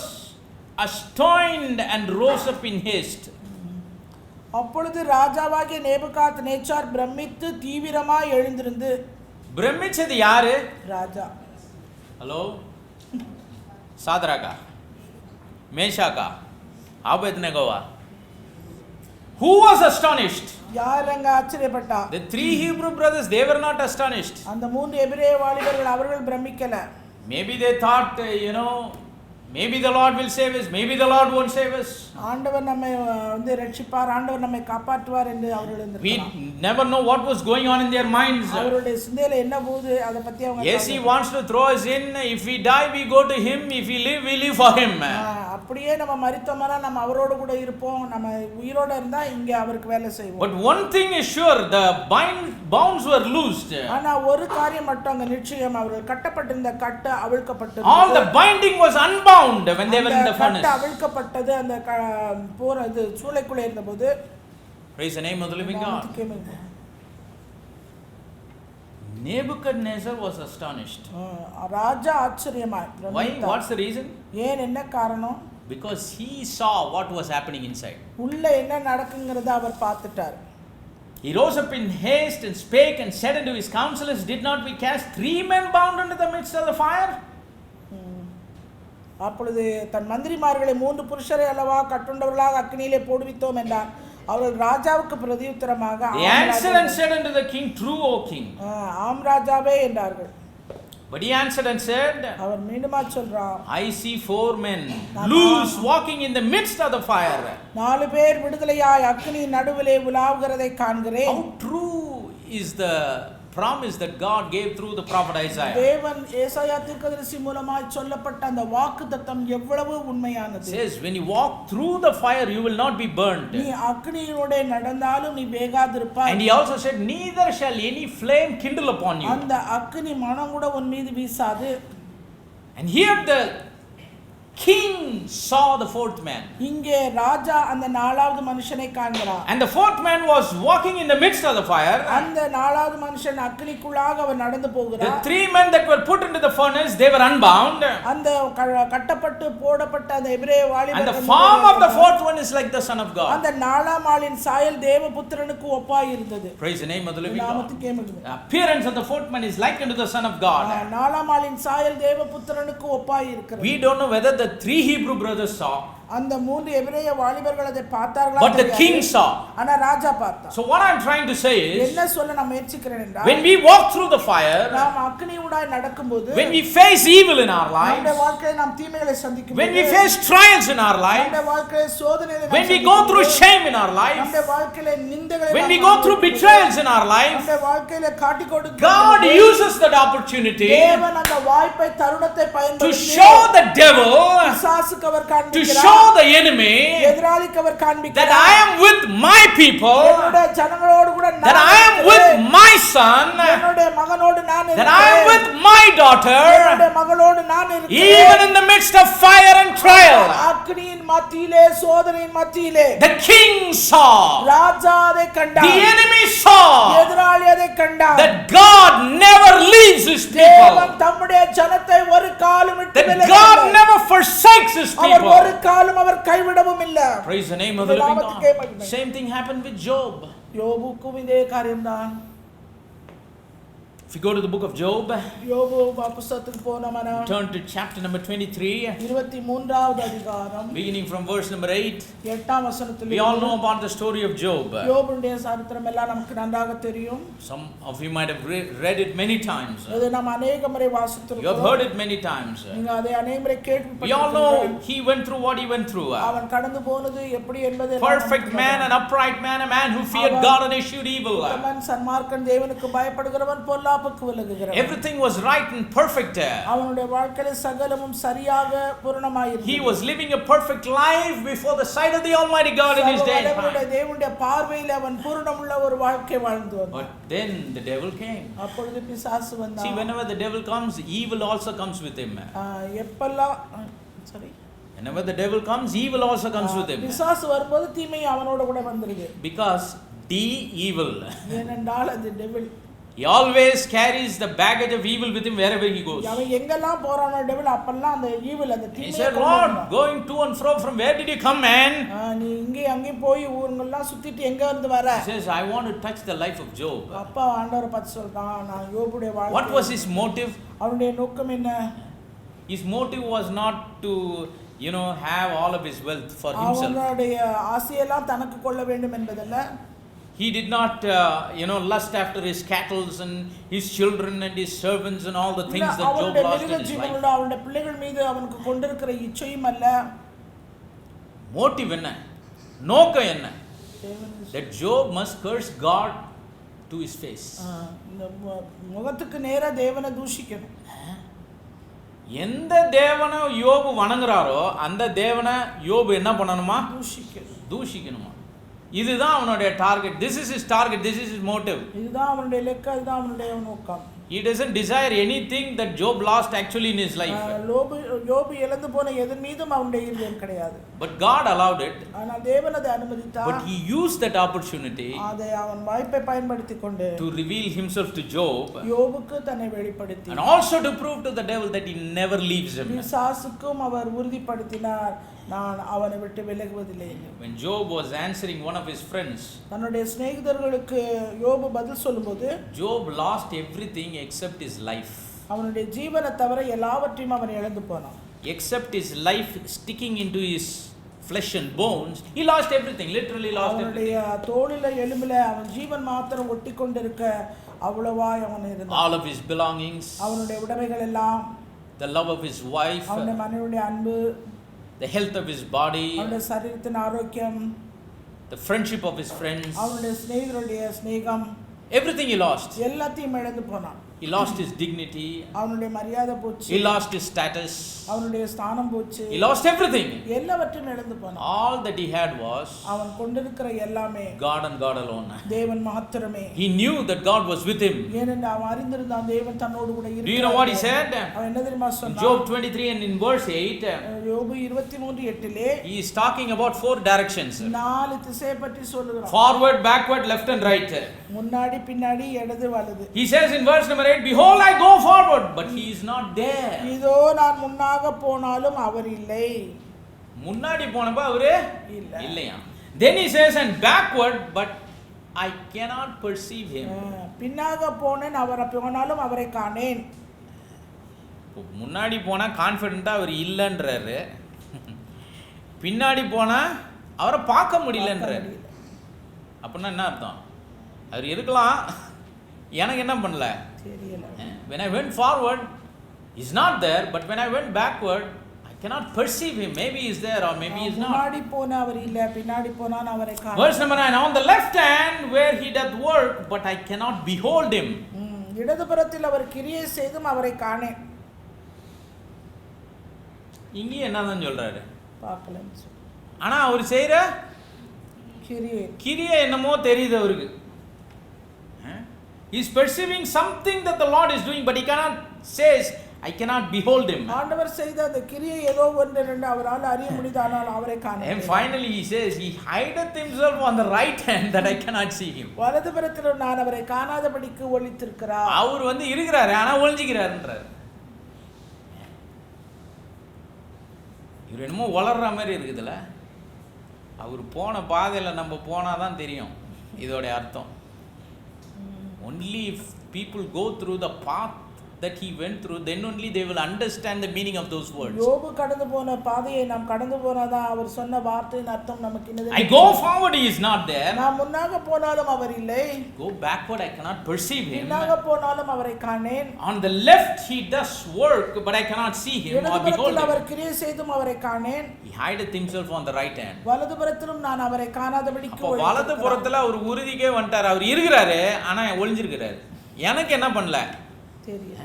astonished and rose up in haste. அப்பொழுது ராஜாவாகிய நேபுகாத் நேச்சார் பிரமித்து தீவிரமாய் எழுந்திருந்து. பிரமிச்சது யாரு? ராஜா. ஹலோ, சாத்ராகா, மேஷாகா, ஆபேத்நேகோவா? Who was astonished? யார் அங்க ஆச்சரியப்பட்டா? The three Hebrew brothers, they were not astonished. அந்த மூன்று எபிரேய வாலிபர்கள் அவர்கள் பிரமிக்கல. Maybe they thought, maybe the Lord will save us, maybe the Lord won't save us. ஆண்டவர் நம்மை வந்து ரட்சிப்பார், ஆண்டவர் நம்மை காப்பாற்றுவார் என்று அவர்கள் We இருந்திருக்கலாம். never know what was going on in their minds. அவருடைய சிந்தையில என்ன போகுது அத பத்தி அவங்க Yes, he wants to throw us in. If we die, we go to him. If we live, we live for him. அப்படியே நம்ம மரித்தோம்னா நம்ம அவரோட கூட இருப்போம், நம்ம உயிரோட இருந்தா இங்க அவருக்கு வேலை செய்வோம். But one thing is sure, the bounds were loosed. ஆனா ஒரு காரியம் மட்டும் அங்க நிச்சயம், அவர்கள் கட்டப்பட்டிருந்த கட்டு அவிழ்க்கப்பட்டது. All the binding was unbound when they were in the furnace. கட்டு அவிழ்க்கப்பட்டது அந்த போறது சூளைக்குள்ளே இருந்தபோது. Praise the name of the living God. Nebuchadnezzar was astonished. ராஜா ஆச்சரியமாய். Why? What's the reason? ஏன், என்ன காரணம்? Because he saw what was happening inside. உள்ள என்ன நடக்குங்கிறத அவர் பார்த்துட்டார். He rose up in haste and spake and said unto his counselors, Did not we cast 3 men bound into the midst of the fire? அப்பொழுது தன் மந்திரிமார்களை 3 புருஷரை அல்லவா கட்டுண்டவர்களாக அக்கினியிலே போடுவித்தோம் என்றார். அவர்கள் ராஜாவுக்கு பிரதியுத்தரமாக, They answered and said unto the king, True, O king. ஆம் ராஜாவே என்றார்கள். But he answered and said, அவர் மீண்டுமா சொல்றார், I see 4 men loose walking in the midst of the fire. 4 பேர் விடுதலையாய் அக்கினி நடுவிலே உலாவுகிறதை காண்கிறேன். How true is the promise that God gave through the prophet Isaiah? தேவன் ஏசாயா தீர்க்கதரிசி மூலமாய் சொல்லப்பட்ட அந்த வாக்குத்தத்தம் எவ்வளவு உண்மையானது. Says when you walk through the fire you will not be burned. நீ அக்கினியோட நடந்தாலும் நீ வேகாதிருப்பாய். And he also said neither shall any flame kindle upon you. அந்த அக்கினி மனம் கூட உன் மீது வீசாது. And here the king saw the 4th man. இங்கே ராஜா அந்த 4வது மனுஷனை காண்கிறார். And the 4th man was walking in the midst of the fire. அந்த 4வது மனுஷன் அக்கினிக்குள்ளாக அவர் நடந்து போகிறார். The 3 men that were put into the furnace, they were unbound. அந்த கட்டப்பட்டு போடப்பட்ட அந்த எபிரேய வாலிபர்கள், And the form of the 4th one is like the son of God. அந்த 4ஆம் ஆளின் சாயல் தேவபுத்திரனுக்கு ஒப்பாய் இருந்தது. Praise the name of the living God. நாமத்துக்கே மகிமை. The appearance of the 4th man is like unto the son of God. 4ஆம் ஆளின் சாயல் தேவபுத்திரனுக்கு ஒப்பாய் இருக்கிறது. We don't know whether the 3 Hebrew brothers saw. அந்த மூன்று எபிரேய வாலிபர்கள் அதை பார்த்தார்களா? But the king saw. ஆனா ராஜா பார்த்தான். So what I'm trying to say is, என்ன சொல்ல நான் முயற்சிக்கிறேன் என்றால், when we walk through the fire, நாம் அக்கினியூடாய் நடக்கும்போது, when we face evil in our lives, நம்முடைய வாழ்க்கையில் நாம் தீமைகளை சந்திக்கும்போது, when we face trials in our lives, நம்முடைய வாழ்க்கையில் சோதனைகளை when we go through shame in our life, நம்முடைய வாழ்க்கையில் நிந்தைகளை, when we go through betrayals in our life, நம்முடைய வாழ்க்கையில் காட்டி கொடுக்கும் God uses that opportunity தேவன் அந்த வாய்ப்பை தருணத்தை to பயன்படுத்தி show the devil, பிசாசுக்கு அவர் to காண்பிக்கிறார், show the enemy எதிராளிக்கு our that காண்பிக்கிறார், I am with my people, என்னுடைய ஜனங்களோடு கூட that நான் I am with இருக்கிறேன், my son, என்னுடைய மகனோடு நான் that I am இருக்கிறேன், with my daughter, என்னுடைய மகளோடு நான் இருக்கிறேன். even in the midst of fire and trial. அக்னியின் மத்தியிலே, சோதனையின் மத்தியிலே The king saw, ராஜா அதை the கண்டார், enemy saw எதிராளி அதை கண்டார். that God never leaves his தேவன் people, தம்முடைய ஜனத்தை ஒரு காலும் விட்டு that விலகவில்லை. God never forsakes his அவர் ஒரு people. காலும் அவர் கைவிடவும் இல்லை. Praise the name of the living God. Same thing happened with Job. யோபுக்கும் இதே காரியம்தான். If you go to the book of Job, யோபு புத்தகத்துக்கு போனோம்னா turn to chapter number 23, 23வது அதிகாரம் beginning from verse number 8. 8ஆம் வசனத்தில் We all know about the story of Job. யோபுடைய சரித்திரம் எல்லாம் நமக்கு நன்றாக தெரியும். Some of you might have read it many times. இதை நாம் अनेक முறை You have வாசித்திருக்கிறோம். heard it many times. நீங்க அதை अनेक முறை We all know கேள்விப்பட்டிருக்கிறீர்கள். he went through what he went through. அவன் கடந்து போனது எப்படி என்பதை Perfect man, an upright man, a man who feared God and eschewed evil. அவன் சன்மார்க்கன், தேவனுக்கு பயப்படுகிறவன், பொல்லாப்புக்கு விலகுகிறவன். Everything was right and perfect. அவனுடைய வாழ்க்கையில் சகலமும் சரியாக பூரணமாயிருந்தது. He was living a perfect life before the sight of the Almighty God in his day. தேவனுடைய பார்வையில் அவன் பூரணமுள்ள ஒரு வாழ்க்கை வாழ்ந்து வந்தான். But then the devil came. அப்பொழுது பிசாசு வந்தான். See, whenever the devil comes, evil also comes with him. எப்பெல்லாம் sorry Whenever the devil comes, evil also comes with him. பிசாசு வரும்போது தீமை அவனோட கூட வந்துருது. Because the evil, ஏனென்றால் அது devil, he always carries the baggage of evil with him wherever he goes. அவன் எங்கெல்லாம் போறானோ டெவில் அப்பெல்லாம் அந்த ஈவில் அந்த He தீமையை said, Lord, going to and fro, from where did you come, man? நீ இங்கே அங்கே போய் ஊருங்கெல்லாம் சுத்திட்டு எங்க இருந்து வர? He says, I want to touch the life of Job. அப்பா ஆண்டவரை பத்தி சொல்றான், நான் யோபுடைய வாழ்க்கை. What was his motive? அவனுடைய நோக்கம் என்ன? His motive was not to, have all of his wealth for himself. அவனுடைய ஆசையெல்லாம் தனக்கு கொள்ள வேண்டும் என்பதல்ல. He did not, lust after his cattle and his children and his servants and all the things that Job lost in his life. அவனுடைய பிள்ளைகள் மீது அவனுக்கு கொண்டிருக்கிற இச்சையும் அல்ல. Motive என்ன? நோக்கம் என்ன? That Job must curse God to his face. முகத்துக்கு நேரா தேவனை தூஷிக்கணும். எந்த தேவனை யோபு வணங்குறாரோ அந்த தேவனை யோபு என்ன பண்ணணுமா? தூஷிக்கணுமா? இதுதான் அவனுடைய target. This is his target, this is his motive. இதுதான் அவனுடைய இலக்கு, இதுதான் அவனுடைய நோக்கம். He doesn't desire anything that Job lost actually in his life. யோபு இழந்து போன எதன் மீதும் அவனுடைய ஈர்ப்பு கிடையாது. But God allowed it. ஆனால் தேவன் அதை அனுமதித்தார். But he used that opportunity அதை அவன் வாய்ப்பை பயன்படுத்திக் கொண்டு to reveal himself to Job. யோபுக்கு தன்னை வெளிப்படுத்தி And also to prove to the devil that he never leaves him. பிசாசுக்கும் அவர் உறுதிப்படுத்தினார், நான் அவனை விட்டு விலகுவதில்லை. When Job was answering one of his friends, தன்னுடைய சிநேகிதர்களுக்கு யோபு பதில் சொல்லும்போது, Job lost everything except his life. அவனுடைய ஜீவனை தவிர எல்லாவற்றையும் அவன் இழந்து போனான். Except his life sticking into his flesh and bones, he lost everything, literally lost everything. அவனுடைய தோளில எலும்பில அவன் ஜீவன் மாத்திரம் ஒட்டி கொண்டிருக்க அவ்வளவாய் அவன் இருந்தான். All of his belongings, அவனுடைய உடைமைகள் எல்லாம், the love of his wife, அவனுடைய மனைவியுடைய அன்பு, the health of his body, அவனுடைய சரீரத்தின் ஆரோக்கியம், the friendship of his friends, அவனுடைய சிநேகிதருடைய சிநேகம், everything he lost. எல்லாத்தையும் இழந்து போனான். He lost his dignity, அவனுடைய மரியாதை போச்சு, he lost his status, அவனுடைய ஸ்தானம் போச்சு, he lost everything. எல்லாவற்றையும் இழந்து போனான். All that he had was அவன் கொண்டிருக்கிற எல்லாமே God and God alone. தேவன் மாத்திரமே. He knew that God was with him. ஏனென்றால் அவன் அறிந்திருந்தான் தேவன் தன்னோடு கூட இருக்கிறார். Do you know what he said? அவன் என்ன தெரியுமா சொன்னான்? Job 23 and in verse 8, யோபு 23:8 he is talking about 4 directions: 4 திசையை பற்றி சொல்லுகிறான். forward, backward, left and right. முன்னாடி பின்னாடி இடது வலது. He says in verse number 8, behold, I go forward, but he is not there. இதோ நான் முன்னாக போனாலும் அவர் இல்லை. முன்னாடி போனப்ப அவரு இல்ல. இல்லையா? Then he says, and backward, but I cannot perceive him. பின்னாக போனேன், அவரை போனாலும் அவரை காணேன். முன்னாடி போனா கான்ஃபிடென்ட்டா அவர் இல்லைன்றாரு. பின்னாடி போனா அவரை பார்க்க முடியலன்றார். அப்படின்னா என்ன அர்த்தம்? அவர் இருக்கலாம், எனக்கு என்ன பண்ணல தெரியல. When I went forward, he's not there, but when I went backward, I cannot perceive him. Maybe he's there or maybe he's not. முன்னாடி போனா அவர் இல்ல, பின்னாடி போனா நான் அவரை காண. Verse number 9, on the left hand where he doth work, but I cannot behold him. இடதுபுறத்தில் அவர் கிரியை செய்தும் அவரை காணேன். இங்கே என்னதான் சொல்றாரு? பார்க்கலன்னு சொல்லு. ஆனா அவர் செய்யற கிரியை என்னமோ தெரியுது அவருக்கு. He is perceiving something that the Lord is doing, but he cannot says, I cannot behold him. ஆண்டவர் செய்த அந்த கிரியை ஏதோ ஒன்று அவரால் அறிய முடியாதானால் அவரை காண. And finally he says, he hideth himself on the right hand that I cannot see him. வலதுபுறத்தில் நான் அவரை காணாதபடிக்கு ஒளித்திருக்கிறார். அவர் வந்து இருக்கிறாரு, ஆனா ஒளிஞ்சிக்கிறாருன்றார். இவர் என்னமோ வளர்ற மாதிரி இருக்குதுல்ல. அவர் போன பாதையில் நம்ம போனாதான் தெரியும் இதோட அர்த்தம். Only if people go through the path that he went through, then only they will understand the meaning of those words. யோபு கடந்து போன பாதையை நாம் கடந்து போனாதான் அவர் சொன்ன வார்த்தையின் அர்த்தம் நமக்கு என்னது? I go forward, he is not there. நான் முன்னாக போனாலும் அவர் இல்லை. Go backward, I cannot perceive him. பின்னாக போனாலும் அவரை காணேன். On the left he does work, but I cannot see him or behold him. அவர் கிரியை செய்தும் அவரை காணேன். He hideth himself on the right hand. வலதுபுறத்திலும் நான் அவரை காணாதபடிக்கு அப்ப வலதுபுறத்துல அவர் உறுதிக்கே வந்துட்டார். அவர் இருக்கிறாரு, ஆனா ஒளிஞ்சிருக்கிறாரு. எனக்கு என்ன பண்ணல தெரியல.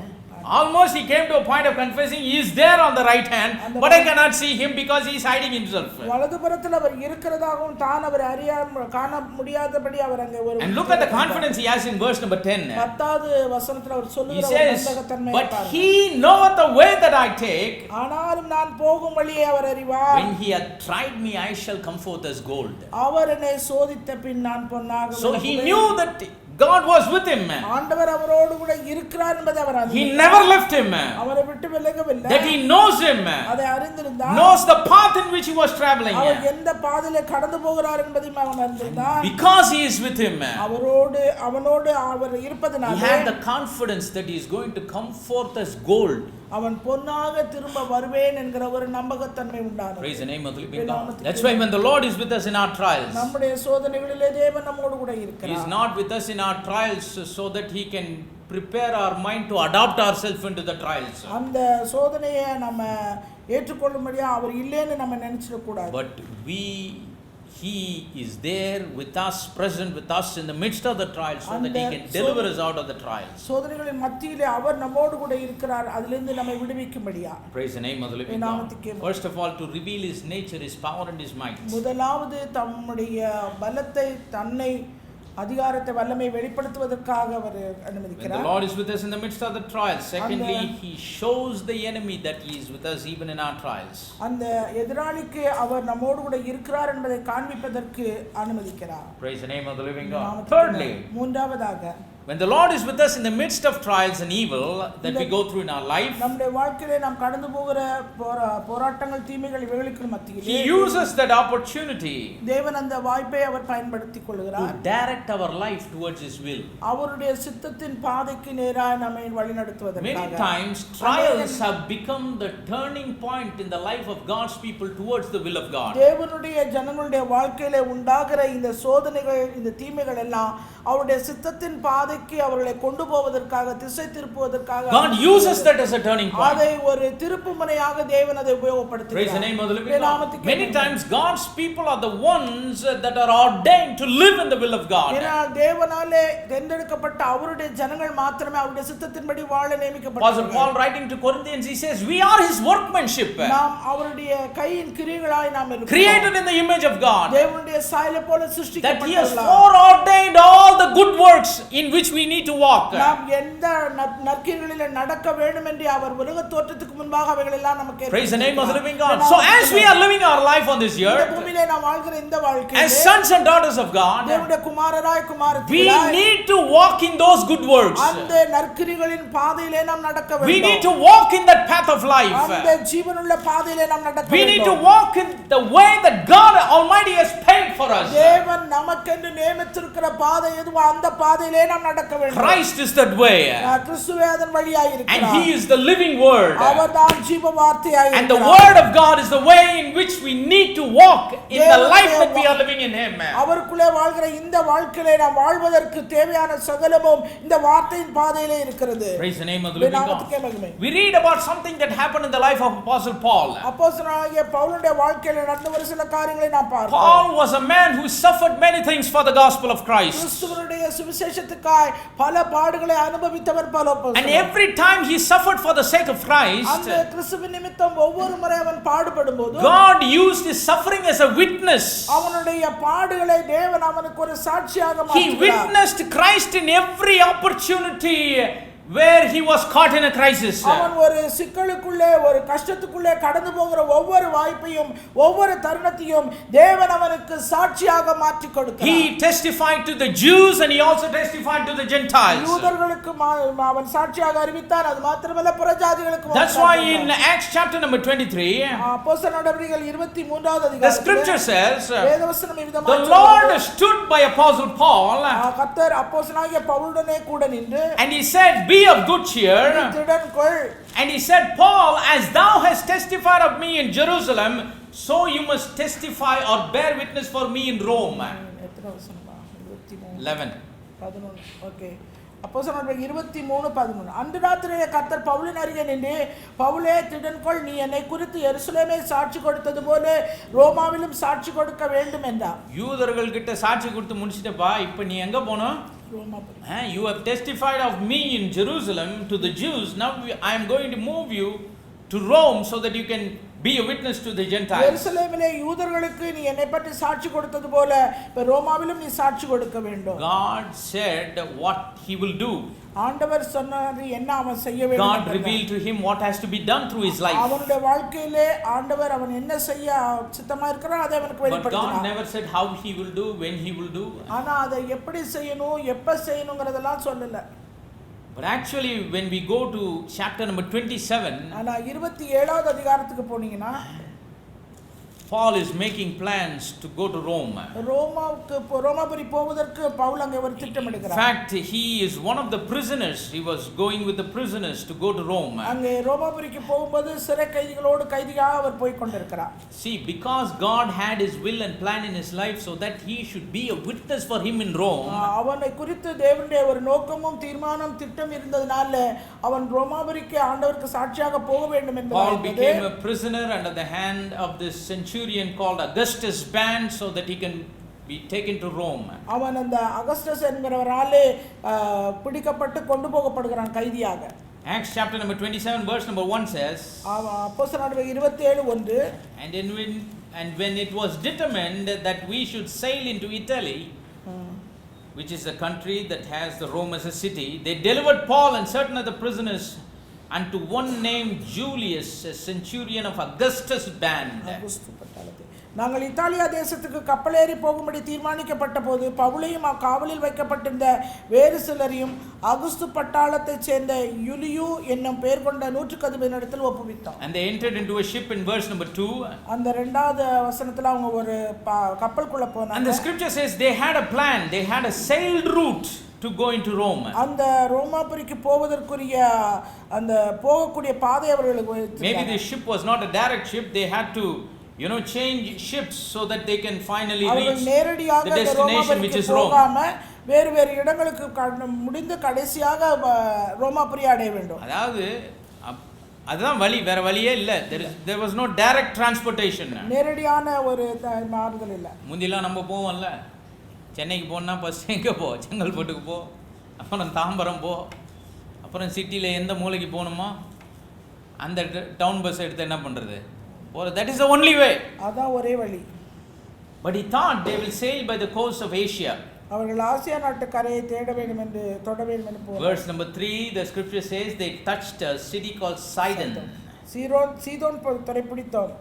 Almost he came to a point of confessing he is there on the right hand, but I cannot see him because he is hiding himself. வலதுபுறத்தில் அவர் இருக்கிறதாகவும் தான் அவர் அறியாம காண முடியாதபடி அவர் அங்கே ஒரு. And look at the confidence he has in verse number 10. 10வது வசனத்தில் அவர் சொல்லுகிற நம்பகத்தன்மை. But he knoweth the way that I take. ஆனாலும் நான் போகும் வழியை அவர் அறிவார். When he hath tried me, I shall come forth as gold. அவர் என்னை சோதித்த பின் நான் பொன்னாக. So he knew that God was with him. ஆண்டவர் அவரோடு கூட இருக்கிறார் என்பதை அவர் அறிந்தார். He never left him. அவரை விட்டு விலகவில்லை. That he knows him. அதை அறிந்திருந்தார். Knows the path in which he was traveling. அவர் எந்த பாதையிலே கடந்து போகிறார் என்பதையும் அவன் அறிந்திருந்தார். Because he is with him. அவனோடு அவர் இருப்பதனால he had the confidence that he is going to come forth as gold. அவன் பொன்னாக திரும்ப வருவேன் என்கிற ஒரு நம்பகத்தன்மை உண்டானது. Praise the name of the living God. That's why when the Lord is with us in our trials, நம்முடைய சோதனைகளிலே தேவன் நம்மோடு கூட இருக்கிறார். He is not with us in our trials so that he can prepare our mind to adapt ourselves into the trials. அந்த சோதனையை நம்ம ஏற்றுக்கொள்ளும்படியா அவர் இல்லைன்னு நம்ம நினைச்சிட கூடாது. But he is there with us, present with us in the midst of the trials, so that he can deliver us out of the trials. சோதனைகளின் மத்தியிலே அவர் நம்மோடு கூட இருக்கிறார், அதிலிருந்து நம்மை விடுவிக்கும்படியா. Praise the name of the living God. First of all, to reveal his nature, his power and his might. முதலாவது தம்முடைய பலத்தை, தன்னை, அதிகாரத்தை, வல்லமை வெளிப்படுத்துவதற்காக அவர் அனுமதிக்கிறார். When the Lord is with us in the midst of the trials. Secondly, he shows the enemy that he is with us even in our trials. அந்த எதிராளிக்கு அவர் நம்மோடு கூட இருக்கிறார் என்பதை காண்பிப்பதற்கு அனுமதிக்கிறார். Praise the name of the living God. Thirdly, மூன்றாவதாக, when the Lord is with us in the midst of trials and evil that we go through in our life, நம்முடைய வாழ்க்கையிலே நாம் கடந்து போகிற போராட்டங்கள், தீமைகள், இவைகளுக்கு மத்தியிலே he uses that opportunity தேவன் அந்த வாய்ப்பை அவர் பயன்படுத்திக் கொள்கிறார். to direct our life towards his will. அவருடைய சித்தத்தின் பாதைக்கு நேராக நம்மை வழிநடத்துவதற்காக. Many times trials have become the turning point in the life of God's people towards the will of God. தேவனுடைய ஜனங்களுடைய வாழ்க்கையிலே உண்டாகிற இந்த சோதனைகள், இந்த தீமைகள் எல்லாம் அவருடைய சித்தத்தின் பாதைக்கு அவர்களை கொண்டு போவதற்காக, திசை திருப்புவதற்காக God uses that as a turning point. அதை ஒரு திருப்புமுனையாக தேவன் அதை உபயோகப்படுத்துகிறார். Praise the name of the living God. Many times God's people are the ones that are ordained to live in the will of God. ஏனால் தேவனாலே தேர்ந்தெடுக்கப்பட்ட அவருடைய ஜனங்கள் மாத்திரமே அவருடைய சித்தத்தின்படி வாழ நியமிக்கப்பட்டார்கள். Apostle Paul writing to Corinthians, he says, we are his workmanship. நாம் அவருடைய கையின் கிரியைகளாய் நாம் இருக்கிறோம். Created in the image of God. தேவனுடைய சாயலை போல சிருஷ்டிக்கப்பட்டோம். That he has foreordained all the good works in which we need to walk. நாம் எந்த நற்கிரியைகளிலே நடக்க வேண்டும் என்று அவர் உலக தோற்றத்துக்கு முன்பாக அவைகள் எல்லாம் நமக்கு ஏற்படுத்தினார். Praise the name of the living God. So as we are living our life on this earth, இந்த பூமியிலே நாம் வாழ்கிற இந்த வாழ்க்கையிலே as sons and daughters of God, தேவனுடைய குமாரராய், we குமாரத்திகளாய் need to walk in those good works. அந்த நற்கிரியைகளின் பாதையிலே நாம் நடக்க வேண்டும். We need to walk in that path of life. அந்த ஜீவனுள்ள பாதையிலே நாம் நடக்க வேண்டும். We need to walk in the way that God Almighty has paid for us. தேவன் நமக்கென்று நியமித்திருக்கிற பாதை எதுவோ அந்த பாதையிலே நாம் நடக்க வேண்டும். Christ is that way. கிறிஸ்துவே அதன் வழியாய் இருக்கிறார். And he is the living word. அவர்தான் ஜீவ வார்த்தையாய் இருக்கிறார். And the word of God is the way in which we need to walk in the life that we are living in him. அவருக்குள்ளே வாழ்கிற இந்த வாழ்க்கையிலே நாம் வாழ்வதற்கு தேவையான சகலமும் இந்த வார்த்தையின் பாதையிலே இருக்கிறது. Praise the name of the living God. We read about something that happened in the life of Apostle Paul. அப்போஸ்தலனாகிய பவுலுடைய வாழ்க்கையிலே நடந்த ஒரு சில காரியங்களை நாம் பார்ப்போம். Paul was a man who suffered many things for the gospel of Christ. கிறிஸ்துவினுடைய சுவிசேஷத்துக்காய் பல பாடுகளை அனுபவித்தவர் Pavul. And every time he suffered for the sake of Christ, அந்த கிறிஸ்துவின் நிமித்தம் ஒவ்வொரு முறை அவன் பாடுபடும்போது God used his suffering as a witness. அவனுடைய பாடுகளை தேவன் அவனுக்கு ஒரு சாட்சியாக He witnessed Christ in every opportunity where he was caught in a crisis. அவன் ஒரு சிக்கலுக்குள்ளே ஒரு கஷ்டத்துக்குள்ளே கடந்து போகிற ஒவ்வொரு வாய்ப்பையும் ஒவ்வொரு தருணத்தையும் தேவன் அவனுக்கு சாட்சியாக மாற்றி கொடுத்தார். He testified to the Jews and he also testified to the Gentiles. யூதர்களுக்கு அவன் சாட்சியாக அறிவித்தார். அது மாத்திரமல்ல புறஜாதிகளுக்கும். That's why in Acts chapter number 23, அப்போஸ்தலர் நடவடிக்கைகள் 23வது அதிகாரத்தில் the scripture says, வேதவசனம் விதமாக the Lord stood by Apostle Paul கர்த்தர் அப்போஸ்தலனாகிய பவுலுடனே கூட நின்று and he said, be of good cheer. And he said, Paul, as thou hast testified of me in Jerusalem, so you must testify or bear witness for me in Rome. 11. Okay. அப்போஸ்தலர் 23:11 அன்று ராத்திரியிலே கர்த்தர் பவுலின் அருகே நின்று, பவுலே திடன்கொள், நீ என்னை குறித்து எருசலேமே சாட்சி கொடுத்தது போல ரோமாவிலும் சாட்சி கொடுக்க வேண்டும் என்றார். யூதர்கள் கிட்ட சாட்சி கொடுத்து முடிச்சிட்டப்பா, இப்போ நீ எங்க போணும்? You have testified of me in Jerusalem to the Jews. Now I am going to move you to Rome so that you can be a witness to the Gentiles. எருசலேமிலே யூதர்களுக்கு நீ என்னை பற்றி சாட்சி கொடுத்தது போல இப்ப ரோமாவிலும் நீ சாட்சி கொடுக்க வேண்டும். God said what he will do. ஆண்டவர் சொன்னார் என்ன அவன் செய்ய வேண்டும். God revealed to him what has to be done through his life. அவனுடைய வாழ்க்கையிலே ஆண்டவர் அவன் என்ன செய்ய சித்தமா இருக்கிறான் அதை அவனுக்கு வெளிப்படுத்தினார். But God never said how he will do, when he will do. ஆனா அதை எப்படி செய்யணும் எப்ப செய்யணும்ங்கறதெல்லாம் சொல்லல. But actually when we go to chapter number 27, ஆனா 27வது அதிகாரத்துக்கு போனீங்கன்னா Paul is making plans to go to Rome. ரோமாபுரி போவதற்கு பவுல் அங்கே ஒரு திட்டம் எடுக்கிறார். In fact, he is one of the prisoners. He was going with the prisoners to go to Rome. அங்கே ரோமாபுரிக்கு போகும்போது சிறை கைதிகளோடு கைதியாக அவர் போய் கொண்டிருக்கிறார். See, because God had his will and plan in his life so that he should be a witness for him in Rome. அவனை குறித்து தேவனுடைய ஒரு நோக்கமும் தீர்மானம் திட்டம் இருந்ததனால அவன் ரோமாபுரிக்கு ஆண்டவருக்கு சாட்சியாக போக வேண்டும் என்பதாக Paul became a prisoner under the hand of this centurion called Augustus band so that he can be taken to Rome. அவன் அந்த அகஸ்டஸ் என்கிறவராலே பிடிக்கப்பட்டு கொண்டு போகப்படுகிறான் கைதியாக. Acts chapter number 27 verse number 1 says, அப்போஸ்தலர் நடவடிக்கைகள் 27:1 and when it was determined that we should sail into Italy, which is a country that has the Rome as a city, they delivered Paul and certain other prisoners unto one named Julius, a centurion of Augustus band. நாங்கள் இத்தாலியா தேசத்துக்கு கப்பலேறி போகும்படி தீர்மானிக்கப்பட்ட போது பவுலையும் காவலில் வைக்கப்பட்டிருந்த வேறு சிலரையும் அகுஸ்து பட்டாளத்தைச் சேர்ந்த யூலியு என்னும் பெயர் கொண்ட 110 இடத்தில் ஒப்புவித்தோம். And they entered into a ship in verse number 2. அந்த இரண்டாவது வசனத்துல அவங்க ஒரு கப்பலுக்குள்ள போனாங்க. And the scripture says they had a plan, they had a sailed route to go into Rome. அந்த ரோமாபுரிக்கு போவதற்குரிய அந்த போகக்கூடிய பாதை அவர்களுக்கு maybe the ship was not a direct ship, they had to change ships so that they can finally reach the destination which is Rome. வேறு வேறு இடங்களுக்கு முடிந்து கடைசியாக ரோமாபுரி அடைய வேண்டும். அதாவது அதுதான் வழி, வேற வழியே இல்ல. there was no direct transportation. நேரடியான ஒரு மாறுதல் இல்ல. முந்திலாம் நம்ம போவோம்ல, சென்னைக்கு போனா பஸ் எங்க போ, செங்கல்பட்டுக்கு போ, அப்புறம் தாம்பரம் போ, அப்புறம் சிட்டில எந்த மூலைக்கு போகணுமோ அந்த டவுன் பஸ் எடுத்து என்ன பண்றது? That is the only way. அதான் ஒரே வழி. But he thought they will sail by the coast of Asia. அவர்கள் ஆசியா நாட்டு கரையை தேட வேண்டும் என்று தொட வேண்டும் என்று போனார்கள். Verse number 3, the scripture says they touched a city called Sidon. சீதோன் துறைப்பிடித்தோம்.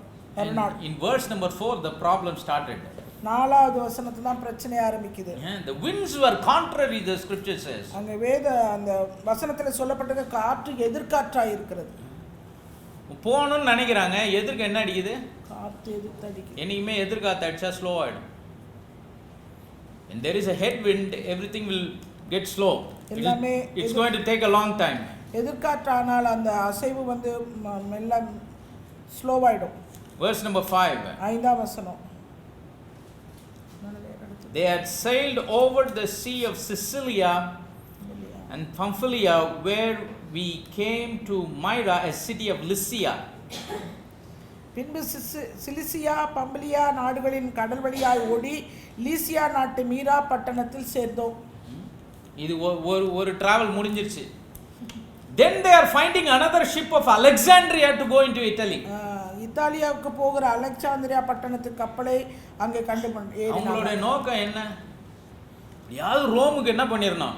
In verse number 4 the problem started. நாலாவது வசனத்துல தான் பிரச்சனை ஆரம்பிக்குது. The winds were contrary, the scripture says. அங்க அந்த வசனத்துல சொல்லப்பட்டது காற்று எதிர்காற்றாய் இருக்கிறது. போகணும்னு நினைக்கிறாங்க, எதிர்க்க என்ன அடிக்குது? காற்று எதிர்த்து அடிக்குது. என்னைக்குமே எதிர்காத்து அடிச்சா ஸ்லோ ஆயிடும். When there is a headwind, everything get slow. எல்லாமே It's going to take a long time. எதிர்காற்றானால் அந்த அசைவு வந்து மெல்ல ஸ்லோவாயிடும். Verse number 5. 5ஆம் வசனம். They had sailed over the sea of Sicilia and Pamphylia, where we came to Myra, a city of Lycia. பின்பு சிலிசியா பம்பிலியா நாடுகளின் கடல் வழியாய் ஓடி லீசியா நாட்டு மீரா பட்டணத்தில் சேர்ந்தோம். இது ஒரு டிராவல் முடிஞ்சிருச்சு. Then they are finding another ship of Alexandria to go into Italy. இத்தாலியாவுக்கு போகிற அலெக்சாந்திரியா பட்டணத்துக்கு கப்பலை அங்கே ஏறினாங்க. அவங்களுடைய நோக்கம் என்ன? யாரு ரோமுக்கு என்ன பண்ணிரணும்?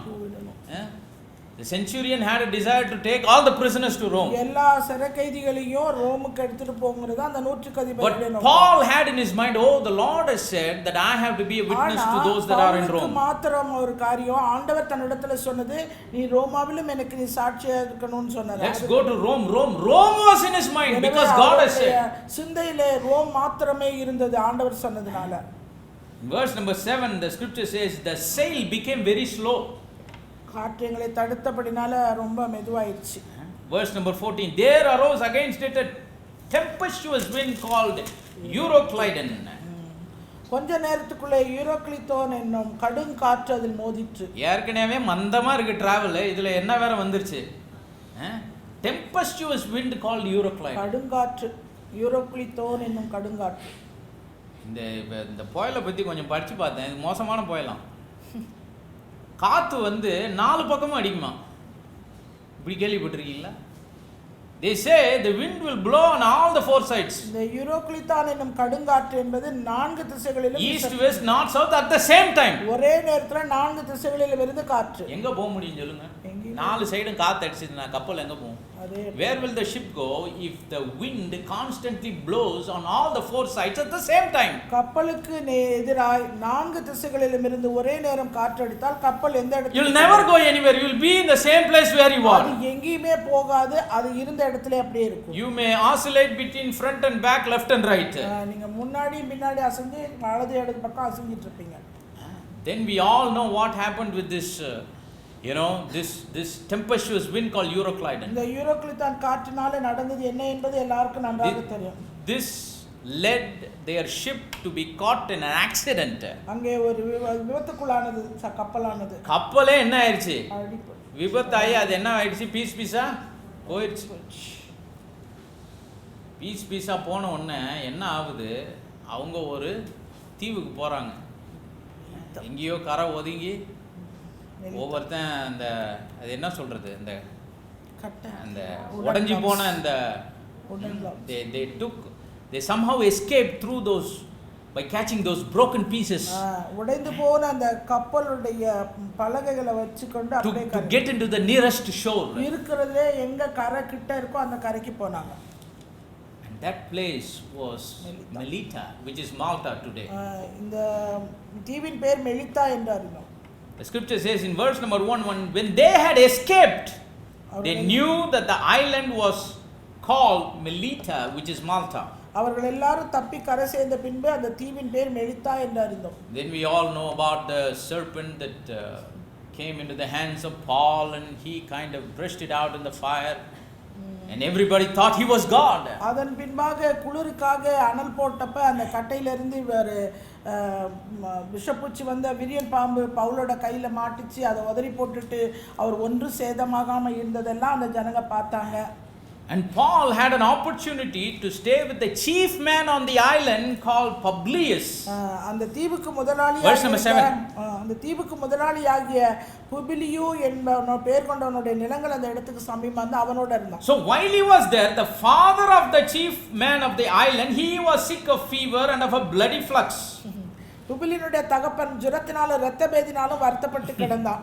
The centurion had a desire to take all the prisoners to Rome. எல்லா சிறை கைதிகளையும் ரோமுக்கு எடுத்துட்டு போங்கிறது அந்த நூற்றுக்கு அதிபதியுடைய நோக்கம். But Paul had in his mind, oh, the Lord has said that I have to be a witness to those that are in Rome. மாத்திரம் ஒரு காரியம் ஆண்டவர் தன்னிடத்துல சொன்னது, நீ ரோமாவிலும் எனக்கு நீ சாட்சியா இருக்கணும்னு சொன்னார். Let's go to Rome. Rome was in his mind because God has said. சிந்தையிலே ரோம் மாத்திரமே இருந்தது ஆண்டவர் சொன்னதுனால. Verse number 7, the scripture says the sail became very slow. காற்றுங்களை தடுத்தபடினால ரொம்ப மெதுவாயிடுச்சு. Verse number 14, there arose against it a tempestuous wind called Euroclydon. கொஞ்ச நேரத்துக்குள்ளே யூரோக்ளிதோன் என்னும் கடும் காற்று அதில் மோதிற்று. ஏற்கனவே மந்தமா இருக்கு டிராவல், இதுல என்ன வேற வந்துருச்சு? Tempestuous wind called Euroclydon. கடுங்காற்று, யூரோக்ளிதோன் என்னும் கடுங்காற்று. இந்த புயலை பத்தி கொஞ்சம் படிச்சு பார்த்தேன். இது மோசமான புயலாம். காத்து வந்து 4 பக்கமும் அடிக்குமா? இப்படி கேள்விப்பட்டிருக்கீங்களா? They say the wind will blow on all the 4 sides. இந்த யூரோக்ளிதான் என்னும் கடுங்காற்று என்பது 4 திசைகளிலும் east west north south at the same time. ஒரே நேரத்துல 4 திசைகளிலும் இருந்து காற்று. எங்க போக முடியும் சொல்லுங்க? 4 சைடும் காத்து அடிச்சதுனா கப்பல் எங்க போகும்? Where will the ship go if the wind constantly blows on all the 4 sides at the same time? கப்பலுக்கு எதிராய் 4 திசைகளிலும் இருந்து ஒரே நேரம் காற்று அடித்தால் கப்பல் எந்த இடத்துல? You will never go anywhere. You will be in the same place where you are. அது எங்கேயுமே போகாது, அது இருந்த இடத்திலே அப்படியே இருக்கும். You may oscillate between front and back, left and right. நீங்க முன்னாடி பின்னாடி அசைஞ்சு வலது இடது பக்கம் அசைஞ்சிட்டு இருப்பீங்க. Then we all know what happened with this this tempestuous wind called Euroclydon. இந்த யூரோக்ளிதான் காற்றினால நடந்தது என்ன என்பது எல்லாருக்கும் நன்றாக தெரியும். This led their ship to be caught in an accident. அங்கே ஒரு விபத்துக்குள்ளானது கப்பலானது. கப்பலே என்ன ஆயிருச்சு? விபத்தாயி அது என்ன ஆயிடுச்சு? பீஸா போயிடுச்சு. பீஸா போன உடனே என்ன ஆகுது? அவங்க ஒரு தீவுக்கு போறாங்க. எங்கேயோ கரை ஒதுங்கி ஒவ்வொருத்தன் அந்த அது என்ன சொல்றது, அந்த உடைஞ்சி போன அந்த they somehow escaped through those by catching those broken pieces. உடைந்து போன அந்த கப்பலுடைய பலகைகளை வச்சுக்கொண்டு அப்படியே to get into the nearest shore. இருக்கிறதுல எங்க கரை கிட்ட இருக்கோ அந்த கரைக்கு போனாங்க. And that place was Melita, which is Malta today. இந்த தீவின் பேர் மெலிதா என்று அறிந்தோம். The scripture says in verse number 1, when they had escaped, they knew that the island was called Melita, which is Malta. அவர்கள் எல்லாரும் தப்பி கரை சேர்ந்த பின்பு அந்த தீவின் பேர் மெலிதா என்று அறிந்தோம். Then we all know about the serpent that came into the hands of Paul, and he kind of brushed it out in the fire. And everybody thought he was God. அதன் பின்பாக குளிருக்காக அனல் போட்டப்ப அந்த கட்டையில இருந்து ஒரு விஷப்பூச்சி வந்த விரியன் பாம்பு பவுலோட கையில மாட்டிச்சு, அதை உதறி போட்டுட்டு அவர் ஒன்று சேதமாகாம இருந்ததெல்லாம் அந்த ஜனங்க பார்த்தாங்க. And Paul had an opportunity to stay with the chief man on the island called Publius. அந்த தீவுக்கு முதலாளியாகிய Verse number 7. அந்த தீவுக்கு முதலாளியாகிய புபிலியு என்பவனோட பேர் கொண்டவனுடைய நிலங்கள் அந்த இடத்துக்கு சமீபமா வந்து அவனோட இருந்தான். So while he was there, the father of the chief man of the island, he was sick of fever and of a bloody flux. புபிலினுடைய தகப்பன் ஜுரத்தினாலும் இரத்த பேதினாலும் வருத்தப்பட்டு கிடந்தான்.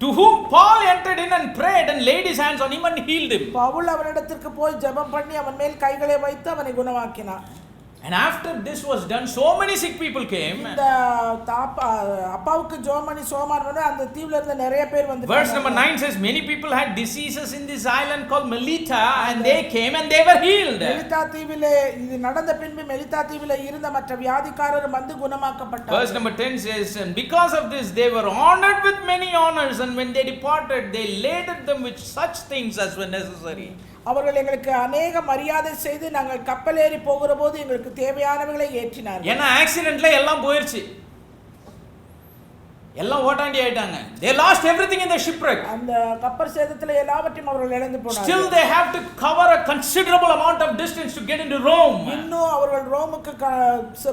To whom Paul entered in and prayed and laid his hands on him and healed him. Pavul அவனிடத்திற்கு போய் ஜெபம் பண்ணி அவன் மேல் கைகளை வைத்து அவனை குணமாக்கினான். And after this was done, so many sick people came. இந்த அப்பாவுக்கு ஜோமணி சோமார் வந்து அந்த தீவுல இருந்த நிறைய பேர் வந்து. Verse number 9 says many people had diseases in this island called Melita, and they came and they were healed. மெலிதா தீவிலே இது நடந்த பின்பு மெலிதா தீவிலே இருந்த மற்ற வியாதிக்காரர் வந்து குணமாக்கப்பட்டார்கள். Verse number 10 says, and because of this they were honored with many honors, and when they departed they laded them with such things as were necessary. அவர்கள் எங்களுக்கு அநேக மரியாதை செய்து நாங்கள் கப்பலேறி போகிற போது எங்களுக்கு தேவையானவைகளை ஏற்றினார்கள். ஏன்னா ஆக்சிடென்ட்ல எல்லாம் போயிடுச்சு, எல்லாம் ஓட்டாண்டி ஆயிட்டாங்க. They lost everything in the shipwreck. அந்த கப்பல் சேதத்துல எல்லாவற்றையும் அவர்கள் இழந்து போனார்கள். Still they have to cover a considerable amount of distance to get into Rome. இன்னும் அவர்கள் ரோமுக்கு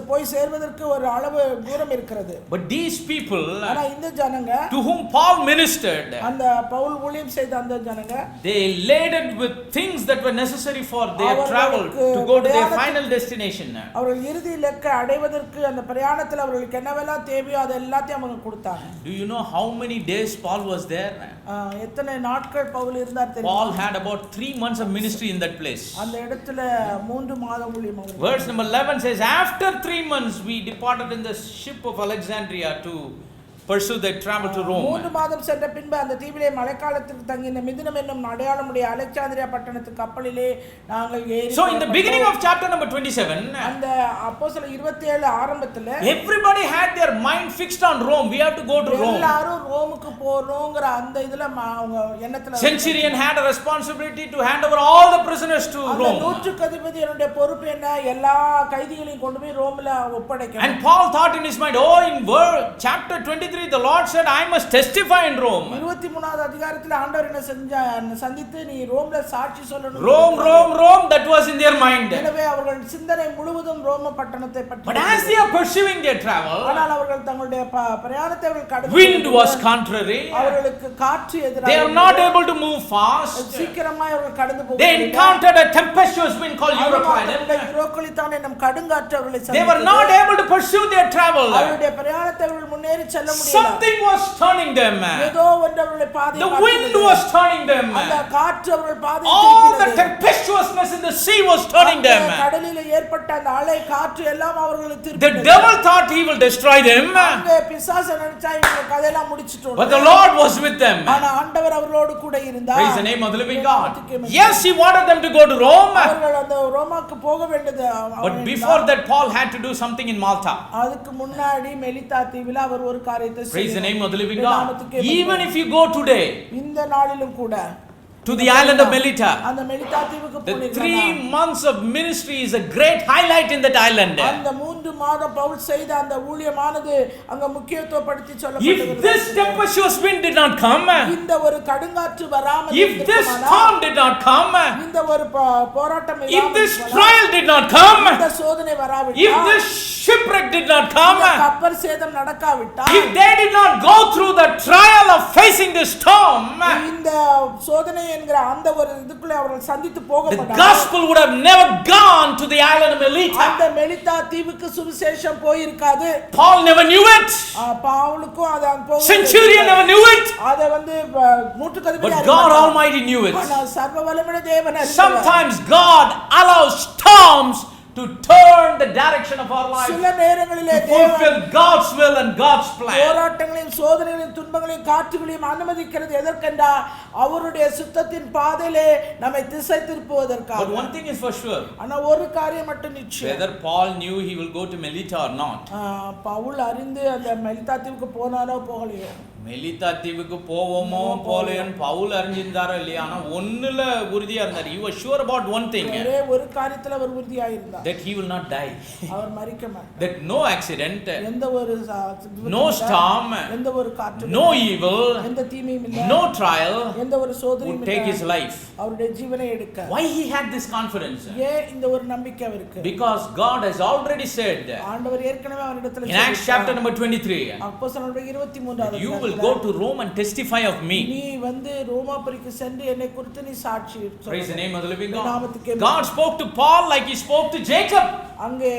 போய் சேர்வதற்கு ஒரு அளவு தூரம் இருக்கிறது. But these people, ஆனா இந்த ஜனங்க, to whom Paul ministered, அந்த பவுல் ஊழியம் செய்த அந்த ஜனங்க, they laden with things that were necessary for their travel to go to their final destination. அவர்கள் இறுதி இலக்கை அடைவதற்கு அந்த பிரயாணத்தில் அவர்களுக்கு என்னவெல்லாம் தேவையோ அது எல்லாத்தையும் அவங்க கொடுத்தாங்க. Do you know how many days Paul was there? எத்தனை நாட்கள் பவுல் இருந்தார் தெரியுமா? Paul had about 3 months of ministry in that place. அந்த இடத்துல 3 மாதம் ஊழியம் அவர். Verse number 11 says, after 3 months we departed in the ship of Alexandria to pursue their travel to Rome. 3 மாதம் சென்ற பின்பு அந்த தீவிலே மழைக்காலத்துக்கு தங்கின மிதுனம் என்னும் அடையாளமுடைய அலெக்சாந்திரியா பட்டணத்துக்கு கப்பலிலே நாங்கள் ஏறி. So in the beginning of chapter number 27, அந்த அப்போஸ்தலர் 27 ஆரம்பத்துல everybody had their mind fixed on Rome. We have to go to Rome. எல்லாரும் ரோமுக்கு போறோம்ங்கற அந்த இதுல அவங்க எண்ணத்துல. Centurion had a responsibility to hand over all the prisoners to Rome. அந்த நூற்றுக்கு அதிபதியோட பொறுப்பு என்ன? எல்லா கைதிகளையும் கொண்டு போய் ரோம்ல ஒப்படைக்கணும். And Paul thought in his mind, oh, in chapter 23 the Lord said I must testify in Rome. 23வது அதிகாரத்துல ஆண்டவர் என்ன சந்தித்து நீ ரோம்ல சாட்சி சொல்லணும். Rome, that was in their mind. எனவே அவர்கள் சிந்தனை முழுவதும் ரோம பட்டணத்தை பற்றி. But as they are pursuing their travel, ஆனால் அவர்கள் தங்களுடைய பிரயாணத்தை கடந்து wind was contrary. அவர்களுக்கு காற்று எதிராக. They are not able to move fast. சீக்கிரமா அவர்கள் கடந்து போக. They encountered a tempestuous wind called Euroclydon. யூரோக்ளிதான் என்னும் கடுங்காற்று அவர்களை சந்தித்தது. They were not able to pursue their travel. அவருடைய பிரயாணத்தை அவர்கள் முன்னேறி செல்ல முடியல. Something was turning them. ஏதோ ஒன்று அவர்களை பாதை The wind was turning them. அந்த காற்று அவர்கள் பாதை All the tempestuousness in the sea was turning them. கடலில் ஏற்பட்ட அந்த அலை காற்று எல்லாம் அவர்களை திருப்பினது. The devil thought he will destroy them. அந்த பிசாசு நினைச்சா இவங்க கதையெல்லாம் முடிச்சிட்டோம். But the Lord was with them. ஆனா ஆண்டவர் அவர்களோடு கூட இருந்தார். Praise the name of the living God. Yes, he wanted them to go to Rome. அவர்கள் அந்த ரோமாக்கு போக வேண்டியது. But before that Paul had to do something in Malta. அதுக்கு முன்னாடி மெலிதா தீவில அவர் ஒரு காரியத்தை செய்தார். Praise the name of the living God. Even if you go today இந்த நாளிலும் கூட to the island of Melita, அந்த மெலிதா தீவுக்கு the 3 months of ministry is a great highlight in that island. அந்த 3 மாதம் பவுல் செய்த அந்த ஊழியமானது அங்க முக்கியத்துவப்படுத்தி சொல்லப்பட்டது. If this tempestuous wind did not come, இந்த ஒரு கடுங்காற்று வராமல் if this storm did not come, இந்த ஒரு போராட்டம் இல்லாமல், if this trial did not come, இந்த சோதனை வராவிட்டால், if this shipwreck did not come, கப்பல் சேதம் நடக்காவிட்டால், if they did not go through the trial of facing this storm, இந்த சோதனை என்கிற அந்த ஒரு இதுக்குள்ள அவர்கள் சந்தித்து போக மாட்டார்கள். The gospel would have never gone to the island of Melita. அந்த மெலிதா தீவுக்கு சுவிசேஷம் போயிருக்காது. Paul never knew it. பவுலுக்கும் அது போக. Centurion never knew it. அத வந்து நூற்றுக்கு அதிபதி But God Almighty knew it. ஆனால் சர்வ வல்லமையுள்ள தேவன் அறிந்தார். Sometimes God allows storms to turn the direction of our life, சில நேரங்களிலே to fulfill God's will and God's plan. போராட்டங்களையும் சோதனைகளையும் துன்பங்களையும் காற்றுகளையும் அனுமதிக்கிறது எதற்கென்றா அவருடைய சுத்தத்தின் பாதையிலே நம்மை திசை திருப்புவதற்காக. But one thing is for sure, ஆனா ஒரு காரியம் மட்டும் நிச்சயம், whether Paul knew he will go to Melita or not, Pavul அறிந்து அந்த மெலிதா தீவுக்கு போனாரோ போகலையோ, மெலிதா தீவுக்கு போவோமோ போலையோன்னு பவுல் அறிஞ்சிருந்தாரோ இல்லையா, ஆனா ஒண்ணுல உறுதியா இருந்தார். He was sure about one thing, ஒரே ஒரு காரியத்துல அவர் உறுதியா இருந்தார், that he will not die, அவர் மரிக்க மாட்டார், that no accident, எந்த ஒரு no storm, எந்த ஒரு காற்று, no evil, எந்த தீமையும் இல்ல, no trial எந்த ஒரு சோதனையும் would take his life. அவருடைய ஜீவனை எடுக்க. Why he had this confidence? ஏன் இந்த ஒரு நம்பிக்கை அவருக்கு? Because God has already said ஆண்டவர் ஏற்கனவே அவரிடத்தில் in Acts chapter number 23, அப்போஸ்தலர் 23 you will go to Rome and testify of me. நீ வந்து ரோமாபுரிக்கு சென்று என்னை குறித்து நீ சாட்சி Praise the name of the living God. நாமத்துக்கே God spoke to Paul like he spoke to Jacob. அங்கே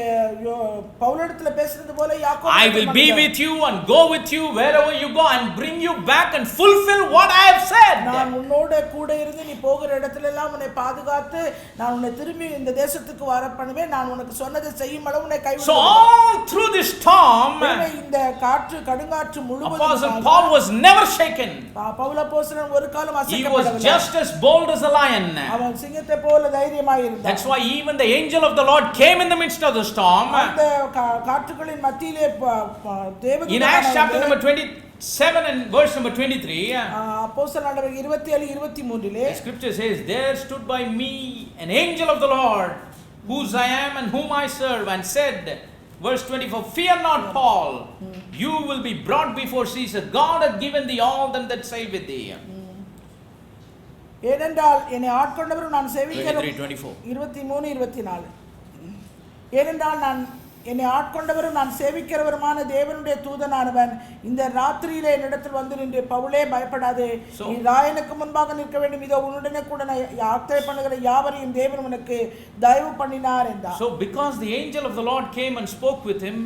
பவுலிடத்துல பேசுறது போல யாக்கோபு I will be with you and go with you wherever you go and bring you back and fulfill what I have said. நான் உன்னோட கூட இருந்து நீ போகிற இடத்துல எல்லாம் உன்னை பாதுகாத்து நான் உன்னை திரும்பி இந்த தேசத்துக்கு வர பண்ணுவேன். நான் உனக்கு சொன்னதை செய்யும் அளவு உன்னை கைவிட So all through this storm, இந்த காற்று கடுங்காற்று முழுவதும் Apostle Paul was never shaken. Pavul அப்போஸ்தலன் ஒரு காலம் He was அசைக்கப்படவில்லை. just as bold as a lion. அவன் சிங்கத்தை போல தைரியமாய் இருந்தான். That's why even the angel of the Lord came in the midst of the storm. அந்த காற்றுகளின் மத்தியிலே தேவதூதன் In Acts chapter number 27 and verse number 23, அப்போஸ்தலர் 27-23 the scripture says, there stood by me an angel of the Lord, whose I am and whom I serve, and said, verse 24, fear not, Paul, you will be brought before Caesar. God hath given thee all them that sail with thee. ஏனென்றால் என்னை ஆட்கொண்டவரும் நான் சேவிக்கிறவரும் 23-24 ஏனென்றால் என்னை ஆட்கொண்டவரும் நான் சேவிக்கிறவருமான தேவனுடைய தூதனானவன் இந்த ராத்திரியிலே என்னிடத்தில் வந்து நின்று பவுலே பயப்படாதே, நீ ராயனுக்கு முன்பாக நிற்க வேண்டும், இதோ உன்னுடனே கூட யாத்திரை பண்ணுகிற யாவரையும் தேவன் உனக்கு தயவு பண்ணினார் என்றார். So because the angel of the Lord came and spoke with him,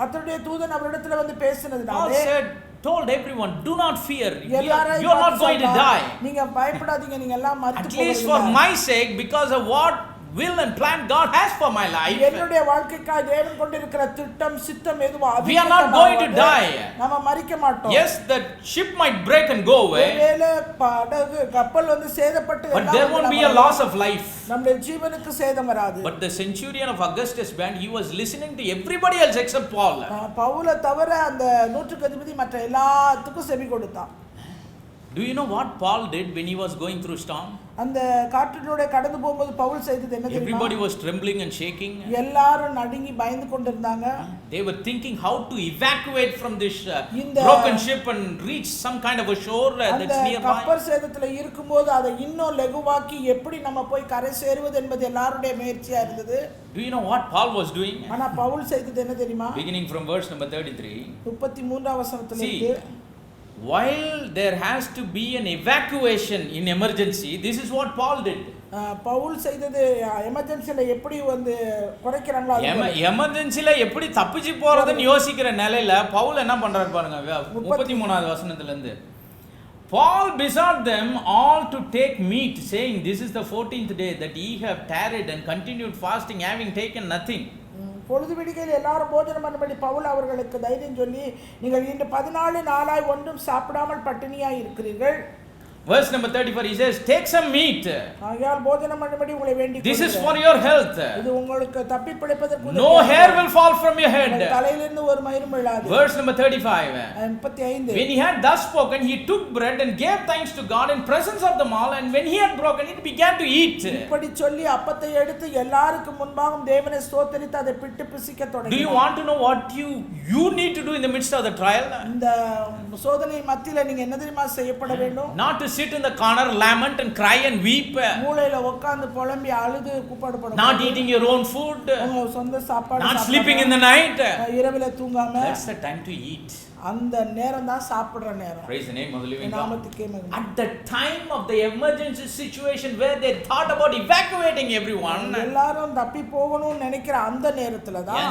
கர்த்தருடைய தூதன் அவரிடத்தில் வந்து பேசினதுனால Paul said, told everyone, do not fear, you எல்லாரையும் are not going to die. நீங்க பயப்படாதீங்க, நீங்க எல்லாம் மரித்து At least for my sake, because of what will and plan God has for my life, என்னுடைய வாழ்க்கைக்காக தேவன் கொண்டிருக்கிற திட்டம் சித்தம் எதுவோ we are not going to die. நாம மரிக்க மாட்டோம். Yes, the ship might break and go away, ஒருவேளை படகு கப்பல் வந்து சேதப்பட்டு but there won't be a loss of life. நம்முடைய ஜீவனுக்கு சேதம் வராது. But the centurion of Augustus band, he was listening to everybody else except Paul. பவுலை தவிர அந்த நூற்றுக்கு அதிபதி மற்ற எல்லாத்துக்கும் செவி கொடுத்தான். Do you know what Paul did when he was going through storm? அந்த காற்றினோட கடந்து போகும்போது பவுல் செய்தது என்ன தெரியுமா? Everybody was trembling and shaking. எல்லாரும் நடுங்கி பயந்து கொண்டிருந்தாங்க. They were thinking how to evacuate from this broken ship and reach some kind of a shore that's nearby. கப்பல் சேதத்துல இருக்கும்போது அதை இன்னும் லகுவாக்கி எப்படி நம்ம போய் கரை சேருவது என்பது எல்லாருடைய முயற்சியா இருந்தது. Do you know what Paul was doing? ஆனா பவுல் செய்தது என்ன தெரியுமா? Beginning from verse number 33. 33ஆம் வசனத்துல இருந்து, while there has to be an evacuation in emergency, this is what Paul did. Pavul செய்தது எமர்ஜென்சில எப்படி வந்து குறைக்கறாங்களோ எமர்ஜென்சில எப்படி தப்பிச்சு போறதுன்னு யோசிக்கிற நிலையில பவுல் என்ன பண்றாரு பாருங்க 33வது வசனத்துல இருந்து, Paul besought them all to take meat, saying, this is the 14th day that ye have tarried and continued fasting, having taken nothing. பொழுது விடிகையில் எல்லாரும் போஜனம் பண்ணும்படி பவுல் அவர்களுக்கு தைரியம் சொல்லி, நீங்கள் இன்று 14 நாளாய் ஒன்றும் சாப்பிடாமல் பட்டினியாய் இருக்கிறீர்கள். Verse number 34, he says, take some meat. ஆகையால் போஜனம் பண்ணும்படி உங்களை வேண்டிக் This is for your health. இது உங்களுக்கு தப்பி பிழைப்பதற்கு. No hair will fall from your head. தலையிலிருந்து ஒரு மயிரும் விழாது. Verse number 35. 35. When he had thus spoken, he took bread and gave thanks to God in presence of them all, and when he had broken it, began to eat. இப்படி சொல்லி அப்பத்தை எடுத்து எல்லாருக்கும் முன்பாக தேவனை ஸ்தோத்திரித்து அதை பிட்டு பிசிக்க தொடங்கினார். Do you want to know what you need to do in the midst of the trial? இந்த சோதனை மத்தியில நீங்க என்ன தெரியுமா செய்யப்பட வேண்டும்? Not to sit in the corner, lament and cry and weep. மூலையில உட்கார்ந்து புலம்பி அழுது கூப்பாடுபட. Not eating your own food. உங்க சொந்த சாப்பாடு. Not sleeping in the night. இரவில தூங்காம. That's the time to eat. அந்த நேரம் தான் சாப்பிடுற நேரம். Praise the name of the living God. நாமத்துக்கே மகிமை. At the time of the emergency situation where they thought about evacuating everyone, எல்லாரும் தப்பி போகணும்னு நினைக்கிற அந்த நேரத்துல தான்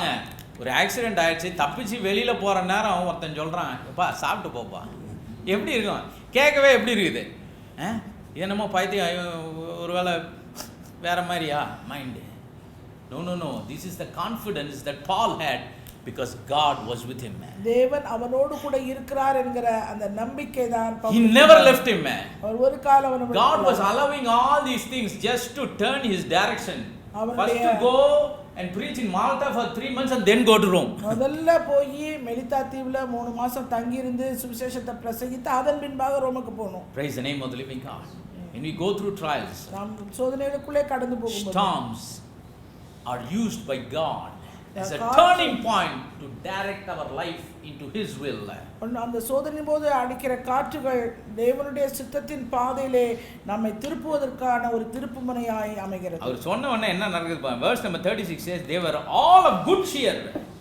ஒரு ஆக்சிடென்ட் ஆயிடுச்சு, தப்பிச்சு வெளியில போற நேரம் ஒருத்தன் சொல்றான், அப்பா சாப்பிட்டு போப்பா. எப்படி இருக்கும்? கேட்கவே எப்படி இருக்குது? என்னமோ பைத்தியம், ஒருவேளை வேற மாதிரியா mind? No, this is the confidence that Paul had because God was with him. தேவன் அவனோடு கூட இருக்கிறார் என்கிற அந்த நம்பிக்கை தான். He never left him. ஒரு காலம் அவனை God was allowing all these things just to turn his direction. First to go and preach in Malta for 3 months and then go to Rome. முதல்ல போய் மெலிதா தீவுல 3 மாசம் தங்கி இருந்து சுவிசேஷத்தை பிரசங்கித்து அதன் பின்பாக ரோமுக்கு போனோம். Praise the name of the living God. When we go through trials, நாம் சோதனைகளுக்குள்ளே கடந்து போகும்போது, storms are used by God It's a turning point to direct our life into His will. அந்த சோதனை போது அடிக்கிற காற்றுகள் தேவனுடைய சித்தத்தின் பாதையிலே நம்மை திருப்புவதற்கான ஒரு திருப்புமுனையாய் அமைகிறது. அவர் சொன்ன உடனே என்ன நடக்குது பாருங்க. Verse number 36 says they were all of good cheer.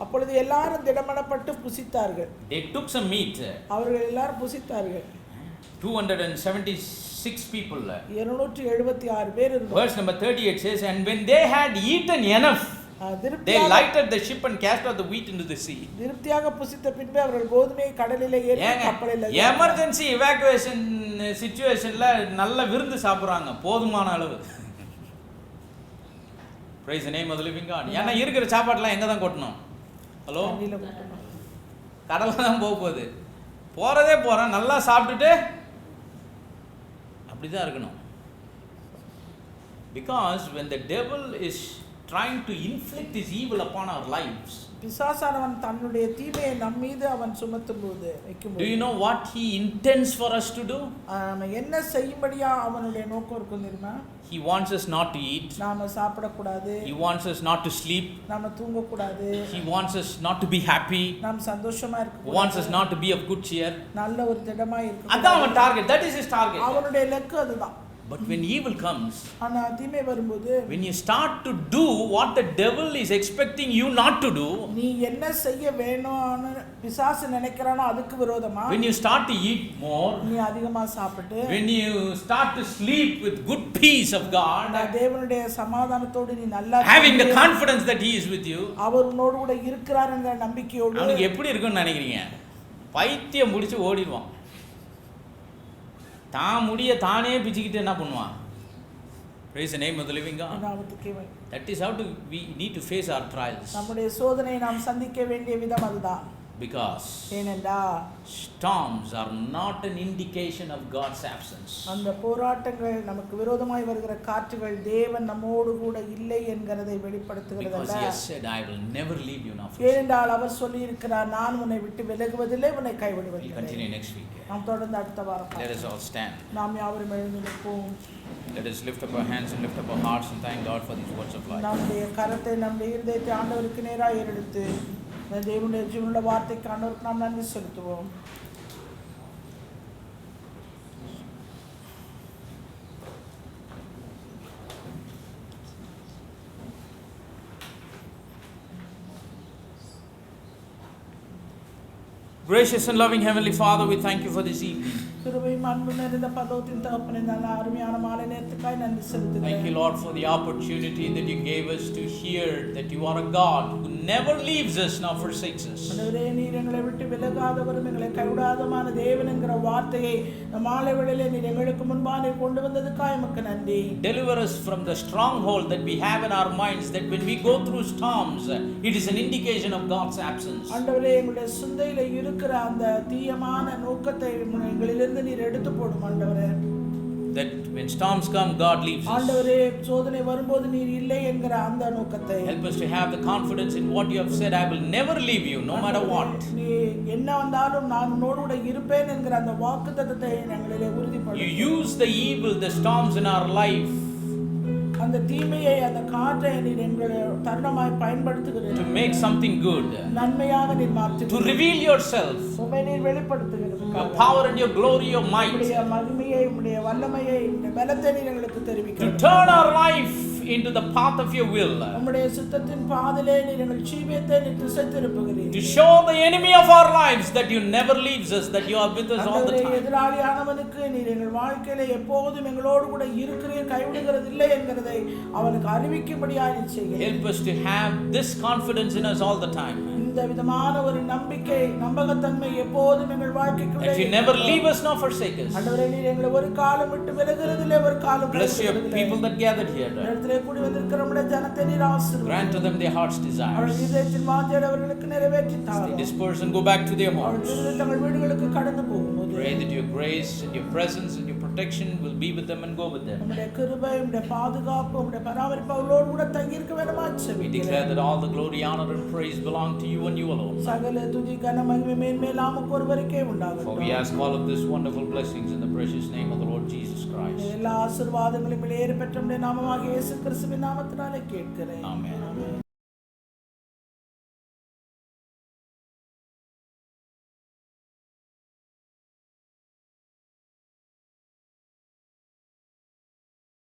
அப்பொழுது எல்லாரும் திடமனப்பட்டு புசித்தார்கள். They took some meat. அவர்கள் எல்லாரும் புசித்தார்கள். 276 people. 276 பேர் இருந்தார்கள். Verse number 38 says, and when they had eaten enough, they lighted the ship and cast out the wheat into the sea. திருப்தியாக புசித்த பின்பு அவர்கள் கோதுமையை கடலிலே ஏற்றி கப்பலில் எமர்ஜென்சி எவாக்குவேஷன் சிச்சுவேஷன்ல நல்ல விருந்து சாப்பிடுறாங்க போதுமான அளவு. Praise the name of the living God. ஏன்னா இருக்கிற சாப்பாடுலாம் எங்க தான் கொட்டணும்? ஹலோ, கடல்ல தான் போகுது. போறதே போறோம், நல்லா சாப்பிட்டுட்டு அப்படிதான் இருக்கணும். Because when the devil is trying to inflict his evil upon our lives, பிசாசானவன் தன்னுடைய தீமையை நம் மீது அவன் சுமத்தும்போது வைக்கும்போது, do you know what he intends for us to do? நாம என்ன செய்யும்படியா அவனுடைய நோக்கம் இருக்கும் தெரியுமா? He wants us not to eat. நாம சாப்பிட கூடாது. He wants us not to sleep. நாம தூங்க கூடாது. He wants us not to be happy. நாம் சந்தோஷமா இருக்க கூடாது. He wants us not to be of good cheer. நல்ல ஒரு திடமா இருக்க. அதான் அவன் target. That is his target. அவனுடைய இலக்கு அதுதான். But when evil comes, ஆனா தீமை வரும்போது, when you start to do what the devil is expecting you not to do, நீ என்ன செய்ய வேணும்னு பிசாசு நினைக்கறானோ அதுக்கு விரோதமா, when you start to eat more, நீ அதிகமா சாப்பிட்டு, when you start to sleep with good peace of God, தேவனுடைய சமாதானத்தோடு நீ நல்லா having the confidence that He is with you, அவர் உன்னோடு கூட இருக்கிறார் என்கிற நம்பிக்கையோடு, அவனுக்கு எப்படி இருக்கும்னு நினைக்கிறீங்க? பைத்தியம் முடிச்சு ஓடிடுவான். தான் முடிய தானே பிச்சுக்கிட்டு என்ன பண்ணுவான்? Praise the name of the living God. That is how we need to face our trials. நம்முடைய சோதனையை நாம் சந்திக்க வேண்டிய விதம் அதுதான். Because storms are not an indication of God's absence. அந்த போராட்டங்கள் நமக்கு விரோதமாய் வருகிற காற்றுகள் தேவன் நம்மோடு கூட இல்லை என்கிறதை வெளிப்படுத்துகிறது. Because He has said, I will never leave you nor forsake you. ஏனென்றால் அவர் சொல்லி இருக்கிறார், நான் உன்னை விட்டு விலகுவதில்லை, உன்னை கைவிடுவதில்லை. We'll continue next week. நாம் தொடர்ந்து அடுத்த வாரம். Let us all stand. நாம் யாவரும் எழுந்து நிற்போம். Let us lift up our hands and lift up our hearts and thank God for these words of life. நம்முடைய கரத்தை நம்முடைய இருதயத்தை ஆண்டவருக்கு நேராக ஏறெடுத்து தேவனுடைய ஜீவனுள்ள வார்த்தைக்கு ஆண்டவருக்கு நாம் நன்றி செலுத்துவோம். Gracious and loving Heavenly Father, we thank you for this evening. Thank you, Lord, for the opportunity that you gave us to hear that you are a God who never leaves us nor forsakes us. Deliver us from the stronghold that we have in our minds, that when we go through storms, it is an indication of God's absence. That when storms come, God leaves us. Help us to have the confidence in what you have said. I will never leave you, no matter what. You use the evil, the storms in our life அந்த தீமையை அந்த காற்றை நீர் எங்களை தருணமாய் பயன்படுத்துகிறீர். To make something good. நன்மையாக நீர் மாற்றுகிறீர். To reveal yourself. உம்மை நீர் வெளிப்படுத்துகிறீர். Your power and your glory, your might. உம்முடைய மகிமையை, உம்முடைய வல்லமையை, உம்முடைய பலத்தை நீர் எங்களுக்கு தெரிவிக்கிறீர். To turn our life into the path of your will. உம்முடைய சித்தத்தின் பாதையிலே நீர் எங்கள் ஜீவியத்தை நீர் திசை திருப்புகிறீர். To show the enemy of our lives that you never leaves us, that you are with us all the time. எதிராளியானவனுக்கு நீர் எங்கள் வாழ்க்கையிலே எப்போதும் எங்களோடு கூட இருக்கிறீர், கைவிடுகிறதில்லை என்கிறதை அவனுக்கு அறிவிக்கும்படியாக நீர் செய்கிறீர். Help us to have this confidence in us all the time. இந்த விதமான ஒரு நம்பிக்கை, நம்பகத்தன்மை எப்போதும் எங்கள் வாழ்க்கைக்குள்ளே, that you never leave us nor forsake us. ஆண்டவரே நீர் எங்களை ஒரு காலம் விட்டு விலகுறதில்லை, ஒரு காலம். Bless your people that gathered here. கூடி வந்திருக்கிற நம்முடைய ஜனத்தை நீர் ஆசீர்வதியும். Grant to them their heart's desires. அவர்கள் இதயத்தின் வாஞ்சையை அவர்களுக்கு நிறைவேற்றி தாரும். They disperse and go back to their homes. அவர்கள் தங்கள் வீடுகளுக்கு கடந்து போகும்போது pray that your grace and your presence and your protection will be with them and go with them. உம்முடைய கிருபை, உம்முடைய பாதுகாப்பு, உம்முடைய பராமரிப்பு அவர்களோடு கூட தங்கி இருக்க வேண்டுமாய் ஜெபிக்கிறேன். We declare that all the glory, honor and praise belong to you and you alone. சகல துதி கன மகிமை மேன்மேல் நாமக்கு ஒருவருக்கே உண்டாகட்டும். For we ask all of this wonderful blessings in the precious name of the Lord Jesus Christ. எல்லா ஆசீர்வாதங்களையும் வெளியேற பெற்ற நம்முடைய நாமமாகிய இயேசு கிறிஸ்துவின் நாமத்தினாலே கேட்கிறேன். Amen.